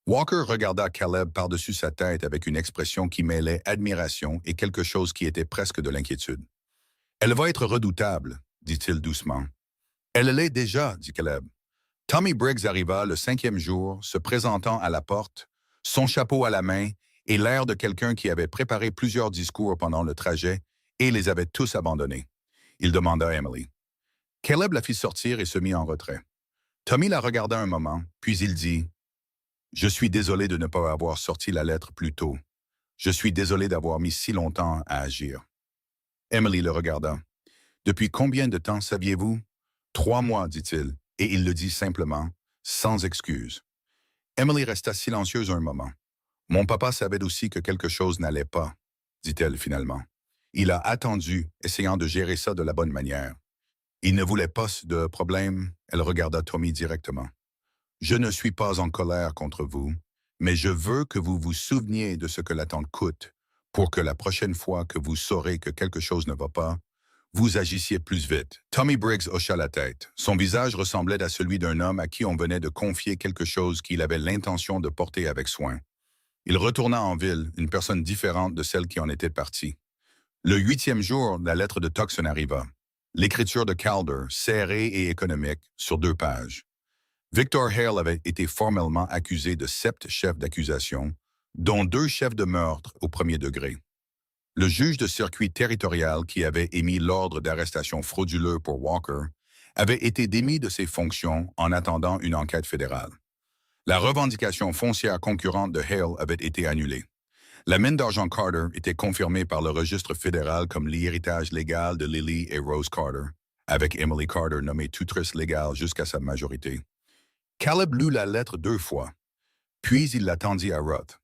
Walker regarda Caleb par-dessus sa tête avec une expression qui mêlait admiration et quelque chose qui était presque de l'inquiétude. « Elle va être redoutable, dit-il doucement. « Elle l'est déjà, dit Caleb. Tommy Briggs arriva le 5e jour, se présentant à la porte, son chapeau à la main et l'air de quelqu'un qui avait préparé plusieurs discours pendant le trajet et les avait tous abandonnés. Il demanda à Emily. Caleb la fit sortir et se mit en retrait. Tommy la regarda un moment, puis il dit « Je suis désolé de ne pas avoir sorti la lettre plus tôt. Je suis désolé d'avoir mis si longtemps à agir. » Emily le regarda. « Depuis combien de temps saviez-vous? » « 3 mois, dit-il, et il le dit simplement, sans excuse. Emily resta silencieuse un moment. « Mon papa savait aussi que quelque chose n'allait pas, dit-elle finalement. Il a attendu, essayant de gérer ça de la bonne manière. Il ne voulait pas de problème. » Elle regarda Tommy directement. « Je ne suis pas en colère contre vous, mais je veux que vous vous souveniez de ce que l'attente coûte pour que la prochaine fois que vous saurez que quelque chose ne va pas, vous agissiez plus vite. » Tommy Briggs hocha la tête. Son visage ressemblait à celui d'un homme à qui on venait de confier quelque chose qu'il avait l'intention de porter avec soin. Il retourna en ville, une personne différente de celle qui en était partie. Le 8e jour, la lettre de Tucson arriva. L'écriture de Calder, serrée et économique, sur 2 pages. Victor Hale avait été formellement accusé de 7 chefs d'accusation, dont 2 chefs de meurtre au 1er degré. Le juge de circuit territorial qui avait émis l'ordre d'arrestation frauduleux pour Walker avait été démis de ses fonctions en attendant une enquête fédérale. La revendication foncière concurrente de Hale avait été annulée. La mine d'argent Carter était confirmée par le registre fédéral comme l'héritage légal de Lily et Rose Carter, avec Emily Carter nommée tutrice légale jusqu'à sa majorité. Caleb lut la lettre 2 fois, puis il la tendit à Ruth.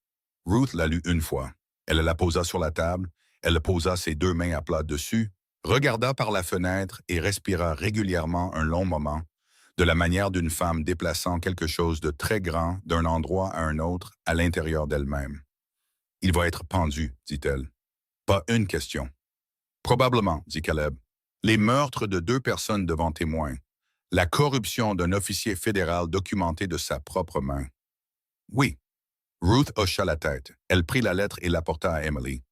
Ruth la lut 1 fois. Elle la posa sur la table, elle posa ses 2 mains à plat dessus, regarda par la fenêtre et respira régulièrement un long moment, de la manière d'une femme déplaçant quelque chose de très grand d'un endroit à un autre à l'intérieur d'elle-même. « Il va être pendu, dit-elle. Pas une question. »« Probablement, dit Caleb. Les meurtres de 2 personnes devant témoins. La corruption d'un officier fédéral documenté de sa propre main. »« Oui. » Ruth hocha la tête. Elle prit la lettre et la porta à Emily.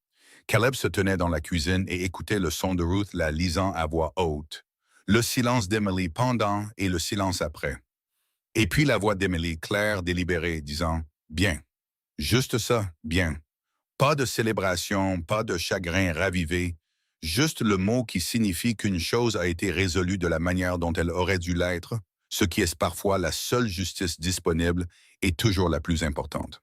Caleb se tenait dans la cuisine et écoutait le son de Ruth la lisant à voix haute. Le silence d'Emily pendant et le silence après. Et puis la voix d'Emily, claire, délibérée, disant « Bien. Juste ça, bien. » Pas de célébration, pas de chagrin ravivé, juste le mot qui signifie qu'une chose a été résolue de la manière dont elle aurait dû l'être, ce qui est parfois la seule justice disponible et toujours la plus importante.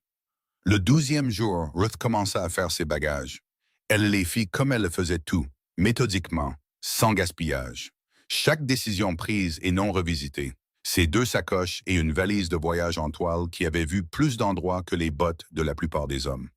Le 12e jour, Ruth commença à faire ses bagages. Elle les fit comme elle le faisait tout, méthodiquement, sans gaspillage. Chaque décision prise et non revisitée. Ses 2 sacoches et une valise de voyage en toile qui avait vu plus d'endroits que les bottes de la plupart des hommes.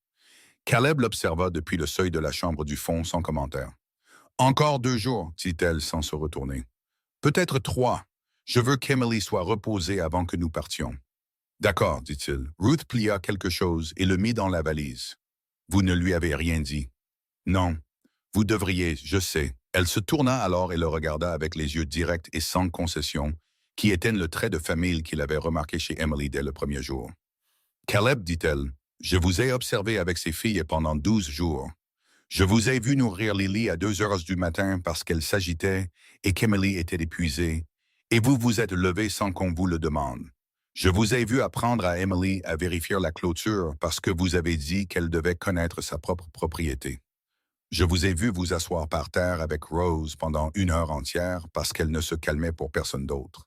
Caleb l'observa depuis le seuil de la chambre du fond sans commentaire. « Encore 2 jours, dit-elle sans se retourner. « Peut-être 3. Je veux qu'Emily soit reposée avant que nous partions. » « D'accord, dit-il. Ruth plia quelque chose et le mit dans la valise. « Vous ne lui avez rien dit. »« Non. Vous devriez, je sais. » Elle se tourna alors et le regarda avec les yeux directs et sans concession, qui éteignent le trait de famille qu'il avait remarqué chez Emily dès le premier jour. « Caleb, dit-elle, je vous ai observé avec ces filles pendant 12 jours. Je vous ai vu nourrir Lily à 2 heures du matin parce qu'elle s'agitait et qu'Emily était épuisée, et vous vous êtes levé sans qu'on vous le demande. Je vous ai vu apprendre à Emily à vérifier la clôture parce que vous avez dit qu'elle devait connaître sa propre propriété. Je vous ai vu vous asseoir par terre avec Rose pendant 1 heure entière parce qu'elle ne se calmait pour personne d'autre.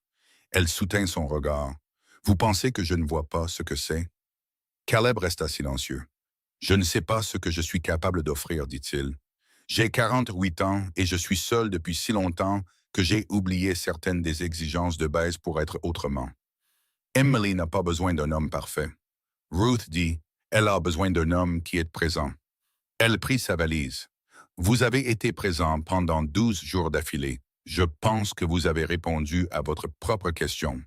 Elle soutint son regard. Vous pensez que je ne vois pas ce que c'est? » Caleb resta silencieux. « Je ne sais pas ce que je suis capable d'offrir, dit-il. J'ai 48 ans et je suis seul depuis si longtemps que j'ai oublié certaines des exigences de base pour être autrement. Emily n'a pas besoin d'un homme parfait. Ruth dit, elle a besoin d'un homme qui est présent. Elle prit sa valise. Vous avez été présent pendant 12 jours d'affilée. Je pense que vous avez répondu à votre propre question. »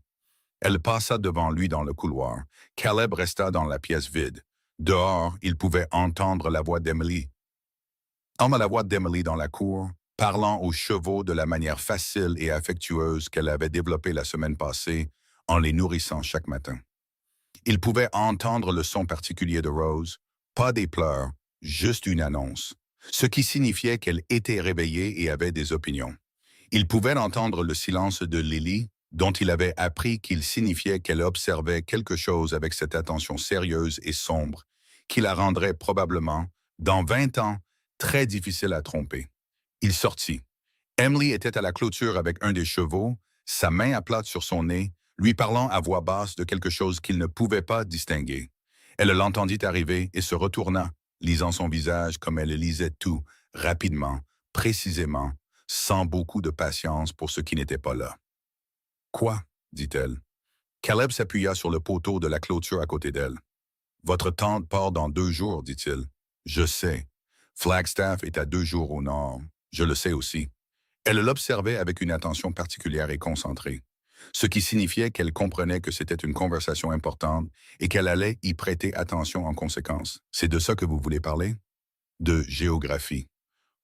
Elle passa devant lui dans le couloir. Caleb resta dans la pièce vide. Dehors, il pouvait entendre la voix d'Emily. La voix d'Emily dans la cour, parlant aux chevaux de la manière facile et affectueuse qu'elle avait développée la semaine passée, en les nourrissant chaque matin. Il pouvait entendre le son particulier de Rose, pas des pleurs, juste une annonce, ce qui signifiait qu'elle était réveillée et avait des opinions. Il pouvait entendre le silence de Lily, dont il avait appris qu'il signifiait qu'elle observait quelque chose avec cette attention sérieuse et sombre, qui la rendrait probablement, dans 20 ans, très difficile à tromper. Il sortit. Emily était à la clôture avec un des chevaux, sa main à plate sur son nez, lui parlant à voix basse de quelque chose qu'il ne pouvait pas distinguer. Elle l'entendit arriver et se retourna, lisant son visage comme elle lisait tout, rapidement, précisément, sans beaucoup de patience pour ce qui n'était pas là. « Quoi? » dit-elle. Caleb s'appuya sur le poteau de la clôture à côté d'elle. « Votre tante part dans 2 jours, dit-il. Je sais. Flagstaff est à 2 jours au nord. Je le sais aussi. » Elle l'observait avec une attention particulière et concentrée, ce qui signifiait qu'elle comprenait que c'était une conversation importante et qu'elle allait y prêter attention en conséquence. « C'est de ça que vous voulez parler? »« De géographie. »«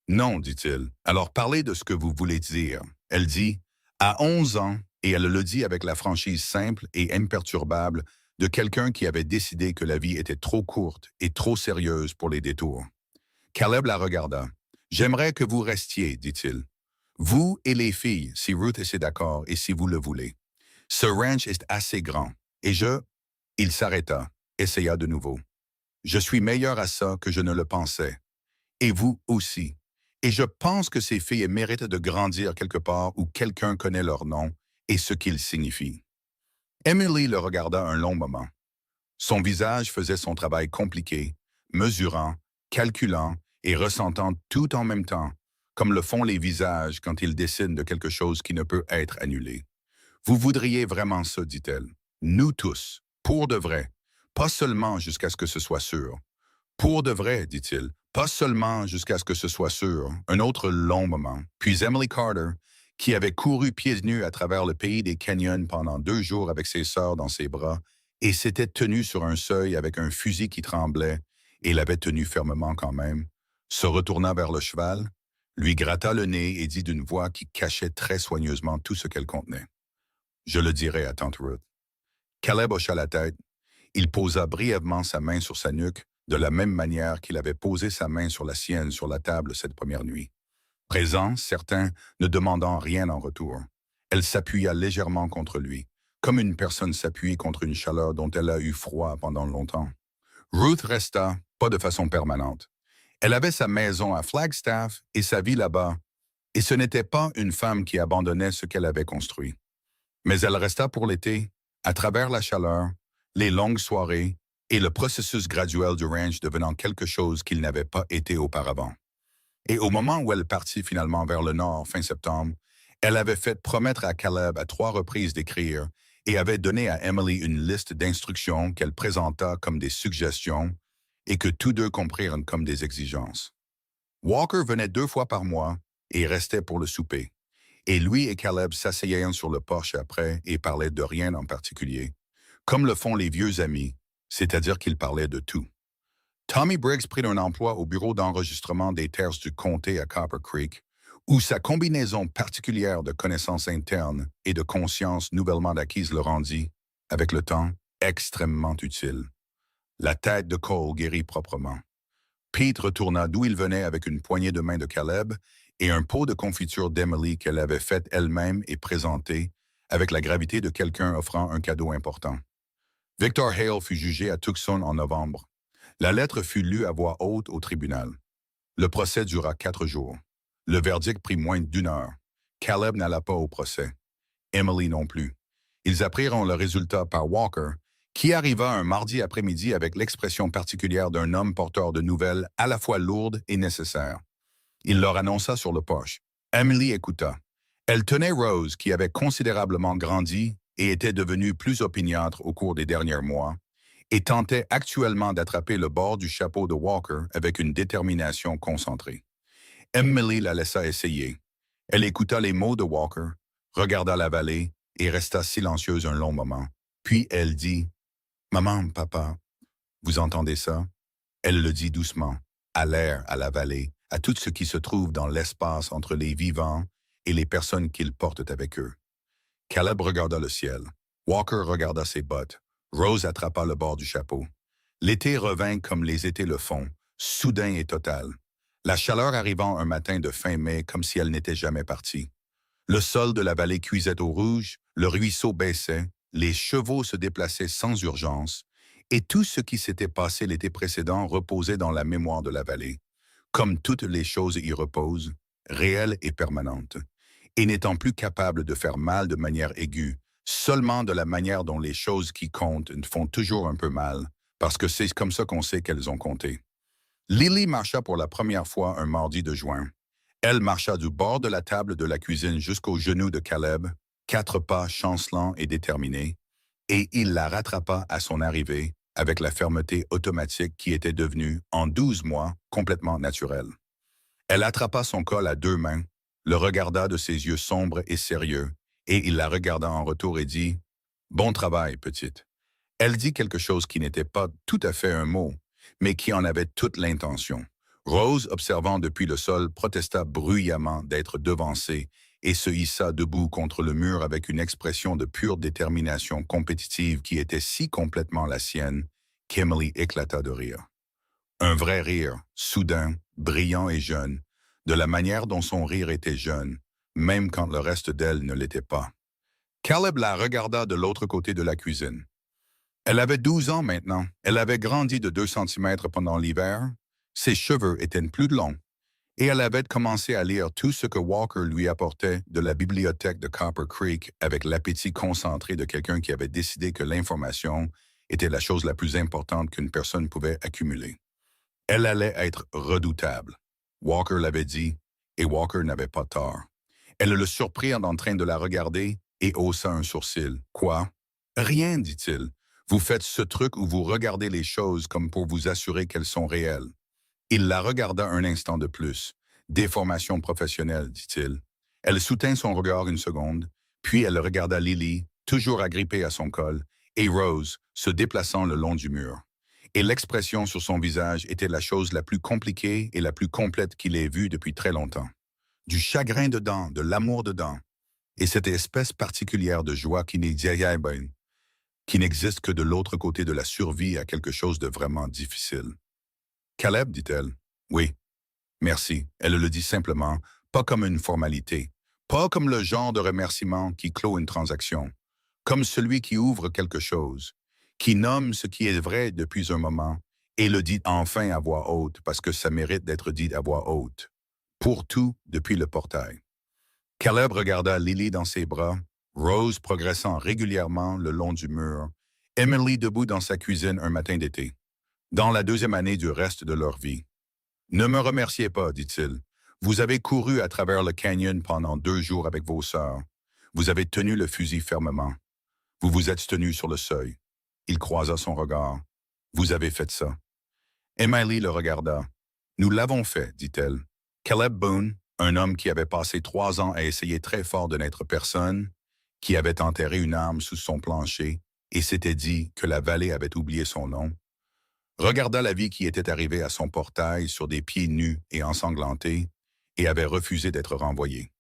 Non, dit-il. Alors parlez de ce que vous voulez dire. » Elle dit, « À 11 ans, et elle le dit avec la franchise simple et imperturbable de quelqu'un qui avait décidé que la vie était trop courte et trop sérieuse pour les détours. » Caleb la regarda. « J'aimerais que vous restiez, dit-il. Vous et les filles, si Ruth est d'accord et si vous le voulez. Ce ranch est assez grand. Et Il s'arrêta, essaya de nouveau. Je suis meilleur à ça que je ne le pensais. Et vous aussi. Et je pense que ces filles méritent de grandir quelque part où quelqu'un connaît leur nom et ce qu'ils signifient. » Emily le regarda un long moment. Son visage faisait son travail compliqué, mesurant, calculant et ressentant tout en même temps, comme le font les visages quand ils dessinent de quelque chose qui ne peut être annulé. « Vous voudriez vraiment ça, dit-elle. Nous tous, pour de vrai, pas seulement jusqu'à ce que ce soit sûr. Pour de vrai, dit-il, pas seulement jusqu'à ce que ce soit sûr. » Un autre long moment. Puis Emily Carter, qui avait couru pieds nus à travers le pays des canyons pendant 2 jours avec ses sœurs dans ses bras, et s'était tenue sur un seuil avec un fusil qui tremblait, et l'avait tenu fermement quand même, se retourna vers le cheval, lui gratta le nez et dit d'une voix qui cachait très soigneusement tout ce qu'elle contenait. « Je le dirai à tante Ruth. » Caleb hocha la tête. Il posa brièvement sa main sur sa nuque, de la même manière qu'il avait posé sa main sur la sienne sur la table cette première nuit. Présent, certain, ne demandant rien en retour. Elle s'appuya légèrement contre lui, comme une personne s'appuie contre une chaleur dont elle a eu froid pendant longtemps. Ruth resta, pas de façon permanente. Elle avait sa maison à Flagstaff et sa vie là-bas, et ce n'était pas une femme qui abandonnait ce qu'elle avait construit. Mais elle resta pour l'été, à travers la chaleur, les longues soirées et le processus graduel du ranch devenant quelque chose qu'il n'avait pas été auparavant. Et au moment où elle partit finalement vers le nord, fin septembre, elle avait fait promettre à Caleb à 3 reprises d'écrire et avait donné à Emily une liste d'instructions qu'elle présenta comme des suggestions et que tous deux comprirent comme des exigences. Walker venait 2 fois par mois et restait pour le souper. Et lui et Caleb s'asseyaient sur le porche après et parlaient de rien en particulier, comme le font les vieux amis, c'est-à-dire qu'ils parlaient de tout. Tommy Briggs prit un emploi au bureau d'enregistrement des terres du comté à Copper Creek, où sa combinaison particulière de connaissances internes et de conscience nouvellement acquise le rendit, avec le temps, extrêmement utile. La tête de Cole guérit proprement. Pete retourna d'où il venait avec une poignée de main de Caleb et un pot de confiture d'Emily qu'elle avait faite elle-même et présentée, avec la gravité de quelqu'un offrant un cadeau important. Victor Hale fut jugé à Tucson en novembre. La lettre fut lue à voix haute au tribunal. Le procès dura 4 jours. Le verdict prit moins d'1 heure. Caleb n'alla pas au procès. Emily non plus. Ils apprirent le résultat par Walker, qui arriva un mardi après-midi avec l'expression particulière d'un homme porteur de nouvelles à la fois lourdes et nécessaires. Il leur annonça sur le porche. Emily écouta. Elle tenait Rose, qui avait considérablement grandi et était devenue plus opiniâtre au cours des derniers mois, et tentait actuellement d'attraper le bord du chapeau de Walker avec une détermination concentrée. Emily la laissa essayer. Elle écouta les mots de Walker, regarda la vallée et resta silencieuse un long moment. Puis elle dit « Maman, papa, vous entendez ça ?» Elle le dit doucement, à l'air, à la vallée, à tout ce qui se trouve dans l'espace entre les vivants et les personnes qu'ils portent avec eux. Caleb regarda le ciel. Walker regarda ses bottes. Rose attrapa le bord du chapeau. L'été revint comme les étés le font, soudain et total. La chaleur arrivant un matin de fin mai comme si elle n'était jamais partie. Le sol de la vallée cuisait au rouge, le ruisseau baissait, les chevaux se déplaçaient sans urgence, et tout ce qui s'était passé l'été précédent reposait dans la mémoire de la vallée, comme toutes les choses y reposent, réelles et permanentes, et n'étant plus capables de faire mal de manière aiguë, seulement de la manière dont les choses qui comptent font toujours un peu mal, parce que c'est comme ça qu'on sait qu'elles ont compté. Lily marcha pour la première fois un mardi de juin. Elle marcha du bord de la table de la cuisine jusqu'aux genoux de Caleb, 4 pas chancelants et déterminés, et il la rattrapa à son arrivée avec la fermeté automatique qui était devenue, en 12 mois, complètement naturelle. Elle attrapa son col à 2 mains, le regarda de ses yeux sombres et sérieux, et il la regarda en retour et dit « Bon travail, petite ». Elle dit quelque chose qui n'était pas tout à fait un mot, mais qui en avait toute l'intention. Rose, observant depuis le sol, protesta bruyamment d'être devancée et se hissa debout contre le mur avec une expression de pure détermination compétitive qui était si complètement la sienne qu'Emily éclata de rire. Un vrai rire, soudain, brillant et jeune, de la manière dont son rire était jeune, même quand le reste d'elle ne l'était pas. Caleb la regarda de l'autre côté de la cuisine. Elle avait 12 ans maintenant. Elle avait grandi de 2 centimètres pendant l'hiver. Ses cheveux étaient plus longs. Et elle avait commencé à lire tout ce que Walker lui apportait de la bibliothèque de Copper Creek avec l'appétit concentré de quelqu'un qui avait décidé que l'information était la chose la plus importante qu'une personne pouvait accumuler. Elle allait être redoutable. Walker l'avait dit, et Walker n'avait pas tort. Elle le surprit en train de la regarder et haussa un sourcil. « Quoi? »« Rien, dit-il. Vous faites ce truc où vous regardez les choses comme pour vous assurer qu'elles sont réelles. » Il la regarda un instant de plus. « Déformation professionnelle, dit-il. » Elle soutint son regard une seconde, puis elle regarda Lily, toujours agrippée à son col, et Rose, se déplaçant le long du mur. Et l'expression sur son visage était la chose la plus compliquée et la plus complète qu'il ait vue depuis très longtemps. Du chagrin dedans, de l'amour dedans, et cette espèce particulière de joie qui n'existe que de l'autre côté de la survie à quelque chose de vraiment difficile. « Caleb, dit-elle. « Oui. » « Merci. » Elle le dit simplement, pas comme une formalité, pas comme le genre de remerciement qui clôt une transaction, comme celui qui ouvre quelque chose, qui nomme ce qui est vrai depuis un moment et le dit enfin à voix haute parce que ça mérite d'être dit à voix haute. Pour tout depuis le portail. Caleb regarda Lily dans ses bras, Rose progressant régulièrement le long du mur, Emily debout dans sa cuisine un matin d'été, dans la deuxième année du reste de leur vie. Ne me remerciez pas, dit-il. Vous avez couru à travers le canyon pendant 2 jours avec vos sœurs. Vous avez tenu le fusil fermement. Vous vous êtes tenu sur le seuil. Il croisa son regard. Vous avez fait ça. Emily le regarda. Nous l'avons fait, dit-elle. Caleb Boone, un homme qui avait passé 3 ans à essayer très fort de n'être personne, qui avait enterré une arme sous son plancher et s'était dit que la vallée avait oublié son nom, regarda la vie qui était arrivée à son portail sur des pieds nus et ensanglantés et avait refusé d'être renvoyé.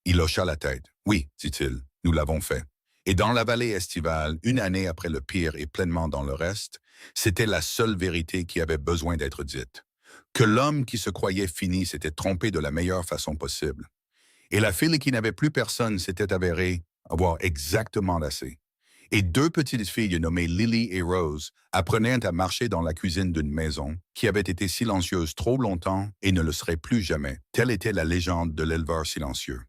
Il hocha la tête. Oui, dit-il, nous l'avons fait. Et dans la vallée estivale, une année après le pire et pleinement dans le reste, c'était la seule vérité qui avait besoin d'être dite. Que l'homme qui se croyait fini s'était trompé de la meilleure façon possible. Et la fille qui n'avait plus personne s'était avérée avoir exactement assez. Et 2 petites filles nommées Lily et Rose apprenaient à marcher dans la cuisine d'une maison qui avait été silencieuse trop longtemps et ne le serait plus jamais. Telle était la légende de l'éleveur silencieux.